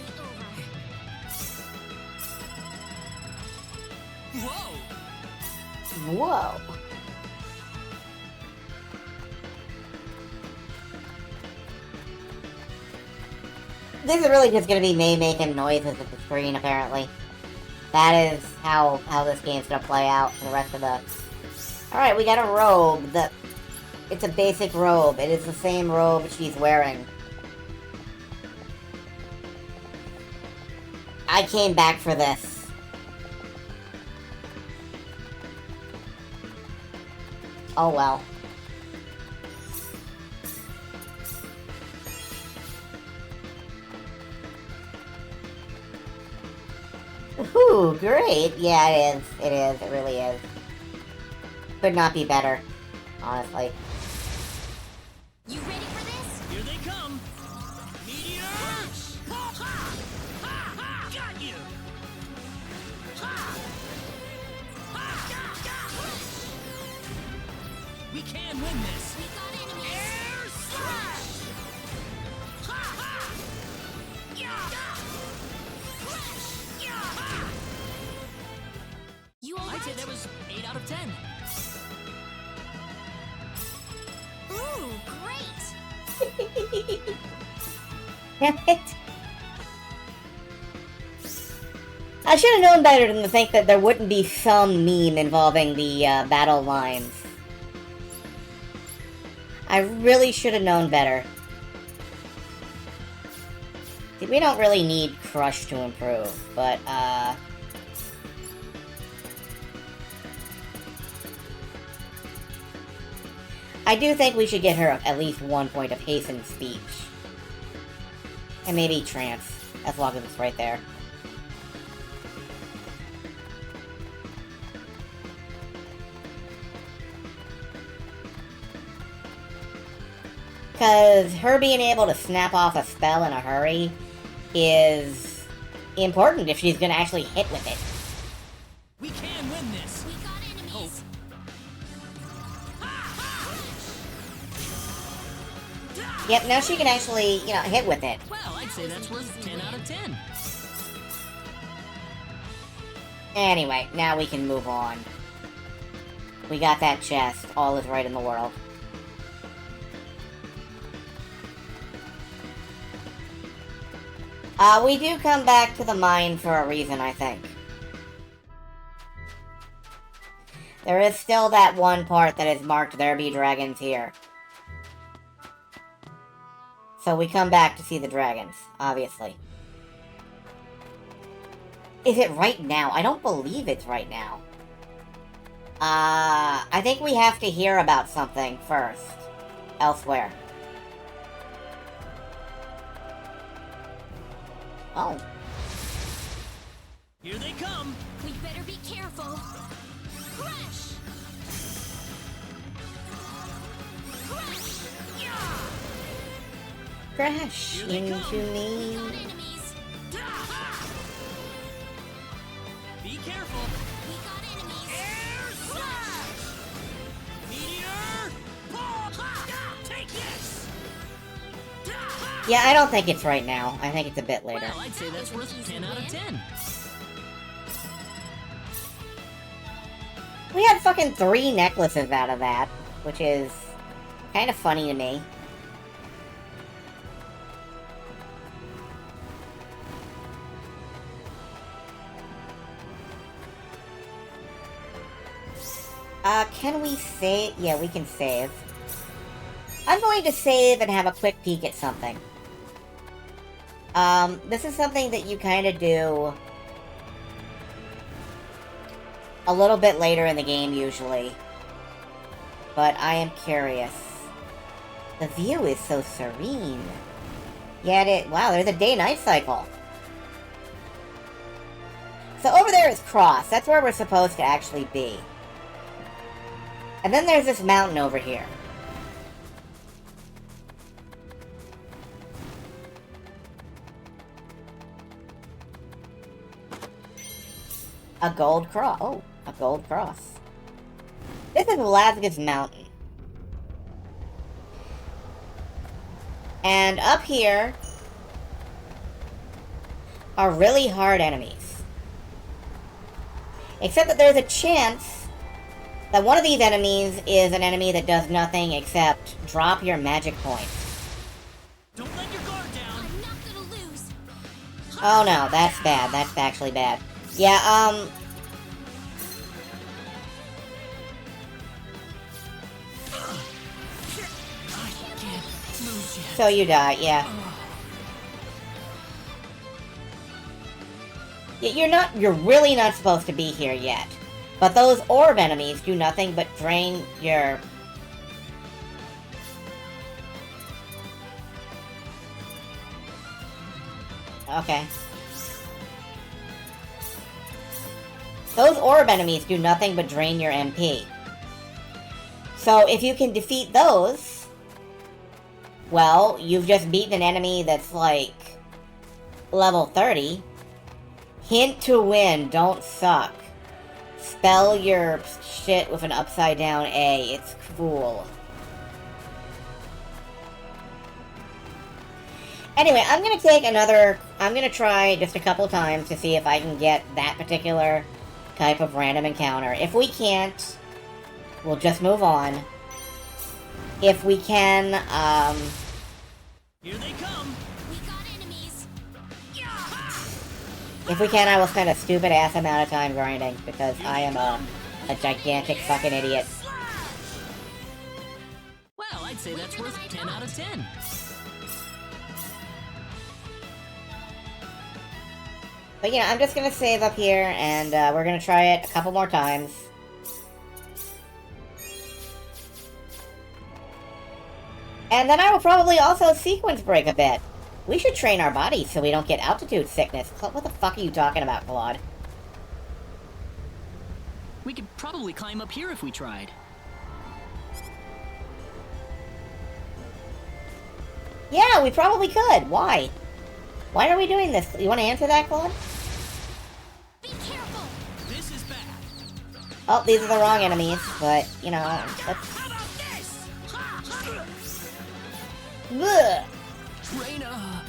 Speaker 3: Whoa!
Speaker 1: Whoa. This is really just gonna be me making noises at the screen, apparently. That is how this game's gonna play out for the rest of the... Alright, we got a robe. It's a basic robe. It is the same robe she's wearing. I came back for this. Oh well. Ooh, great. Yeah, it is. It is. It really is. Could not be better, honestly.
Speaker 9: You ready for this?
Speaker 3: Here they come. Meteor!
Speaker 2: Ha! Ha! Ha! Ha! Got you! Ha! Ha!
Speaker 3: We can win this.
Speaker 9: We got enemies.
Speaker 2: Air slash! Ha! Ha! Yeah! Yeah! Ha!
Speaker 9: You all
Speaker 3: I'd say
Speaker 9: right?
Speaker 3: that was 8 out of 10.
Speaker 9: Ooh, great!
Speaker 1: Damn it. I should have known better than to think that there wouldn't be some meme involving the battle lines. I really should have known better. We don't really need Crush to improve, but, I do think we should get her at least 1 point of hastened speech. And maybe trance, as long as it's right there. Because her being able to snap off a spell in a hurry is important if she's going to actually hit with it.
Speaker 3: We can win this.
Speaker 9: We got enemies.
Speaker 1: Yep, now she can actually, you know, hit with it.
Speaker 3: Well, I'd say that's worth 10 out of 10.
Speaker 1: Anyway, now we can move on. We got that chest. All is right in the world. We do come back to the mine for a reason, I think. There is still that one part that is marked "There be dragons here." So we come back to see the dragons, obviously. Is it right now? I don't believe it's right now. I think we have to hear about something first. Elsewhere. Oh.
Speaker 3: Here they come!
Speaker 9: We better be careful. Crash! Crash!
Speaker 1: Crash
Speaker 3: Here they
Speaker 1: into
Speaker 3: come.
Speaker 1: me.
Speaker 9: Got enemies.
Speaker 3: Be careful!
Speaker 9: We got enemies.
Speaker 2: Air slash!
Speaker 3: Meteor!
Speaker 2: Take this!
Speaker 1: Yeah, I don't think it's right now. I think it's a bit later.
Speaker 3: Well, I'd say that's worth 10 out of 10.
Speaker 1: We had fucking 3 necklaces out of that, which is kind of funny to me. Can we save? Yeah, we can save. I'm going to save and have a quick peek at something. This is something that you kind of do a little bit later in the game, usually. But I am curious. The view is so serene. Yet wow, there's a day-night cycle. So over there is Cross. That's where we're supposed to actually be. And then there's this mountain over here. A gold cross. Oh, a gold cross. This is Lazgus Mountain. And up here are really hard enemies. Except that there's a chance that one of these enemies is an enemy that does nothing except drop your magic points.
Speaker 3: Don't let your guard down!
Speaker 9: I'm not gonna lose.
Speaker 1: Oh no, that's bad. That's actually bad. Yeah,
Speaker 3: I can't lose yet.
Speaker 1: so you die, yeah. You're really not supposed to be here yet. But those orb enemies do nothing but drain your... Okay. Those orb enemies do nothing but drain your MP. So if you can defeat those, well, you've just beaten an enemy that's like level 30. Hint to win, don't suck. Spell your shit with an upside down A. It's cool. Anyway, I'm gonna try just a couple times to see if I can get that particular type of random encounter. If we can't, we'll just move on. If we can,
Speaker 3: Here they come!
Speaker 9: We got enemies.
Speaker 1: if we can, I will spend a stupid ass amount of time grinding, because I am a gigantic fucking idiot.
Speaker 3: Well, I'd say that's worth 10 out of 10.
Speaker 1: But yeah, I'm just gonna save up here, and we're gonna try it a couple more times. And then I will probably also sequence break a bit. We should train our bodies so we don't get altitude sickness. What the fuck are you talking about, Claude?
Speaker 3: We could probably climb up here if we tried.
Speaker 1: Yeah, we probably could. Why? Why are we doing this? You want to answer that, Claude?
Speaker 9: Be careful.
Speaker 3: This is bad.
Speaker 1: Oh, these are the wrong enemies, but, you know, let's...
Speaker 2: How about this?
Speaker 1: Ugh.
Speaker 3: Reina!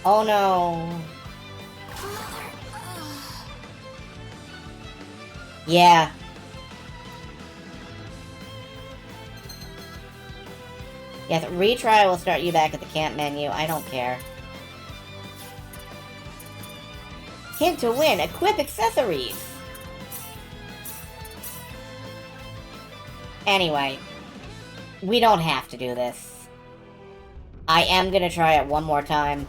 Speaker 1: Oh no. Yeah. Yes, retry will start you back at the camp menu. I don't care. Hint to win. Equip accessories. Anyway. We don't have to do this. I am gonna try it one more time.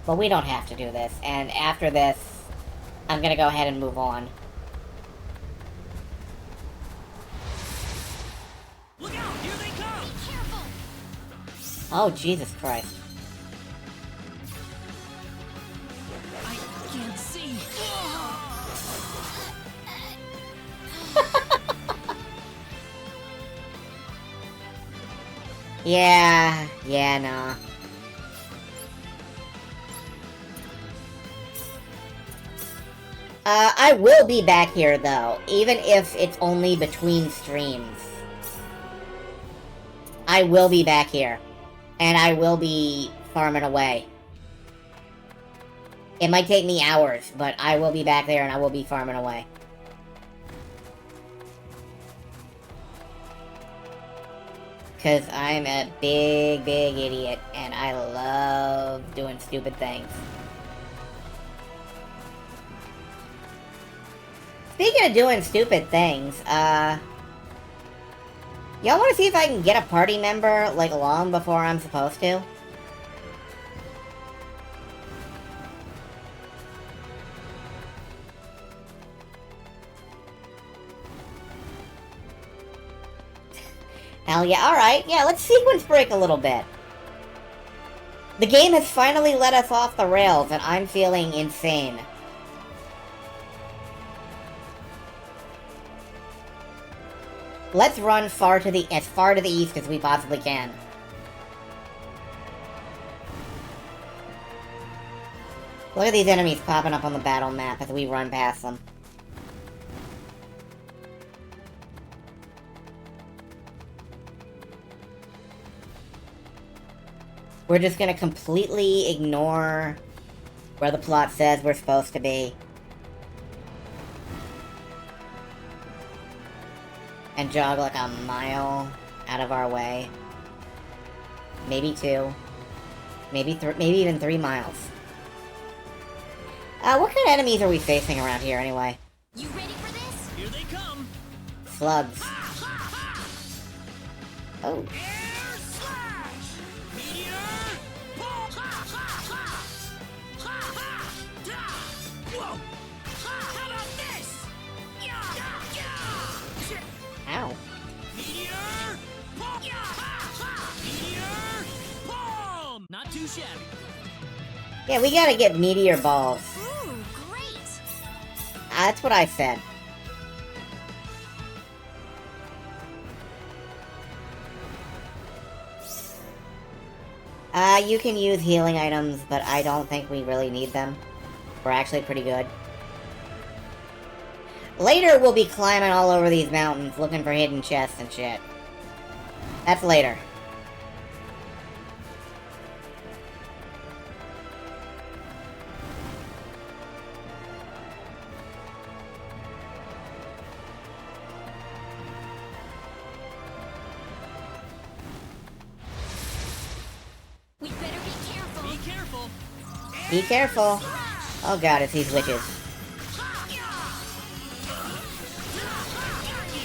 Speaker 1: But we don't have to do this. And after this, I'm gonna go ahead and move on.
Speaker 2: Look out! Here they come!
Speaker 9: Be careful.
Speaker 1: Oh, Jesus Christ. Yeah, nah. I will be back here, though, even if it's only between streams. I will be back here, and I will be farming away. It might take me hours, but I will be back there and I will be farming away. Because I'm a big idiot, and I love doing stupid things. Speaking of doing stupid things, y'all want to see if I can get a party member, like, long before I'm supposed to? Hell yeah, alright, yeah, let's sequence break a little bit. The game has finally let us off the rails, and I'm feeling insane. Let's run as far to the east as we possibly can. Look at these enemies popping up on the battle map as we run past them. We're just gonna completely ignore where the plot says we're supposed to be. And jog like a mile out of our way. Maybe 2. Maybe even 3 miles. What kind of enemies are we facing around here anyway?
Speaker 9: You ready for this?
Speaker 3: Here they come.
Speaker 1: Slugs. Oh.
Speaker 2: Air slash! Meteor! Pull! Whoa! How about this?
Speaker 1: Ow.
Speaker 2: Meteor! Pull! Meteor! Pull!
Speaker 3: Not too shabby.
Speaker 1: Yeah, we gotta get meteor balls.
Speaker 9: Ooh, great!
Speaker 1: That's what I said. You can use healing items, but I don't think we really need them. We're actually pretty good. Later, we'll be climbing all over these mountains, looking for hidden chests and shit. That's later.
Speaker 9: We better be careful.
Speaker 3: Be careful.
Speaker 1: Be careful. Oh god, it's these witches.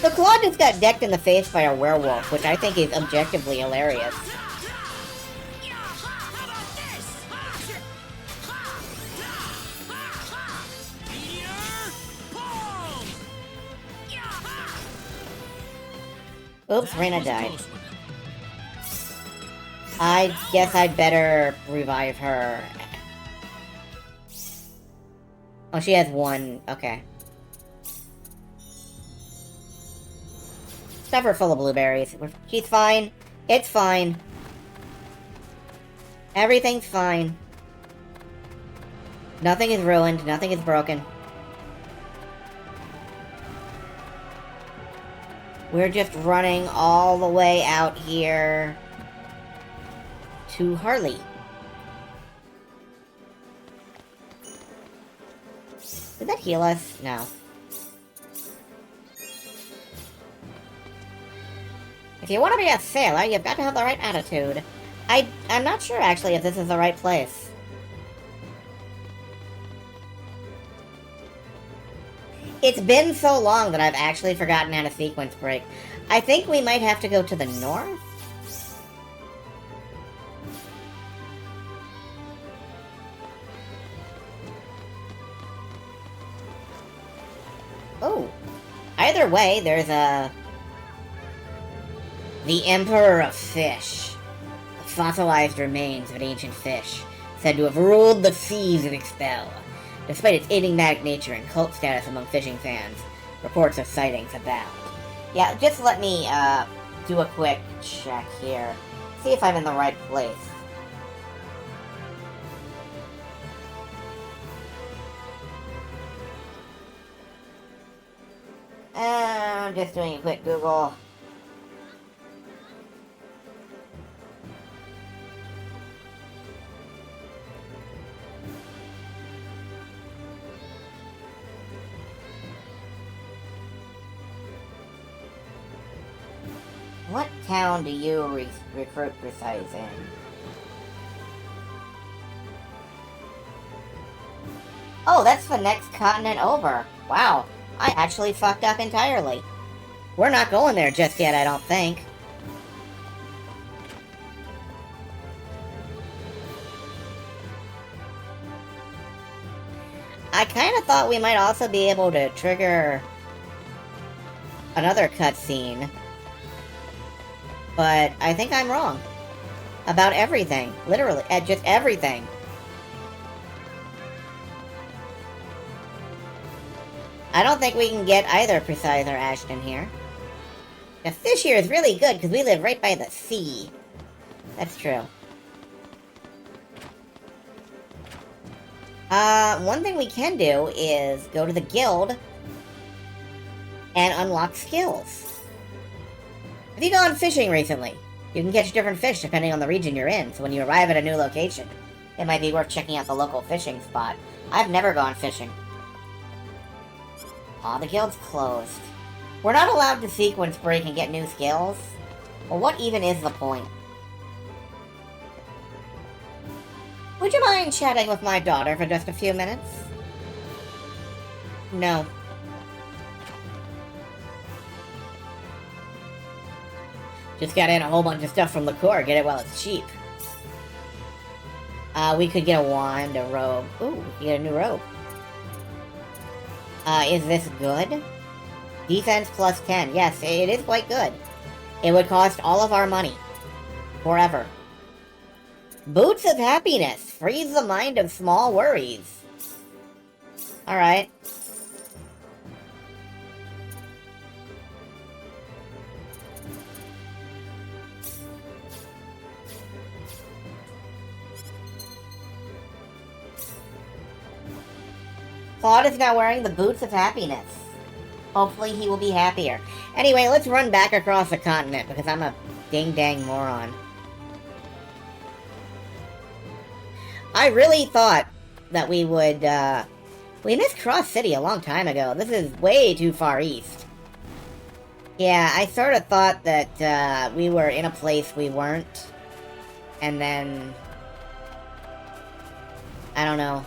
Speaker 1: The Claw just got decked in the face by a werewolf, which I think is objectively hilarious. Oops, Reyna died. I guess I'd better revive her. Oh, she has 1. Okay. Stuff her full of blueberries. She's fine. It's fine. Everything's fine. Nothing is ruined. Nothing is broken. We're just running all the way out here to Harley. Did that heal us? No. If you want to be a sailor, you've got to have the right attitude. I'm not sure, actually, if this is the right place. It's been so long that I've actually forgotten how to sequence break. I think we might have to go to the north? Oh. Either way, there's a... The Emperor of Fish. The fossilized remains of an ancient fish, said to have ruled the seas of Expel. Despite its enigmatic nature and cult status among fishing fans, reports of sightings abound. Yeah, just let me, do a quick check here. See if I'm in the right place. I'm just doing a quick Google. What town do you recruit Precise in? Oh, that's the next continent over. Wow, I actually fucked up entirely. We're not going there just yet, I don't think. I kind of thought we might also be able to trigger another cutscene. But I think I'm wrong. About everything. Literally, just everything. I don't think we can get either Precise or Ashton here. The fish here is really good because we live right by the sea. That's true. One thing we can do is go to the guild and unlock skills. Have you gone fishing recently? You can catch different fish depending on the region you're in, so when you arrive at a new location, it might be worth checking out the local fishing spot. I've never gone fishing. Aw, the guild's closed. We're not allowed to sequence break and get new skills? Well, what even is the point? Would you mind chatting with my daughter for just a few minutes? No. Just got in a whole bunch of stuff from liqueur. Get it while it's cheap. We could get a wand, a robe. Ooh, get a new robe. Is this good? Defense plus 10. Yes, it is quite good. It would cost all of our money. Forever. Boots of Happiness. Frees the mind of small worries. Alright. Claude is now wearing the Boots of Happiness. Hopefully he will be happier. Anyway, let's run back across the continent, because I'm a ding-dang moron. I really thought that we would, we missed Cross City a long time ago. This is way too far east. Yeah, I sort of thought that, we were in a place we weren't. And then... I don't know.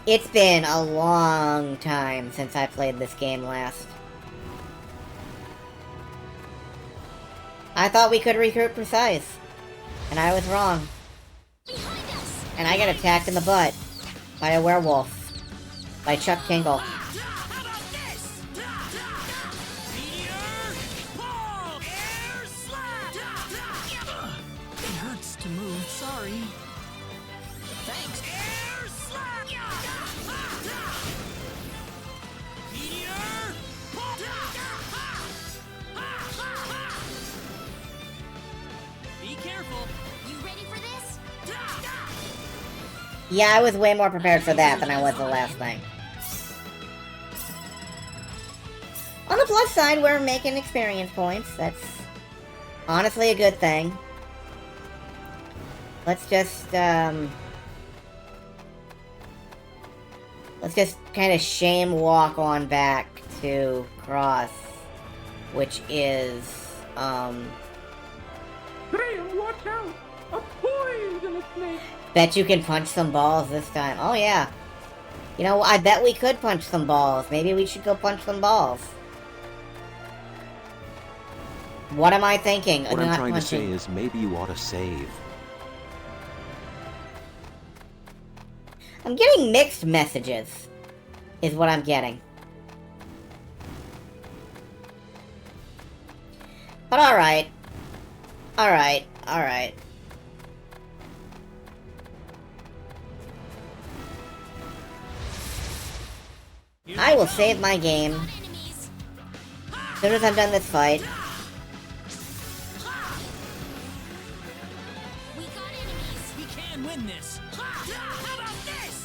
Speaker 1: It's been a long time since I played this game last. I thought we could recruit Precise. And I was wrong. And I get attacked in the butt. By a werewolf. By Chuck Tingle.
Speaker 3: It hurts to move, sorry. Thanks.
Speaker 2: Be careful.
Speaker 9: You ready for this?
Speaker 1: Yeah, I was way more prepared for that than I was the last thing. On the plus side, we're making experience points. That's honestly a good thing. Let's just kind of shame walk on back to Cross, which is,
Speaker 13: Damn, watch out! A poisonous snake!
Speaker 1: Bet you can punch some balls this time. Oh, yeah. You know, I bet we could punch some balls. Maybe we should go punch some balls. What am I thinking?
Speaker 14: What I'm trying to say is maybe you ought to save.
Speaker 1: I'm getting mixed messages, is what I'm getting. But alright. Alright, alright. I will save my game as soon as I'm done this fight.
Speaker 2: How about this?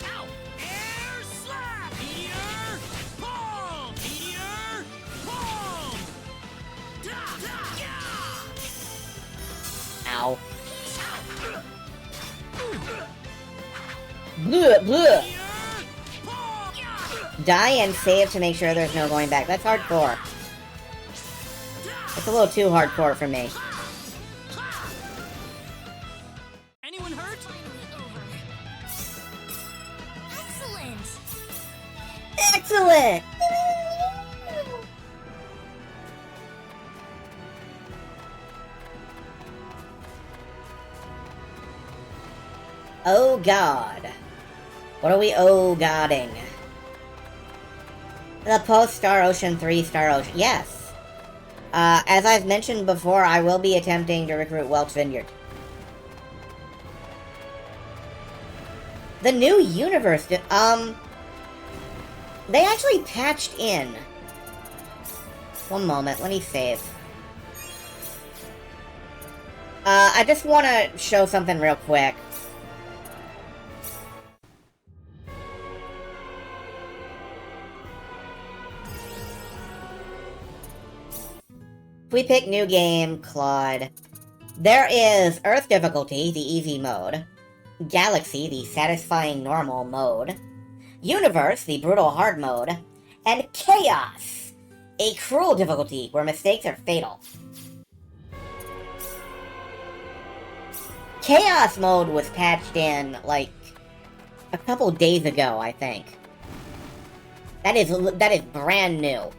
Speaker 2: Ow! Air slap! Meteor palm! Meteor palm!
Speaker 1: Ow. Bleh, bleh. Die and save to make sure there's no going back. That's hardcore. It's a little too hardcore for me.
Speaker 2: Anyone hurt?
Speaker 9: Excellent!
Speaker 1: Excellent! Oh god. What are we oh-godding? The post-Star Ocean 3 Star Ocean. Yes. As I've mentioned before, I will be attempting to recruit Welch Vineyard. The new universe, they actually patched in. One moment, let me save. I just want to show something real quick. If we pick new game, Claude, there is Earth difficulty, the easy mode, Galaxy, the satisfying normal mode, Universe, the brutal hard mode, and Chaos, a cruel difficulty where mistakes are fatal. Chaos mode was patched in, like, a couple days ago, I think. That is brand new.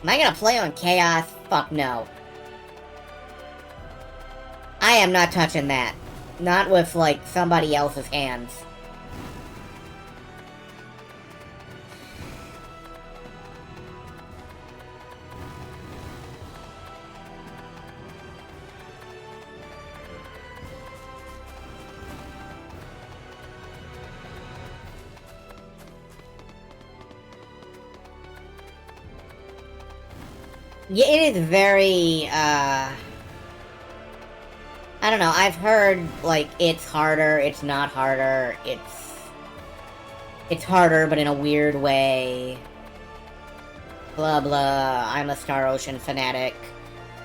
Speaker 1: Am I gonna play on Chaos? Fuck no. I am not touching that. Not with, like, somebody else's hands. Yeah, it is very, I don't know, I've heard, like, it's harder, it's not harder, it's harder, but in a weird way. Blah, blah, I'm a Star Ocean fanatic.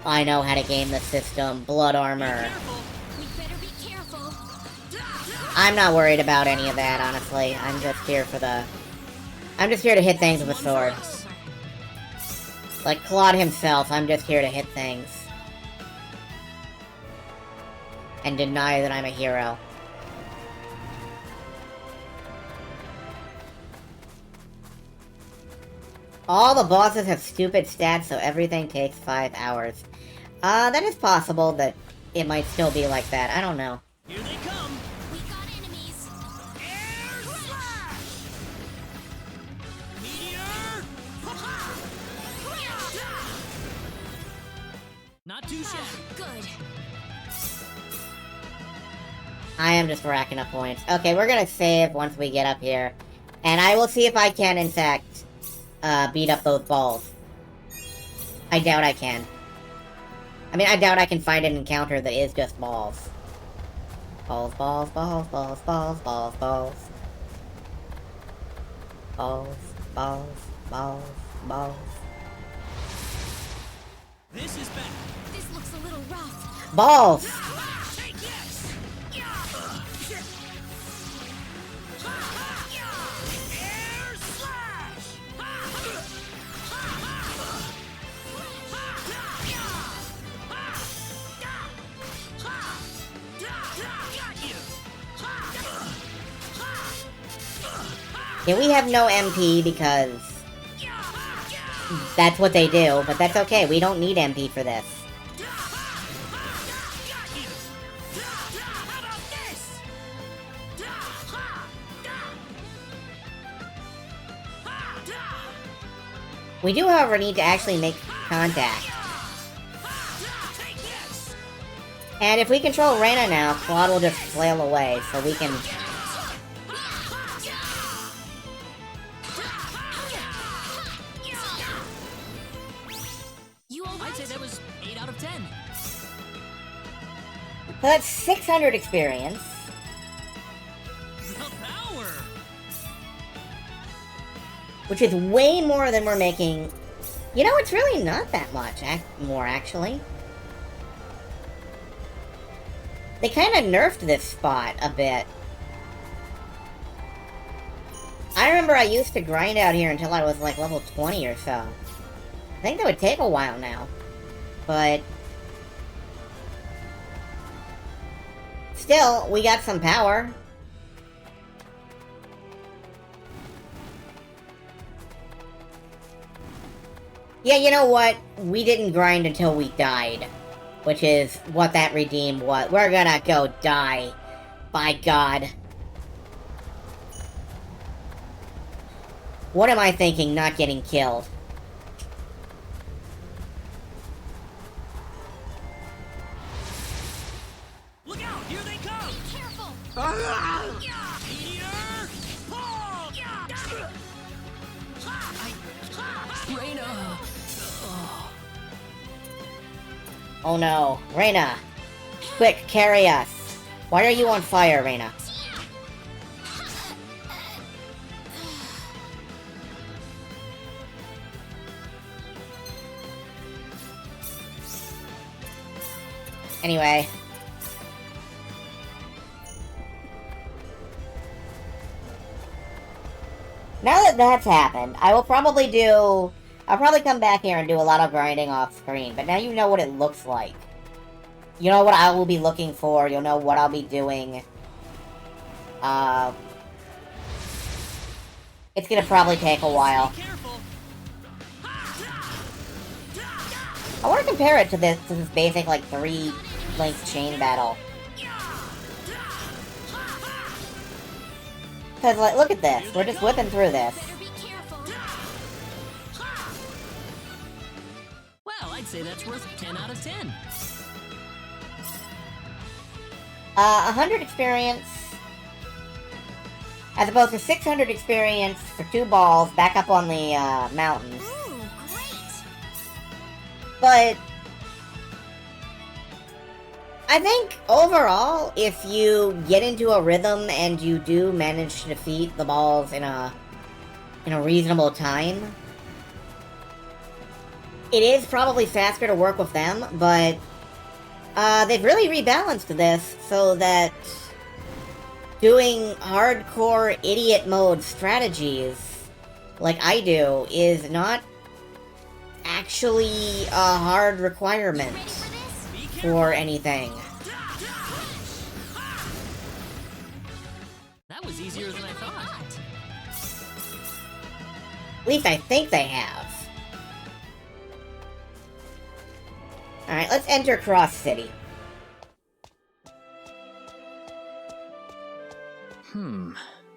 Speaker 1: I know how to game the system. Blood armor. I'm not worried about any of that, honestly. I'm just here to hit things with a sword. Like Claude himself, I'm just here to hit things. And deny that I'm a hero. All the bosses have stupid stats, so everything takes 5 hours. That is possible that it might still be like that. I don't know.
Speaker 2: Here they come!
Speaker 9: We got enemies!
Speaker 2: Air slash! Meteor! Not too shabby.
Speaker 9: Good.
Speaker 1: I am just racking up points. Okay, we're gonna save once we get up here. And I will see if I can, in fact, beat up those balls. I doubt I can. I mean, I doubt I can find an encounter that is just balls. Balls, balls, balls, balls, balls, balls, balls. Balls, balls, balls, balls.
Speaker 2: This is bad.
Speaker 9: This looks a little rough.
Speaker 1: Balls!
Speaker 2: Take this! Air slash! Got you!
Speaker 1: Yeah, we have no MP because that's what they do, but that's okay. We don't need MP for this. We do, however, need to actually make contact. And if we control Reyna now, Claude will just flail away, so we can...
Speaker 2: I'd say that was 8 out of 10.
Speaker 1: So that's 600 experience.
Speaker 2: The power!
Speaker 1: Which is way more than we're making. You know, it's really not that much more, actually. They kind of nerfed this spot a bit. I remember I used to grind out here until I was like level 20 or so. I think that would take a while now. But still, we got some power. Yeah, you know what? We didn't grind until we died. Which is what that redeemed was. We're gonna go die. By God. What am I thinking, not getting killed?
Speaker 2: Look out! Here they come!
Speaker 11: Careful!
Speaker 2: Here! Pull!
Speaker 6: Reina!
Speaker 1: Oh no. Reina! Quick, carry us! Why are you on fire, Reina? Anyway. Now that that's happened, I will probably do... I'll probably come back here and do a lot of grinding off screen, but now you know what it looks like. You know what I will be looking for, you'll know what I'll be doing. It's gonna probably take a while. I want to compare it to this basic, like, 3-link chain battle. Because, like, look at this. We're just whipping through this.
Speaker 3: Well, I'd say that's worth 10 out of 10.
Speaker 1: 100 experience. As opposed to 600 experience for 2 balls back up on the, mountains.
Speaker 9: Ooh, great!
Speaker 1: But I think overall, if you get into a rhythm and you do manage to defeat the balls in a reasonable time, it is probably faster to work with them, but they've really rebalanced this so that doing hardcore idiot mode strategies like I do is not actually a hard requirement for anything.
Speaker 3: That was easier than I thought.
Speaker 1: At least I think they have. Alright, let's enter Cross City.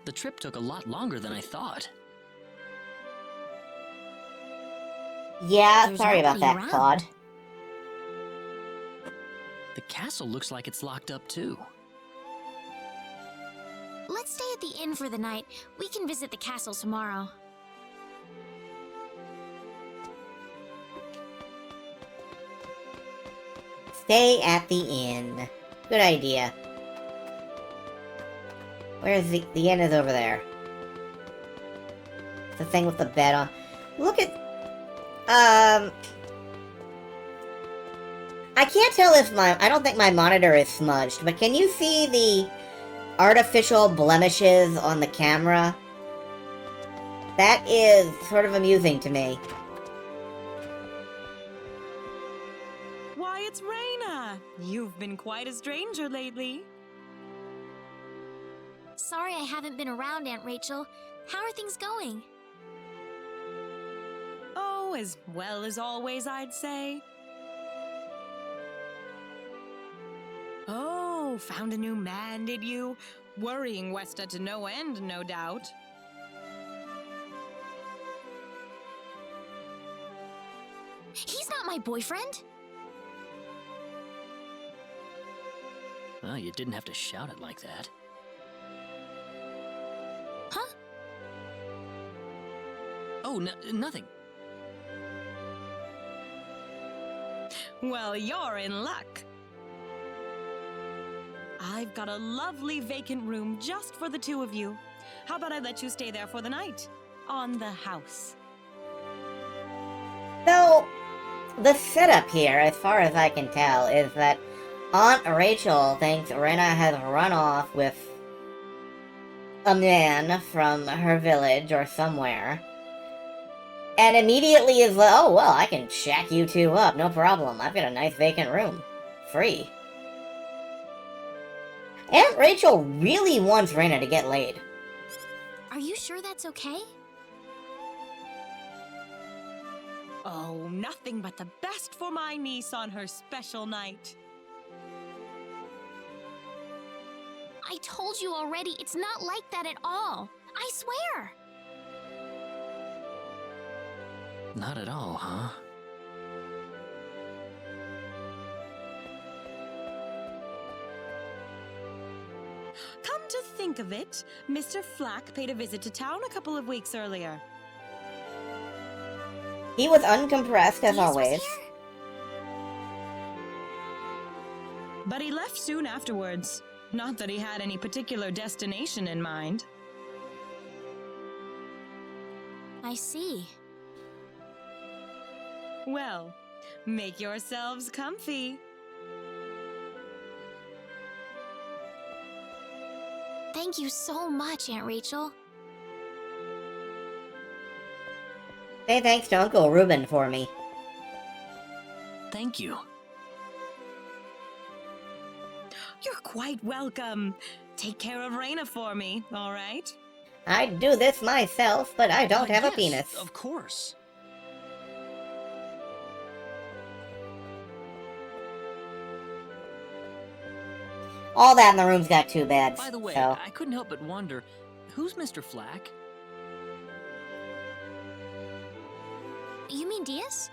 Speaker 3: The trip took a lot longer than I thought.
Speaker 1: Yeah,
Speaker 9: There's
Speaker 1: sorry about
Speaker 9: nobody
Speaker 1: that,
Speaker 9: around.
Speaker 1: Claude.
Speaker 3: The castle looks like it's locked up too.
Speaker 9: Let's stay at the inn for the night. We can visit the castle tomorrow.
Speaker 1: Stay at the inn. Good idea. Where's the inn is over there. The thing with the bed on. Look at... I can't tell if I don't think my monitor is smudged, but can you see the artificial blemishes on the camera? That is sort of amusing to me.
Speaker 10: Why, it's Reina! You've been quite a stranger lately.
Speaker 9: Sorry I haven't been around, Aunt Rachel. How are things going?
Speaker 10: Oh, as well as always, I'd say. Oh, found a new man, did you? Worrying Westa to no end, no doubt.
Speaker 9: He's not my boyfriend.
Speaker 3: Well, you didn't have to shout it like that.
Speaker 9: Huh?
Speaker 3: Oh, nothing.
Speaker 10: Well, you're in luck.
Speaker 15: I've got a lovely vacant room just for the two of you. How about I let you stay there for the night? On the house.
Speaker 1: So, the setup here, as far as I can tell, is that Aunt Rachel thinks Rena has run off with a man from her village or somewhere, and immediately is like, oh, well, I can shack you two up, no problem. I've got a nice vacant room. Free. Aunt Rachel really wants Rena to get laid.
Speaker 9: Are you sure that's okay?
Speaker 15: Oh, nothing but the best for my niece on her special night.
Speaker 9: I told you already, it's not like that at all. I swear.
Speaker 3: Not at all, huh?
Speaker 15: Come to think of it, Mr. Flack paid a visit to town a couple of weeks earlier.
Speaker 1: He was uncompressed, as always.
Speaker 15: But he left soon afterwards. Not that he had any particular destination in mind.
Speaker 9: I see.
Speaker 15: Well, make yourselves comfy.
Speaker 9: Thank you so much, Aunt Rachel.
Speaker 1: Say thanks to Uncle Reuben for me.
Speaker 3: Thank you.
Speaker 15: You're quite welcome. Take care of Rena for me, all right?
Speaker 1: I'd do this myself, but I don't have a penis.
Speaker 3: Of course.
Speaker 1: All that in the room's got two beds.
Speaker 3: By the way,
Speaker 1: so.
Speaker 3: I couldn't help but wonder, who's Mr. Flack?
Speaker 9: You mean Diaz?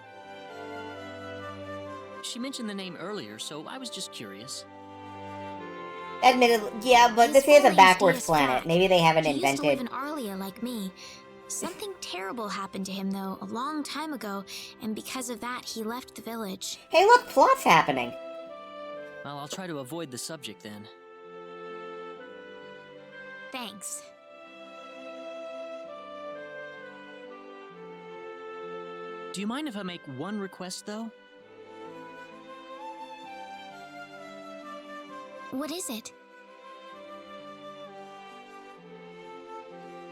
Speaker 3: She mentioned the name earlier, so I was just curious.
Speaker 1: Admittedly, yeah, but this is a backwards planet. Maybe they haven't
Speaker 9: He used to live
Speaker 1: invented.
Speaker 9: in Arlia like me. Something terrible happened to him, though, a long time ago, and because of that, he left the village.
Speaker 1: Hey, look, plot's happening.
Speaker 3: Well, I'll try to avoid the subject then.
Speaker 9: Thanks.
Speaker 3: Do you mind if I make one request, though?
Speaker 9: What is it?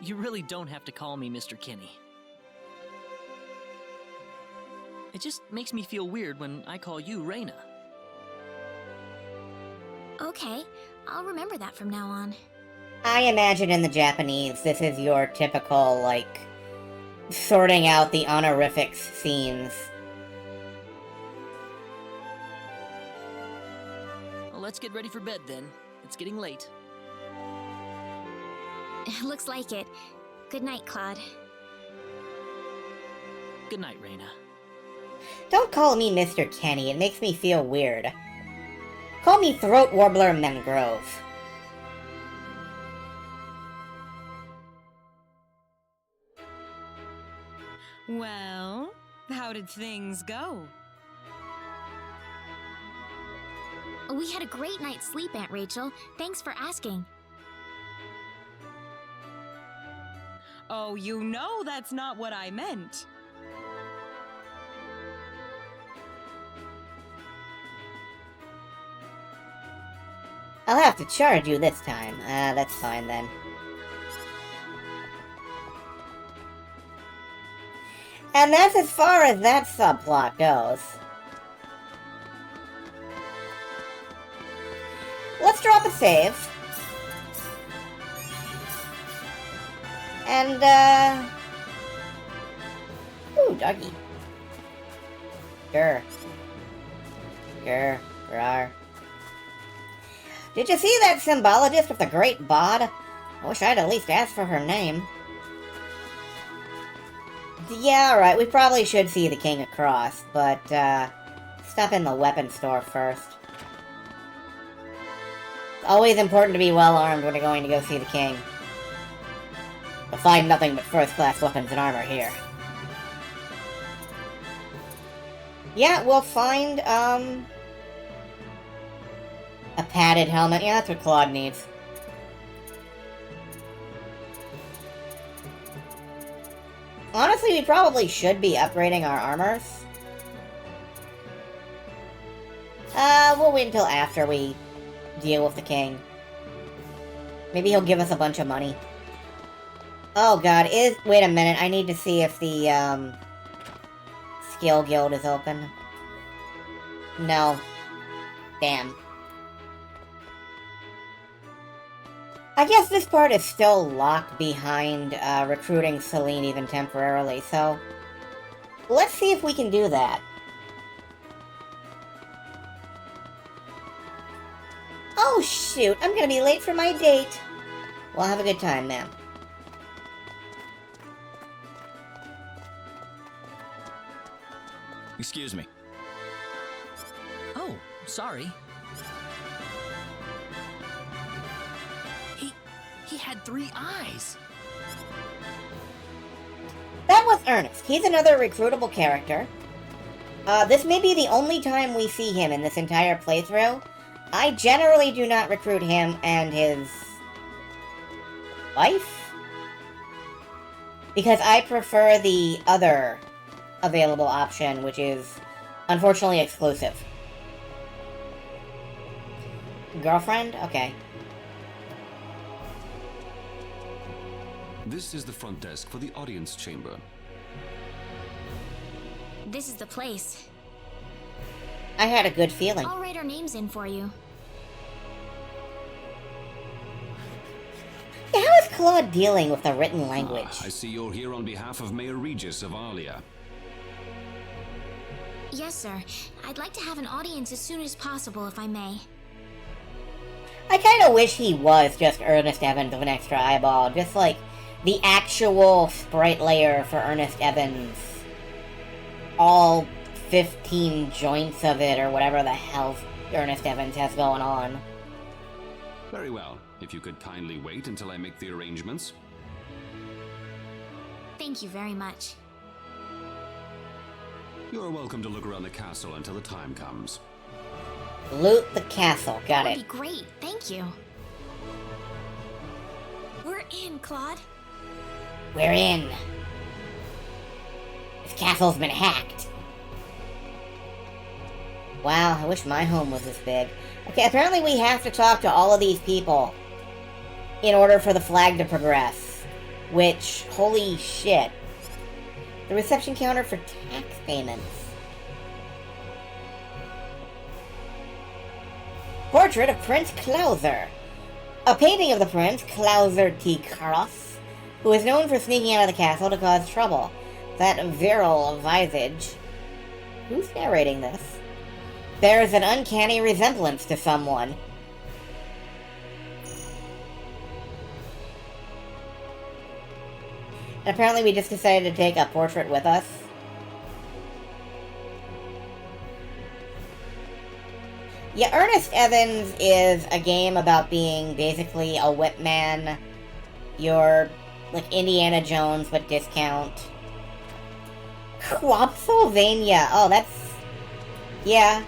Speaker 3: You really don't have to call me Mr. Kinney. It just makes me feel weird when I call you Rena.
Speaker 9: Okay, I'll remember that from now on.
Speaker 1: I imagine in the Japanese, this is your typical, like, sorting out the honorifics scenes.
Speaker 3: Well, let's get ready for bed then. It's getting late.
Speaker 9: Looks like it. Good night, Claude.
Speaker 3: Good night, Rena.
Speaker 1: Don't call me Mr. Kenny, it makes me feel weird. Call me Throat Warbler Mangrove.
Speaker 15: Well, how did things go?
Speaker 9: We had a great night's sleep, Aunt Rachel. Thanks for asking.
Speaker 15: Oh, you know that's not what I meant.
Speaker 1: I'll have to charge you this time. That's fine then. And that's as far as that subplot goes. Let's drop a save. And, ooh, doggy. Grr. Grr. Grar. Did you see that symbologist with the great bod? I wish I'd at least asked for her name. Yeah, alright, we probably should see the king across, but, stop in the weapon store first. It's always important to be well armed when you're going to go see the king. You'll find nothing but first-class weapons and armor here. Yeah, we'll find, A padded helmet. Yeah, that's what Claude needs. Honestly, we probably should be upgrading our armors. We'll wait until after we deal with the king. Maybe he'll give us a bunch of money. Oh god, wait a minute, I need to see if the, skill guild is open. No. Damn. I guess this part is still locked behind, recruiting Celine even temporarily, so... let's see if we can do that. Oh shoot, I'm gonna be late for my date. Well, have a good time, ma'am.
Speaker 16: Excuse me.
Speaker 3: Oh, sorry. He had 3 eyes.
Speaker 1: That was Ernest. He's another recruitable character. This may be the only time we see him in this entire playthrough. I generally do not recruit him and his wife, because I prefer the other available option, which is unfortunately exclusive. Girlfriend? Okay.
Speaker 17: This is the front desk for the audience chamber.
Speaker 9: This is the place.
Speaker 1: I had a good feeling.
Speaker 9: I'll write our names in for you.
Speaker 1: How is Claude dealing with the written language?
Speaker 17: I see you're here on behalf of Mayor Regis of Arlia.
Speaker 9: Yes, sir. I'd like to have an audience as soon as possible, if I may.
Speaker 1: I kind of wish he was just Ernest Evans with an extra eyeball. Just like the actual sprite layer for Ernest Evans. All 15 joints of it, or whatever the hell Ernest Evans has going on.
Speaker 17: Very well. If you could kindly wait until I make the arrangements.
Speaker 9: Thank you very much.
Speaker 17: You're welcome to look around the castle until the time comes.
Speaker 1: Loot the castle. Got
Speaker 9: That
Speaker 1: it.
Speaker 9: would be great. Thank you. We're in, Claude.
Speaker 1: We're in. This castle's been hacked. Wow, I wish my home was this big. Okay, apparently we have to talk to all of these people in order for the flag to progress. Which, holy shit. The reception counter for tax payments. Portrait of Prince Clauser. A painting of the prince, Clauser T. Karos, who is known for sneaking out of the castle to cause trouble. That virile visage. Who's narrating this? There's an uncanny resemblance to someone. And apparently we just decided to take a portrait with us. Yeah, Ernest Evans is a game about being basically a whip man. You're like Indiana Jones but discount. Quapsylvania. Oh, that's... yeah.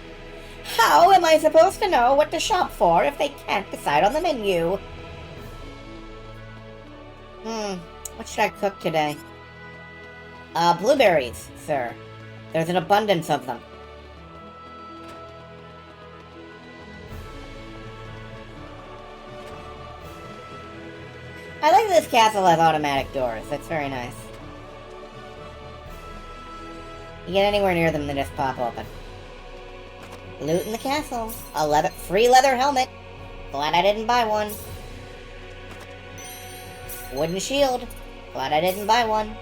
Speaker 1: How am I supposed to know what to shop for if they can't decide on the menu? What should I cook today? Blueberries, sir. There's an abundance of them. I like that this castle has automatic doors. That's very nice. You get anywhere near them, they just pop open. Loot in the castle. A free leather helmet. Glad I didn't buy one. Wooden shield. Glad I didn't buy one.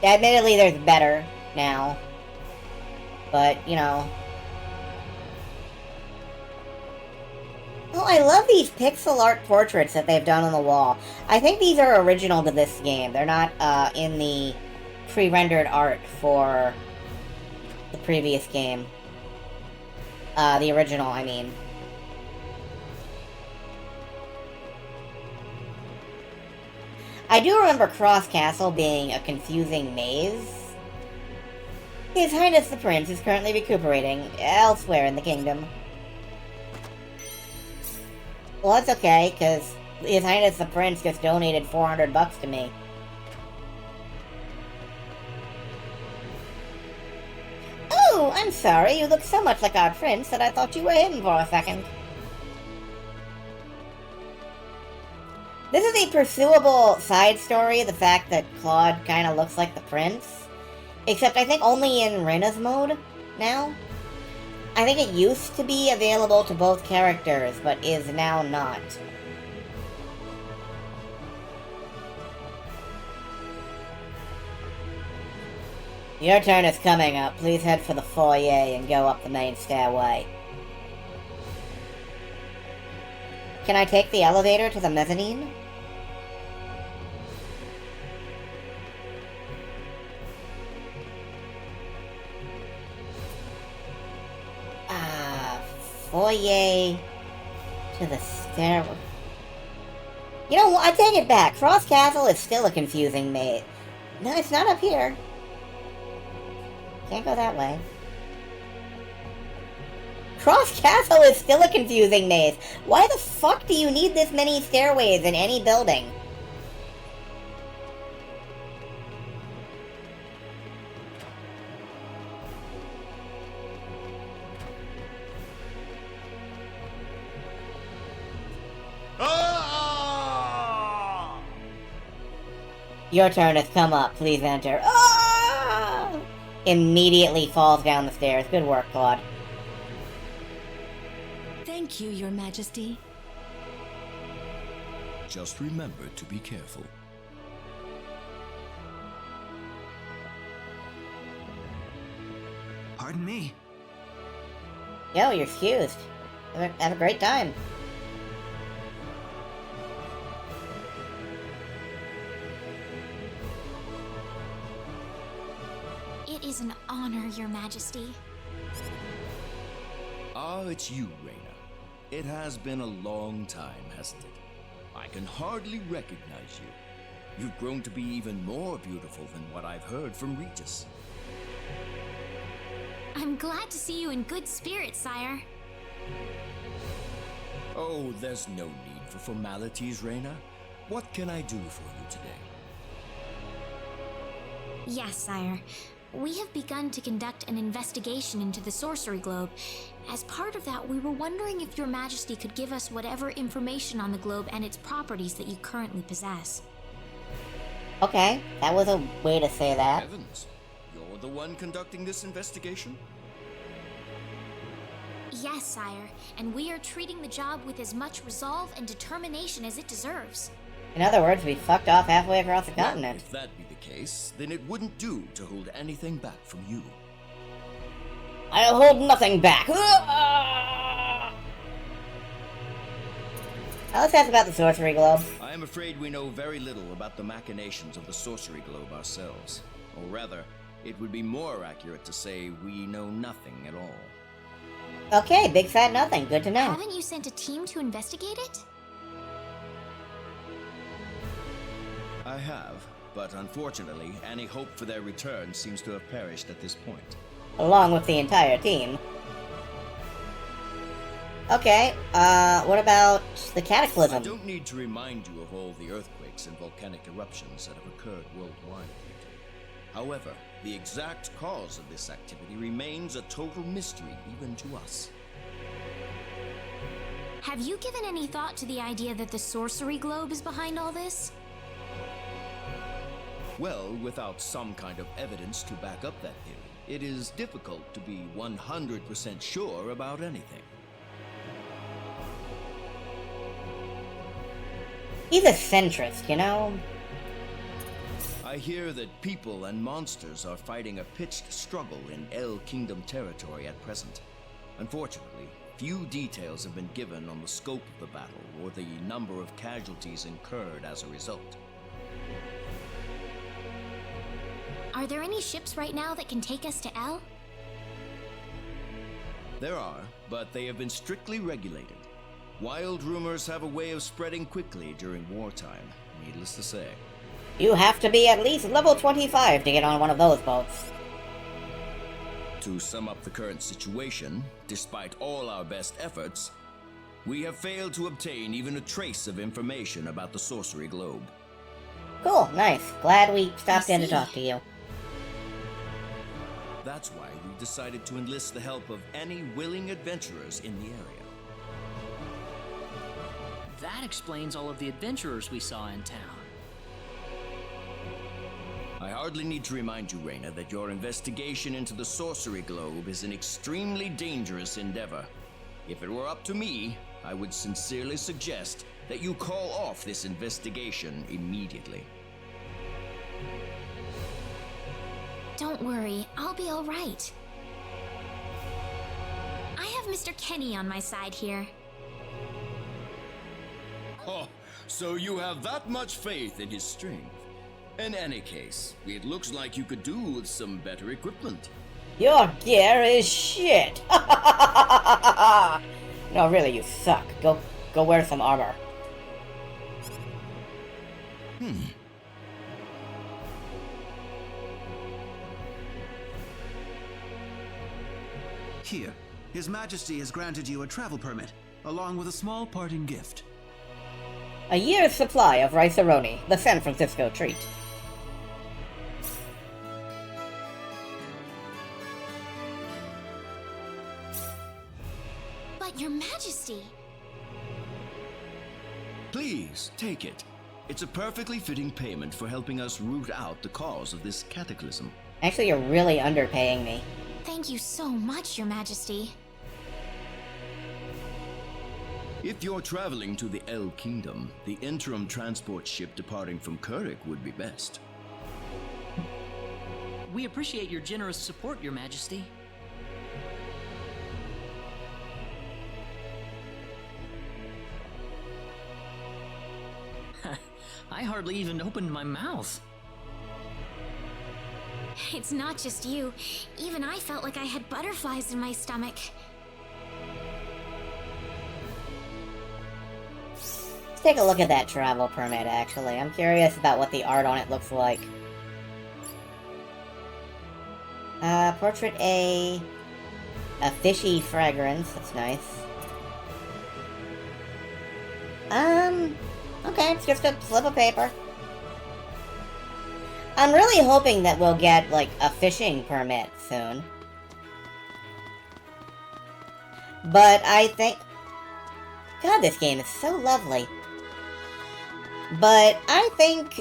Speaker 1: Admittedly, there's better now. But, you know. Oh, I love these pixel art portraits that they've done on the wall. I think these are original to this game. They're not in the pre-rendered art for the previous game. The original, I mean. I do remember Cross Castle being a confusing maze. His Highness the Prince is currently recuperating elsewhere in the kingdom. Well, that's okay, because His Highness the Prince just donated $400 to me. Oh, I'm sorry. You look so much like our prince that I thought you were him for a second. This is a pursuable side story, the fact that Claude kind of looks like the prince. Except I think only in Rena's mode now. I think it used to be available to both characters, but is now not. Your turn is coming up. Please head for the foyer and go up the main stairway. Can I take the elevator to the mezzanine? Foyer to the stairway. You know what? I take it back. Cross Castle is still a confusing maze. No, it's not up here. Can't go that way. Cross Castle is still a confusing maze. Why the fuck do you need this many stairways in any building? Your turn has come up. Please enter. Ah! Immediately falls down the stairs. Good work, Claude.
Speaker 11: Thank you, Your Majesty.
Speaker 8: Just remember to be careful.
Speaker 16: Pardon me.
Speaker 1: Yo, you're excused. Have a great time.
Speaker 9: It is an honor, Your Majesty.
Speaker 18: Ah, it's you, Reina. It has been a long time, hasn't it? I can hardly recognize you. You've grown to be even more beautiful than what I've heard from Regis.
Speaker 9: I'm glad to see you in good spirits, sire.
Speaker 18: Oh, there's no need for formalities, Reina. What can I do for you today?
Speaker 9: Yes, sire. We have begun to conduct an investigation into the sorcery globe. As part of that, we were wondering if Your Majesty could give us whatever information on the globe and its properties that you currently possess.
Speaker 1: Okay, that was a way to say that.
Speaker 18: Heavens, you're the one conducting this investigation?
Speaker 9: Yes, sire, and we are treating the job with as much resolve and determination as it deserves.
Speaker 1: In other words, we fucked off halfway across the continent.
Speaker 18: If that be the case, then it wouldn't do to hold anything back from you.
Speaker 1: I'll hold nothing back. Let's ask about the sorcery globe.
Speaker 18: I am afraid we know very little about the machinations of the sorcery globe ourselves. Or rather, it would be more accurate to say we know nothing at all.
Speaker 1: Okay, big fat nothing. Good to know.
Speaker 9: Haven't you sent a team to investigate it?
Speaker 18: I have, but unfortunately, any hope for their return seems to have perished at this point.
Speaker 1: Along with the entire team. Okay, what about the cataclysm?
Speaker 18: I don't need to remind you of all the earthquakes and volcanic eruptions that have occurred worldwide lately. However, the exact cause of this activity remains a total mystery even to us.
Speaker 9: Have you given any thought to the idea that the sorcery globe is behind all this?
Speaker 18: Well, without some kind of evidence to back up that theory, it is difficult to be 100% sure about anything.
Speaker 1: He's a centrist, you know?
Speaker 18: I hear that people and monsters are fighting a pitched struggle in El Kingdom territory at present. Unfortunately, few details have been given on the scope of the battle or the number of casualties incurred as a result.
Speaker 9: Are there any ships right now that can take us to El?
Speaker 18: There are, but they have been strictly regulated. Wild rumors have a way of spreading quickly during wartime, needless to say.
Speaker 1: You have to be at least level 25 to get on one of those boats.
Speaker 18: To sum up the current situation, despite all our best efforts, we have failed to obtain even a trace of information about the sorcery globe.
Speaker 1: Cool, nice. Glad we stopped in to talk to you.
Speaker 18: That's why we decided to enlist the help of any willing adventurers in the area.
Speaker 3: That explains all of the adventurers we saw in town.
Speaker 18: I hardly need to remind you, Reyna, that your investigation into the sorcery globe is an extremely dangerous endeavor. If it were up to me, I would sincerely suggest that you call off this investigation immediately.
Speaker 9: Don't worry, I'll be all right. I have Mr. Kenny on my side here.
Speaker 18: Oh, so you have that much faith in his strength. In any case, it looks like you could do with some better equipment.
Speaker 1: Your gear is shit! No, really, you suck. Go wear some armor.
Speaker 16: Here, His Majesty has granted you a travel permit, along with a small parting gift.
Speaker 1: A year's supply of rice-a-roni, the San Francisco treat.
Speaker 9: But Your Majesty...
Speaker 18: Please, take it. It's a perfectly fitting payment for helping us root out the cause of this cataclysm.
Speaker 1: Actually, you're really underpaying me.
Speaker 9: Thank you so much, Your Majesty.
Speaker 18: If you're traveling to the El Kingdom, the interim transport ship departing from Kurik would be best.
Speaker 3: We appreciate your generous support, Your Majesty. I hardly even opened my mouth.
Speaker 9: It's not just you. Even I felt like I had butterflies in my stomach.
Speaker 1: Let's take a look at that travel permit, actually. I'm curious about what the art on it looks like. Portrait A fishy fragrance. That's nice. Okay, it's just a slip of paper. I'm really hoping that we'll get, like, a fishing permit soon. But I think... God, this game is so lovely. But I think,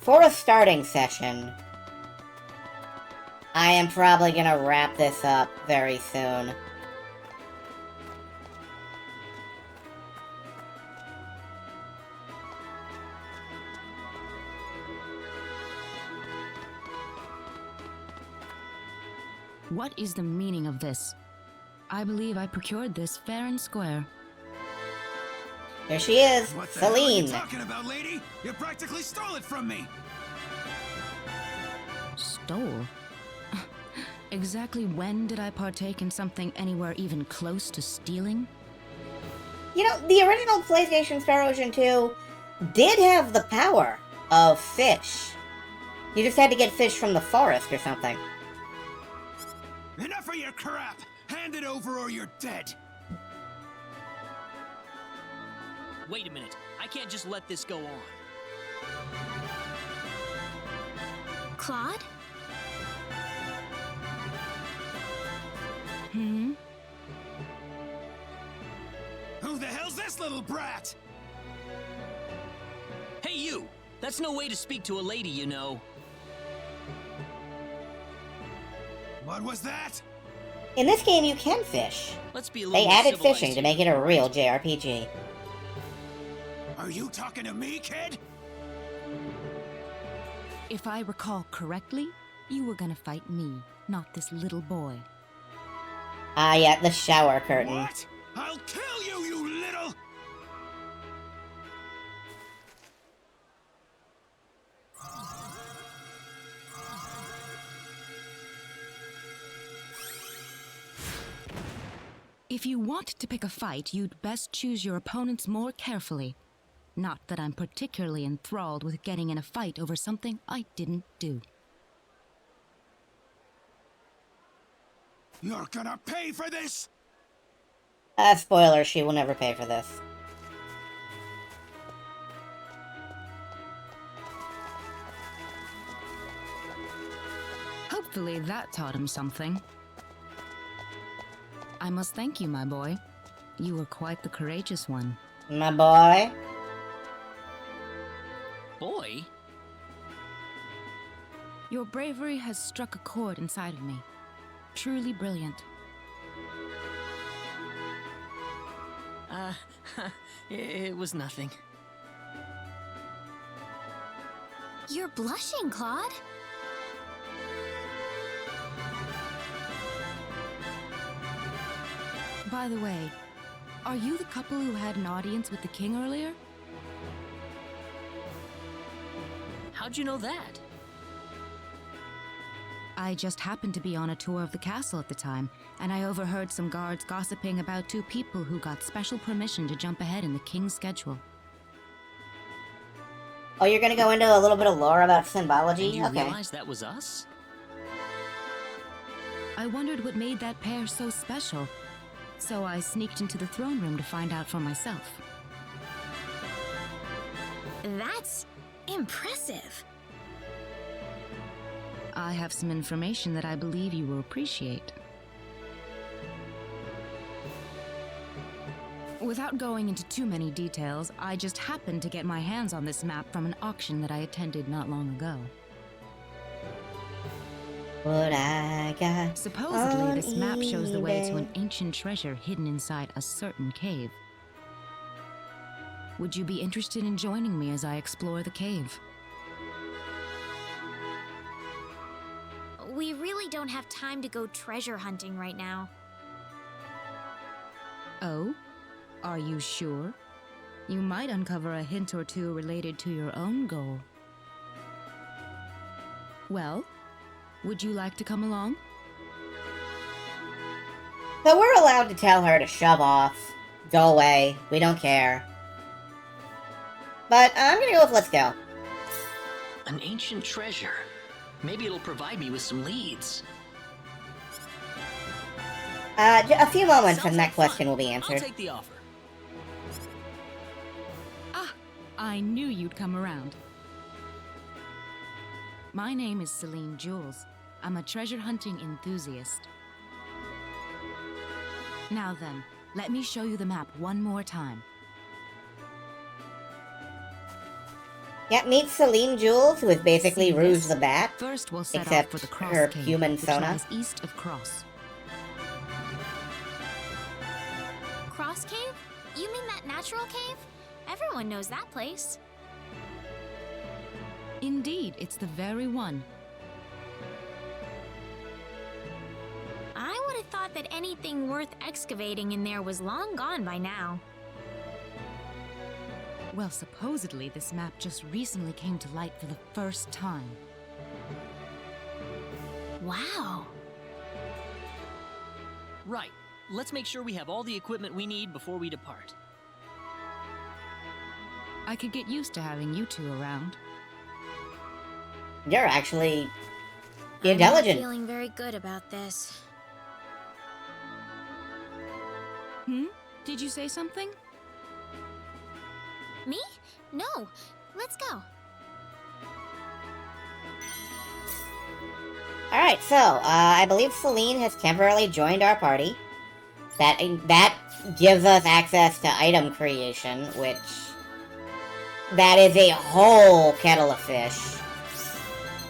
Speaker 1: for a starting session, I am probably gonna wrap this up very soon.
Speaker 10: What is the meaning of this? I believe I procured this fair and square.
Speaker 1: There she is,
Speaker 16: What the hell are
Speaker 1: Celine.
Speaker 16: you talking about, lady? You practically stole it from me!
Speaker 10: Stole? Exactly when did I partake in something anywhere even close to stealing?
Speaker 1: You know, the original PlayStation Star Ocean 2 did have the power of fish. You just had to get fish from the forest or something.
Speaker 16: Enough of your crap! Hand it over or you're dead!
Speaker 3: Wait a minute. I can't just let this go on.
Speaker 9: Claude?
Speaker 10: Hmm?
Speaker 16: Who the hell's this little brat?
Speaker 3: Hey, you! That's no way to speak to a lady, you know.
Speaker 16: What was that?
Speaker 1: In this game, you can fish.
Speaker 3: Let's be a
Speaker 1: They
Speaker 3: little
Speaker 1: added
Speaker 3: civilized
Speaker 1: fishing to
Speaker 3: here.
Speaker 1: make it a real JRPG.
Speaker 16: Are you talking to me, kid?
Speaker 10: If I recall correctly, you were gonna fight me, not this little boy.
Speaker 1: Ah, yeah, the shower curtain.
Speaker 16: What? I'll kill you, you little...
Speaker 10: If you want to pick a fight, you'd best choose your opponents more carefully. Not that I'm particularly enthralled with getting in a fight over something I didn't do.
Speaker 8: You're gonna pay for this!
Speaker 1: Spoiler, she will never pay for this.
Speaker 10: Hopefully that taught him something. I must thank you, my boy. You were quite the courageous one.
Speaker 1: My boy?
Speaker 3: Boy?
Speaker 10: Your bravery has struck a chord inside of me. Truly brilliant.
Speaker 3: It was nothing.
Speaker 9: You're blushing, Claude.
Speaker 10: By the way, are you the couple who had an audience with the king earlier?
Speaker 3: How'd you know that?
Speaker 10: I just happened to be on a tour of the castle at the time, and I overheard some guards gossiping about two people who got special permission to jump ahead in the king's schedule.
Speaker 1: Oh, you're gonna go into a little bit of lore about symbology?
Speaker 3: And you
Speaker 1: Okay.
Speaker 3: realized that was us?
Speaker 10: I wondered what made that pair so special, so I sneaked into the throne room to find out for myself.
Speaker 9: That's impressive.
Speaker 10: I have some information that I believe you will appreciate. Without going into too many details, I just happened to get my hands on this map from an auction that I attended not long ago.
Speaker 1: What I got
Speaker 10: Supposedly, this map shows the way to
Speaker 1: eBay.
Speaker 10: an ancient treasure hidden inside a certain cave. Would you be interested in joining me as I explore the cave?
Speaker 9: We really don't have time to go treasure hunting right now.
Speaker 10: Oh? Are you sure? You might uncover a hint or two related to your own goal. Well, would you like to come along?
Speaker 1: So we're allowed to tell her to shove off, go away, we don't care. But I'm gonna go with let's go.
Speaker 3: An ancient treasure. Maybe it'll provide me with some leads.
Speaker 1: A few moments
Speaker 3: Sounds
Speaker 1: and that
Speaker 3: like fun.
Speaker 1: question will be
Speaker 3: I'll
Speaker 1: answered.
Speaker 3: take the offer.
Speaker 10: Ah, I knew you'd come around. My name is Celine Jules. I'm a treasure hunting enthusiast. Now then, let me show you the map one more time.
Speaker 1: Yeah, meet Celine Jules, who is basically
Speaker 10: See
Speaker 1: Rouge
Speaker 10: this?
Speaker 1: the Bat,
Speaker 10: First, we'll set
Speaker 1: except
Speaker 10: off for the Cross
Speaker 1: her
Speaker 10: Cave,
Speaker 1: human
Speaker 10: which
Speaker 1: Sona.
Speaker 10: lies east of Cross.
Speaker 9: Cross Cave? You mean that natural cave? Everyone knows that place.
Speaker 10: Indeed, it's the very one.
Speaker 9: I would have thought that anything worth excavating in there was long gone by now.
Speaker 10: Well, supposedly this map just recently came to light for the first time.
Speaker 9: Wow.
Speaker 3: Right. Let's make sure we have all the equipment we need before we depart.
Speaker 10: I could get used to having you two around.
Speaker 1: You're actually
Speaker 9: I'm
Speaker 1: intelligent.
Speaker 9: not feeling very good about this.
Speaker 10: Did you say something?
Speaker 9: Me? No. Let's go.
Speaker 1: Alright, so, I believe Celine has temporarily joined our party. That gives us access to item creation, which... that is a whole kettle of fish.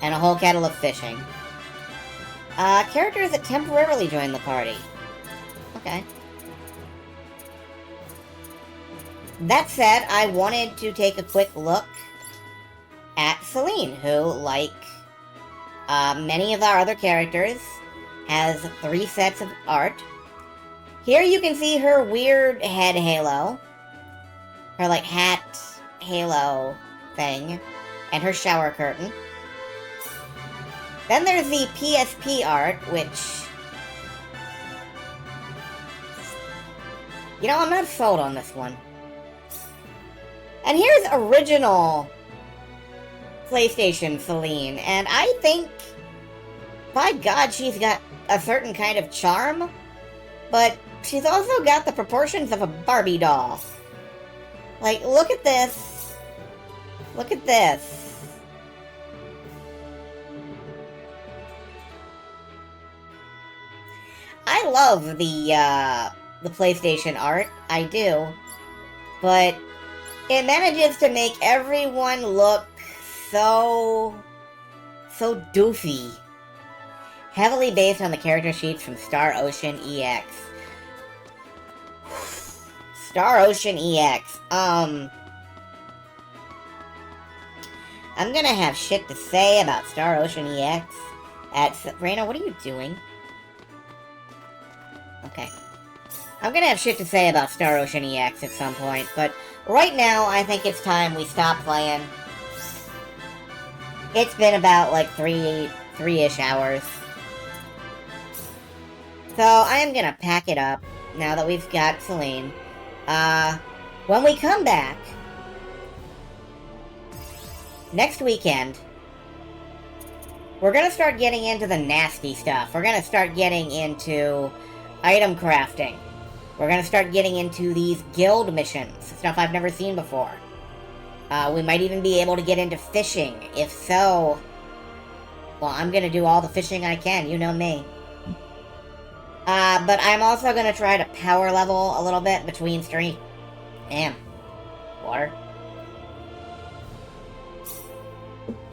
Speaker 1: And a whole kettle of fishing. Characters that temporarily join the party. Okay. That said, I wanted to take a quick look at Celine, who, like many of our other characters, has 3 sets of art. Here you can see her weird head halo, her, like, hat halo thing, and her shower curtain. Then there's the PSP art, which... you know, I'm not sold on this one. And here's original PlayStation Celine, and I think by God, she's got a certain kind of charm, but she's also got the proportions of a Barbie doll. Like, look at this. Look at this. I love the PlayStation art. I do. But it manages to make everyone look so doofy. Heavily based on the character sheets from Star Ocean EX. Star Ocean EX. I'm gonna have shit to say about Star Ocean EX. Reina, what are you doing? Okay. I'm gonna have shit to say about Star Ocean EX at some point, but right now I think it's time we stop playing. It's been about like three-ish hours. So I am gonna pack it up now that we've got Celine. When we come back next weekend, we're gonna start getting into the nasty stuff. We're gonna start getting into item crafting. We're gonna start getting into these guild missions, stuff I've never seen before. We might even be able to get into fishing. If so, well, I'm gonna do all the fishing I can, you know me. But I'm also gonna try to power level a little bit between streams. Damn. Water.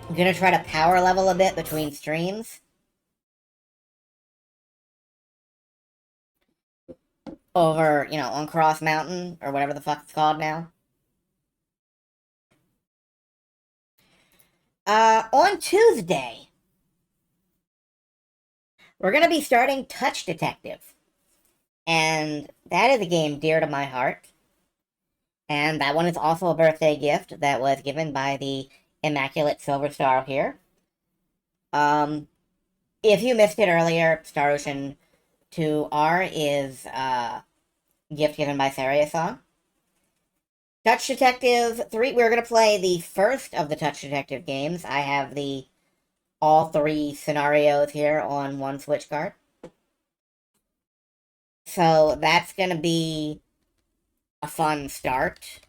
Speaker 1: I'm gonna try to power level a bit between streams. Over, you know, on Cross Mountain, or whatever the fuck it's called now. On Tuesday, we're gonna be starting Touch Detective. And that is a game dear to my heart. And that one is also a birthday gift that was given by the Immaculate Silver Star here. If you missed it earlier, Star Ocean 2R is a gift given by Sariasong. Touch Detective 3, we're going to play the first of the Touch Detective games. I have all 3 scenarios here on one Switch card. So that's going to be a fun start.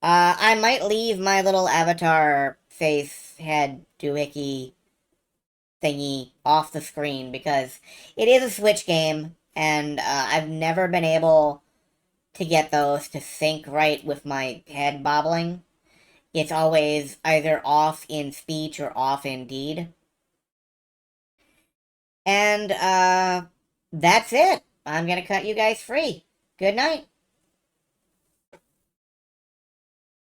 Speaker 1: I might leave my little avatar face head doohickey thingy off the screen because it is a Switch game and I've never been able to get those to sync right with my head bobbling. It's always either off in speech or off in deed. And that's it. I'm gonna cut you guys free. Good night.